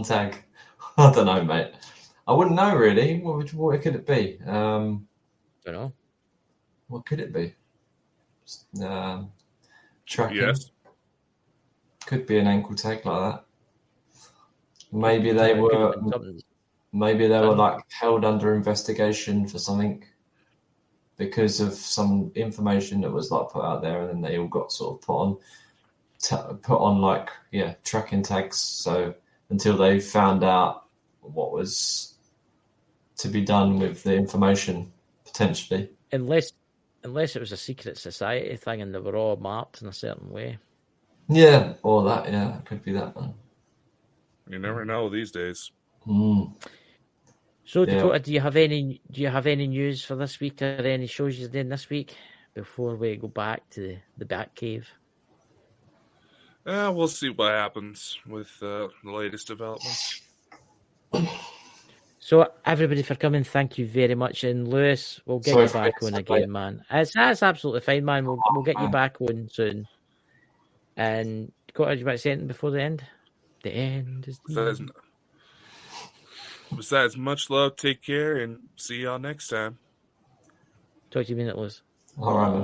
tag. I don't know, mate. I wouldn't know really. What could it be? Don't know. What could it be? Tracking. Yes. Could be an ankle tag like that. Maybe they were like held under investigation for something because of some information that was like put out there, and then they all got sort of put on like tracking tags. So until they found out what was to be done with the information, potentially. Unless it was a secret society thing and they were all marked in a certain way. Yeah, or that. Yeah, it could be that one. You never know these days. So, Dakota, do you have any news for this week, or any shows you're doing this week before we go back to the Batcave? We'll see what happens with the latest developments. So, everybody for coming, thank you very much. And Lewis, we'll get you back on again, man. That's absolutely fine, man. We'll get you back on soon. And Dakota, do you want to say anything before the end? The end is the end. Besides, much love, take care, and see y'all next time. Talk to you in a minute, Lewis. All right, man.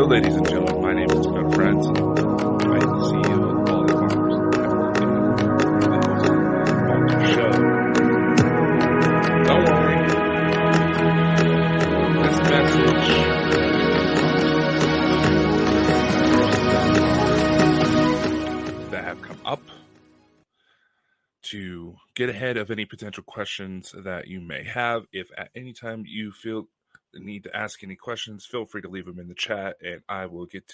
So, ladies and gentlemen, my name is Good Friends. I am the CEO of all the Bonkers show. Don't worry. This message that have come up to get ahead of any potential questions that you may have. If at any time you feel the need to ask any questions, feel free to leave them in the chat and I will get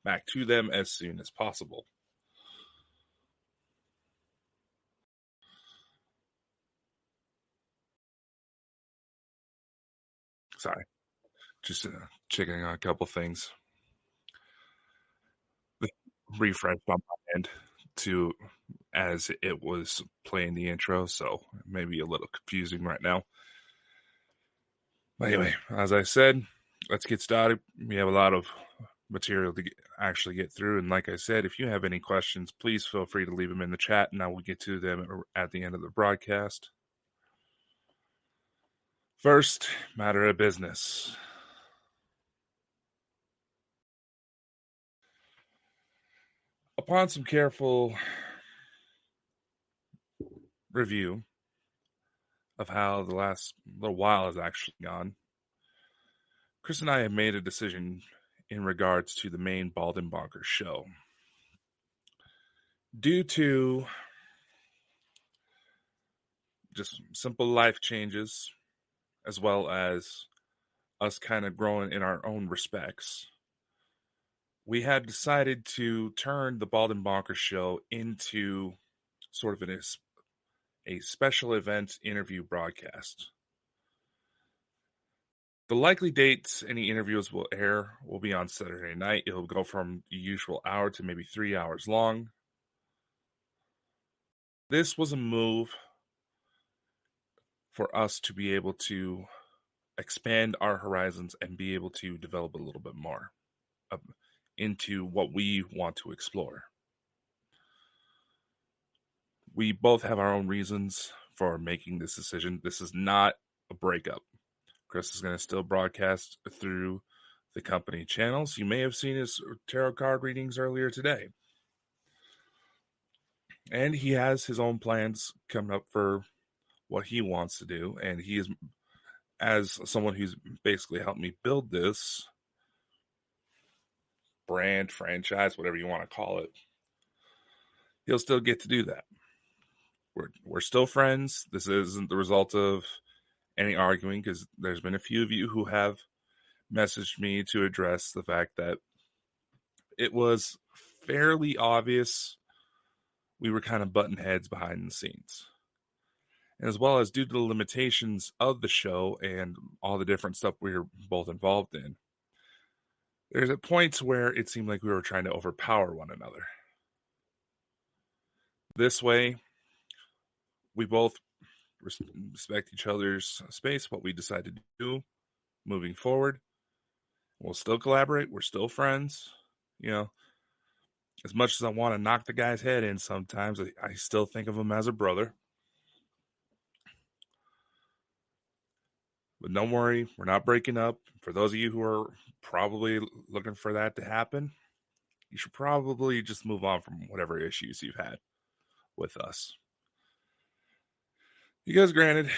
back to them as soon as possible. Sorry, just checking on a couple things. Refresh on my end as it was playing the intro, so maybe a little confusing right now. But anyway, as I said, let's get started. We have a lot of material to actually get through, and like I said, if you have any questions, please feel free to leave them in the chat, and I will get to them at the end of the broadcast. First, matter of business. Upon some careful review of how the last little while has actually gone, Chris and I have made a decision in regards to the main Bald and Bonkers show. Due to just simple life changes, as well as us kind of growing in our own respects, we had decided to turn the Bald and Bonkers show into sort of a special event interview broadcast. The likely dates any interviews will air will be on Saturday night. It'll go from the usual hour to maybe 3 hours long. This was a move for us to be able to expand our horizons and be able to develop a little bit more into what we want to explore. We both have our own reasons for making this decision. This is not a breakup. Chris is going to still broadcast through the company channels. You may have seen his tarot card readings earlier today. And he has his own plans coming up for what he wants to do. And he is, as someone who's basically helped me build this brand, franchise, whatever you want to call it, he'll still get to do that. We're still friends. This isn't the result of any arguing, because there's been a few of you who have messaged me to address the fact that it was fairly obvious we were kind of butting heads behind the scenes. And as well as due to the limitations of the show and all the different stuff we were both involved in, there's at points where it seemed like we were trying to overpower one another. This way, we both respect each other's space, what we decide to do moving forward. We'll still collaborate. We're still friends. You know, as much as I want to knock the guy's head in sometimes, I still think of him as a brother. But don't worry, we're not breaking up. For those of you who are probably looking for that to happen, you should probably just move on from whatever issues you've had with us. Because granted,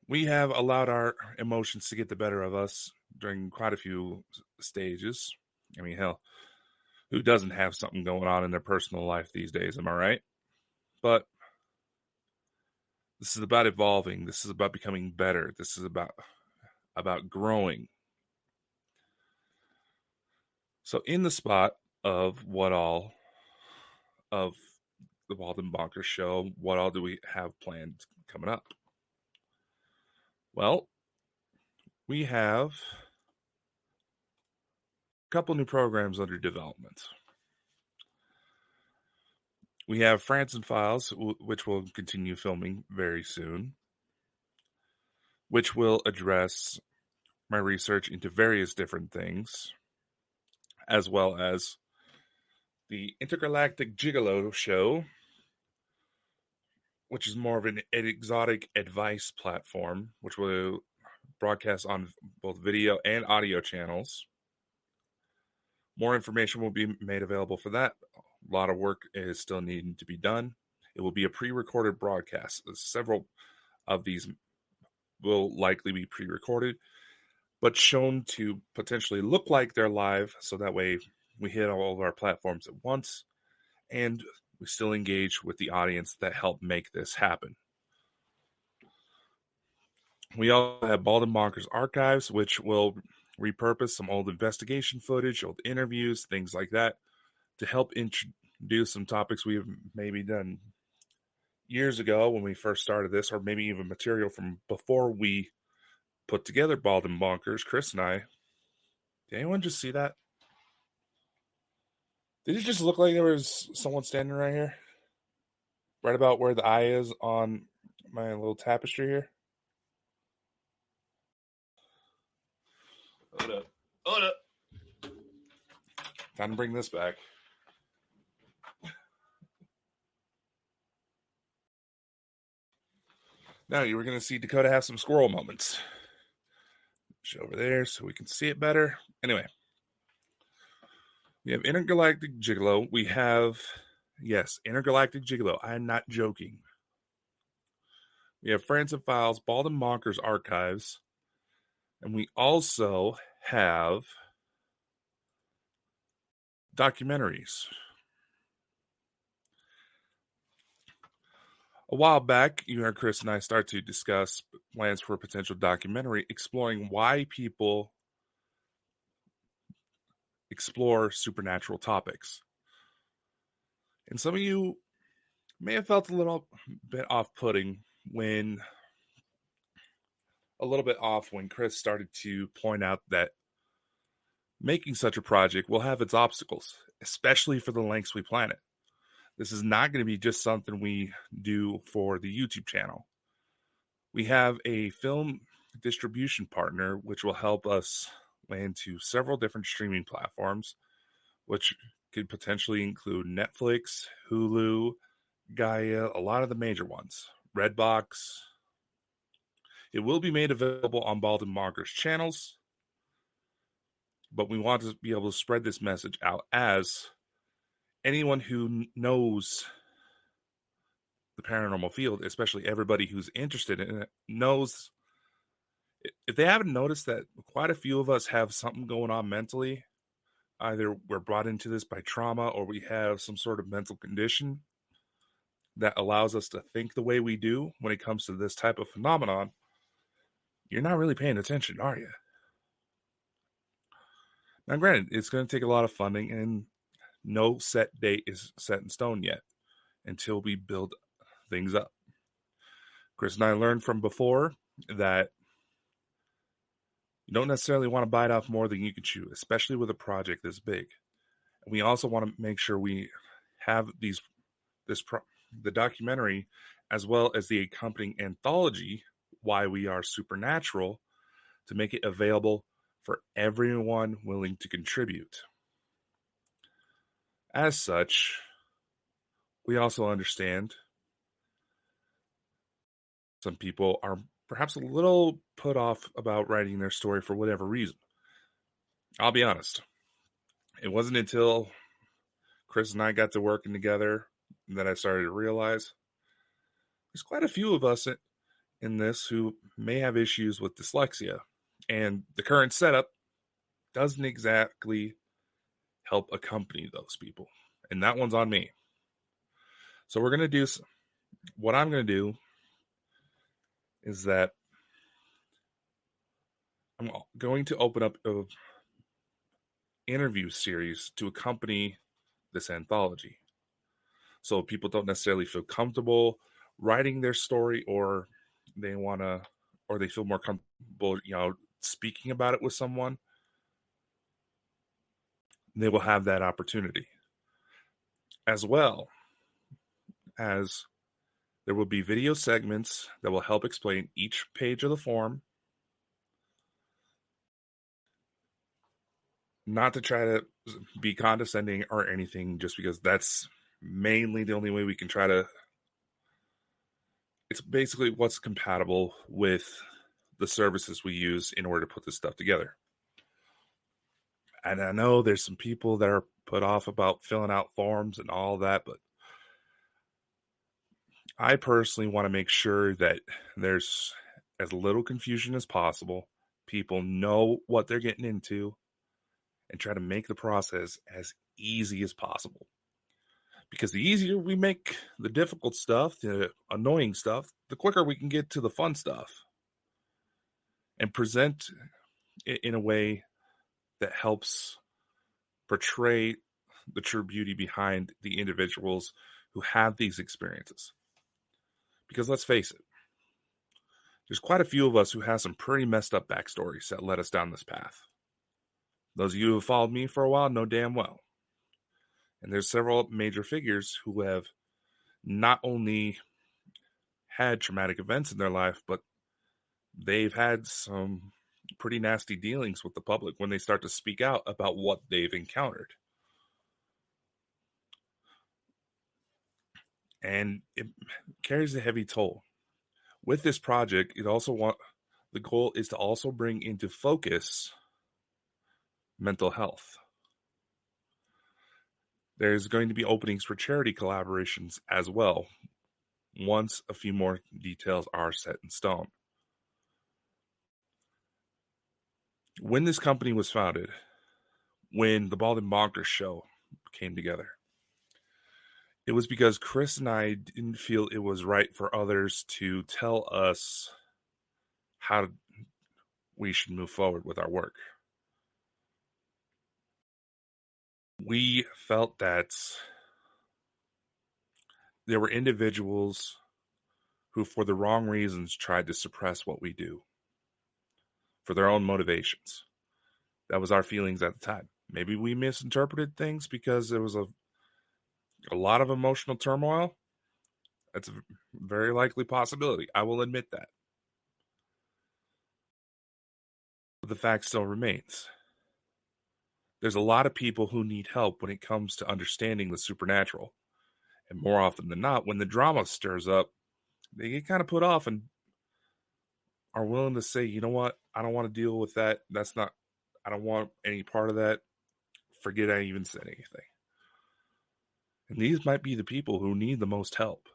we have allowed our emotions to get the better of us during quite a few stages. I mean, hell, who doesn't have something going on in their personal life these days, am I right? But this is about evolving. This is about becoming better. This is about growing. So in the spot of what all of the Bald and Bonkers show, what all do we have planned coming up? Well, we have a couple new programs under development. We have Franson Files, which will continue filming very soon, which will address my research into various different things, as well as the Intergalactic Gigolo show, which is more of an exotic advice platform, which will broadcast on both video and audio channels. More information will be made available for that. A lot of work is still needing to be done. It will be a pre-recorded broadcast. Several of these will likely be pre-recorded, but shown to potentially look like they're live, so that way we hit all of our platforms at once, and we still engage with the audience that helped make this happen. We also have Bald and Bonkers Archives, which will repurpose some old investigation footage, old interviews, things like that, to help introduce some topics we have maybe done years ago when we first started this, or maybe even material from before we put together Bald and Bonkers, Chris and I. Did anyone just see that? Did it just look like there was someone standing right here? Right about where the eye is on my little tapestry here? Hold up. Hold up. Time to bring this back. Now you were going to see Dakota have some squirrel moments. Show over there so we can see it better. Anyway. We have Intergalactic Gigolo. We have, yes, Intergalactic Gigolo. I am not joking. We have Friends and Files, Bald and Bonkers Archives. And we also have documentaries. A while back, you heard Chris and I start to discuss plans for a potential documentary exploring why people explore supernatural topics. And some of you may have felt a little bit off-putting when Chris started to point out that making such a project will have its obstacles, especially for the lengths we plan it. This is not going to be just something we do for the YouTube channel. We have a film distribution partner, which will help us land to several different streaming platforms, which could potentially include Netflix, Hulu, Gaia, a lot of the major ones, Redbox. It will be made available on Bald and Bonkers channels, but we want to be able to spread this message out as anyone who knows the paranormal field, especially everybody who's interested in it, knows. If they haven't noticed that quite a few of us have something going on mentally, either we're brought into this by trauma or we have some sort of mental condition that allows us to think the way we do when it comes to this type of phenomenon, you're not really paying attention, are you? Now, granted, it's going to take a lot of funding, and no set date is set in stone yet until we build things up. Chris and I learned from before that you don't necessarily want to bite off more than you can chew, especially with a project this big. And we also want to make sure we have the documentary as well as the accompanying anthology, Why We Are Supernatural, to make it available for everyone willing to contribute. As such, we also understand some people are perhaps a little put off about writing their story for whatever reason. I'll be honest. It wasn't until Chris and I got to working together that I started to realize there's quite a few of us in this who may have issues with dyslexia, and the current setup doesn't exactly help accompany those people, and that one's on me. So what I'm going to do is that I'm going to open up a interview series to accompany this anthology. So people don't necessarily feel comfortable writing their story, or they feel more comfortable, speaking about it with someone. They will have that opportunity. As well as there will be video segments that will help explain each page of the form. Not to try to be condescending or anything, just because that's mainly the only way we can try to. It's basically what's compatible with the services we use in order to put this stuff together. And I know there's some people that are put off about filling out forms and all that, but I personally want to make sure that there's as little confusion as possible. People know what they're getting into and try to make the process as easy as possible. Because the easier we make the difficult stuff, the annoying stuff, the quicker we can get to the fun stuff and present it in a way that helps portray the true beauty behind the individuals who have these experiences. Because let's face it, there's quite a few of us who have some pretty messed up backstories that led us down this path. Those of you who have followed me for a while know damn well. And there's several major figures who have not only had traumatic events in their life, but they've had some pretty nasty dealings with the public when they start to speak out about what they've encountered. And it carries a heavy toll. With this project, the goal is to also bring into focus mental health. There's going to be openings for charity collaborations as well, once a few more details are set in stone. When this company was founded, when the Bald and Bonkers show came together, it was because Chris and I didn't feel it was right for others to tell us how we should move forward with our work. We felt that there were individuals who, for the wrong reasons, tried to suppress what we do for their own motivations. That was our feelings at the time. Maybe we misinterpreted things because there was a lot of emotional turmoil. That's a very likely possibility. I will admit that. But the fact still remains. There's a lot of people who need help when it comes to understanding the supernatural. And more often than not, when the drama stirs up, they get kind of put off and are willing to say, you know what, I don't want to deal with that. I don't want any part of that. Forget I even said anything. And these might be the people who need the most help.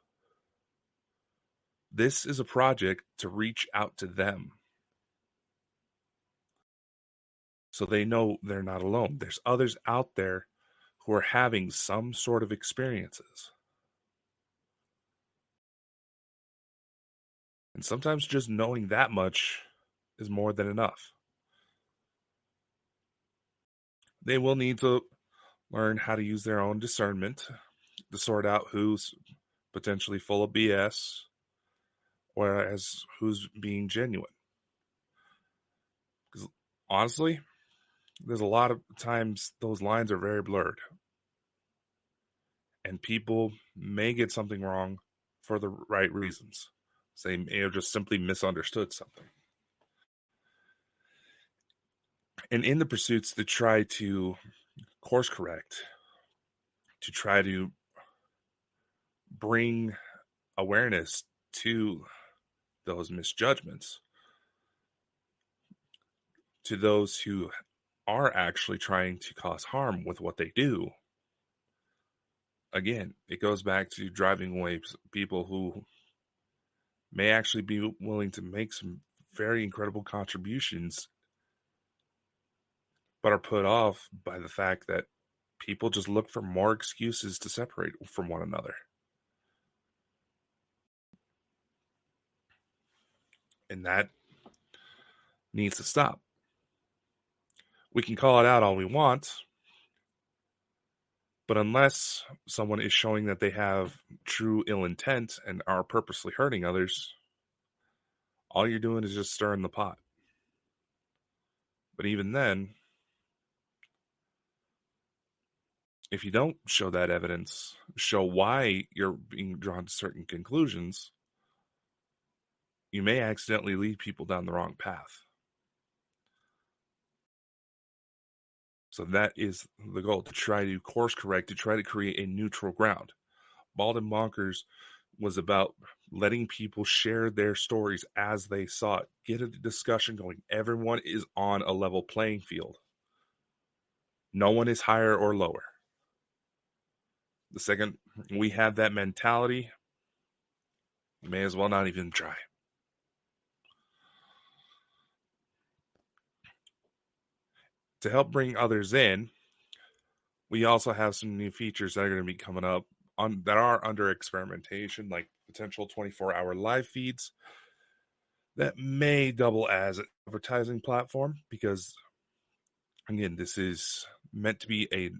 This is a project to reach out to them, so they know they're not alone. There's others out there who are having some sort of experiences. And sometimes just knowing that much is more than enough. They will need to learn how to use their own discernment to sort out who's potentially full of BS, whereas who's being genuine. Because honestly, there's a lot of times those lines are very blurred. And people may get something wrong for the right reasons. They may have just simply misunderstood something. And in the pursuits to try to course correct, to try to bring awareness to those misjudgments, to those who are actually trying to cause harm with what they do, again, it goes back to driving away people who may actually be willing to make some very incredible contributions, but are put off by the fact that people just look for more excuses to separate from one another. And that needs to stop. We can call it out all we want, but unless someone is showing that they have true ill intent and are purposely hurting others, all you're doing is just stirring the pot. But even then, if you don't show that evidence, show why you're being drawn to certain conclusions, you may accidentally lead people down the wrong path. So that is the goal, to try to course correct, to try to create a neutral ground. Bald and Bonkers was about letting people share their stories as they saw it. Get a discussion going. Everyone is on a level playing field. No one is higher or lower. The second we have that mentality, you may as well not even try. To help bring others in, we also have some new features that are going to be coming up that are under experimentation, like potential 24-hour live feeds that may double as an advertising platform, because, again, this is meant to be a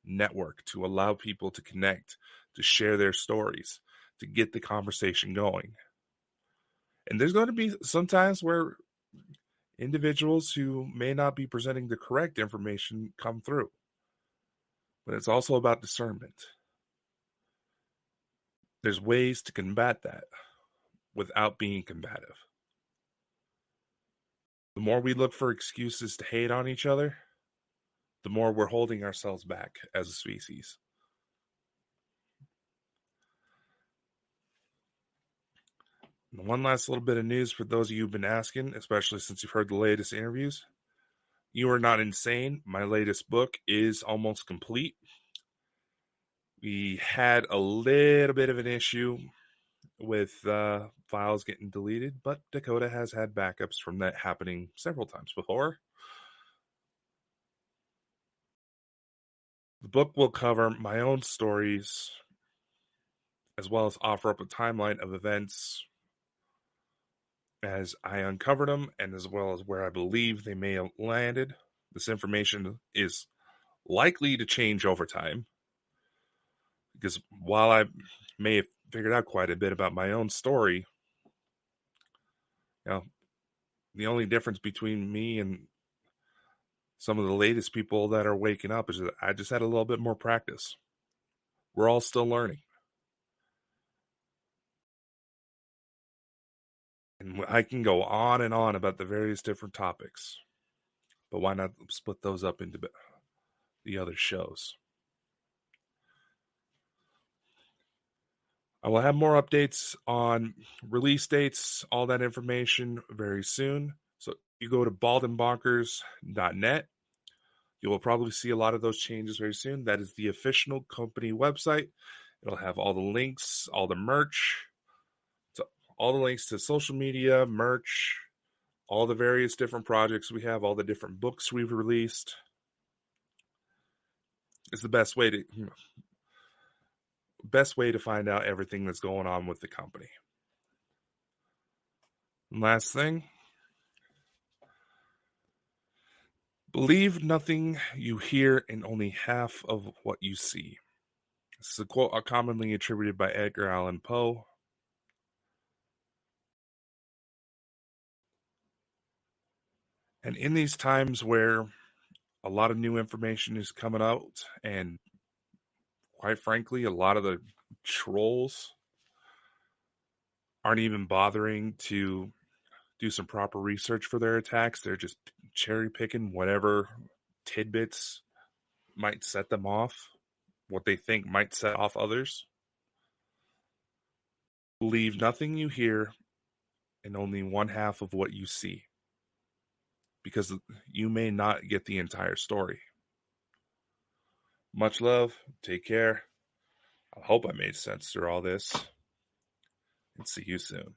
network to allow people to connect, to share their stories, to get the conversation going. And there's going to be some times where individuals who may not be presenting the correct information come through. But it's also about discernment. There's ways to combat that without being combative. The more we look for excuses to hate on each other, the more we're holding ourselves back as a species. And one last little bit of news for those of you who've been asking, especially since you've heard the latest interviews. You Are Not Insane, my latest book, is almost complete. We had a little bit of an issue with files getting deleted, but Dakota has had backups from that happening several times before. The book will cover my own stories, as well as offer up a timeline of events as I uncovered them, and as well as where I believe they may have landed. This information is likely to change over time, because while I may have figured out quite a bit about my own story, the only difference between me and some of the latest people that are waking up is that I just had a little bit more practice. We're all still learning. And I can go on and on about the various different topics, but why not split those up into the other shows? I will have more updates on release dates, all that information very soon. So if you go to baldandbonkers.net, you will probably see a lot of those changes very soon. That is the official company website. It'll have all the links, all the merch, all the links to social media, merch, all the various different projects we have, all the different books we've released. It's the best way to find out everything that's going on with the company. And last thing, believe nothing you hear and only half of what you see. This is a quote commonly attributed by Edgar Allan Poe. And in these times where a lot of new information is coming out, and quite frankly, a lot of the trolls aren't even bothering to do some proper research for their attacks. They're just cherry picking whatever tidbits might set them off, what they think might set off others. Believe nothing you hear and only one half of what you see, because you may not get the entire story. Much love. Take care. I hope I made sense through all this, and see you soon.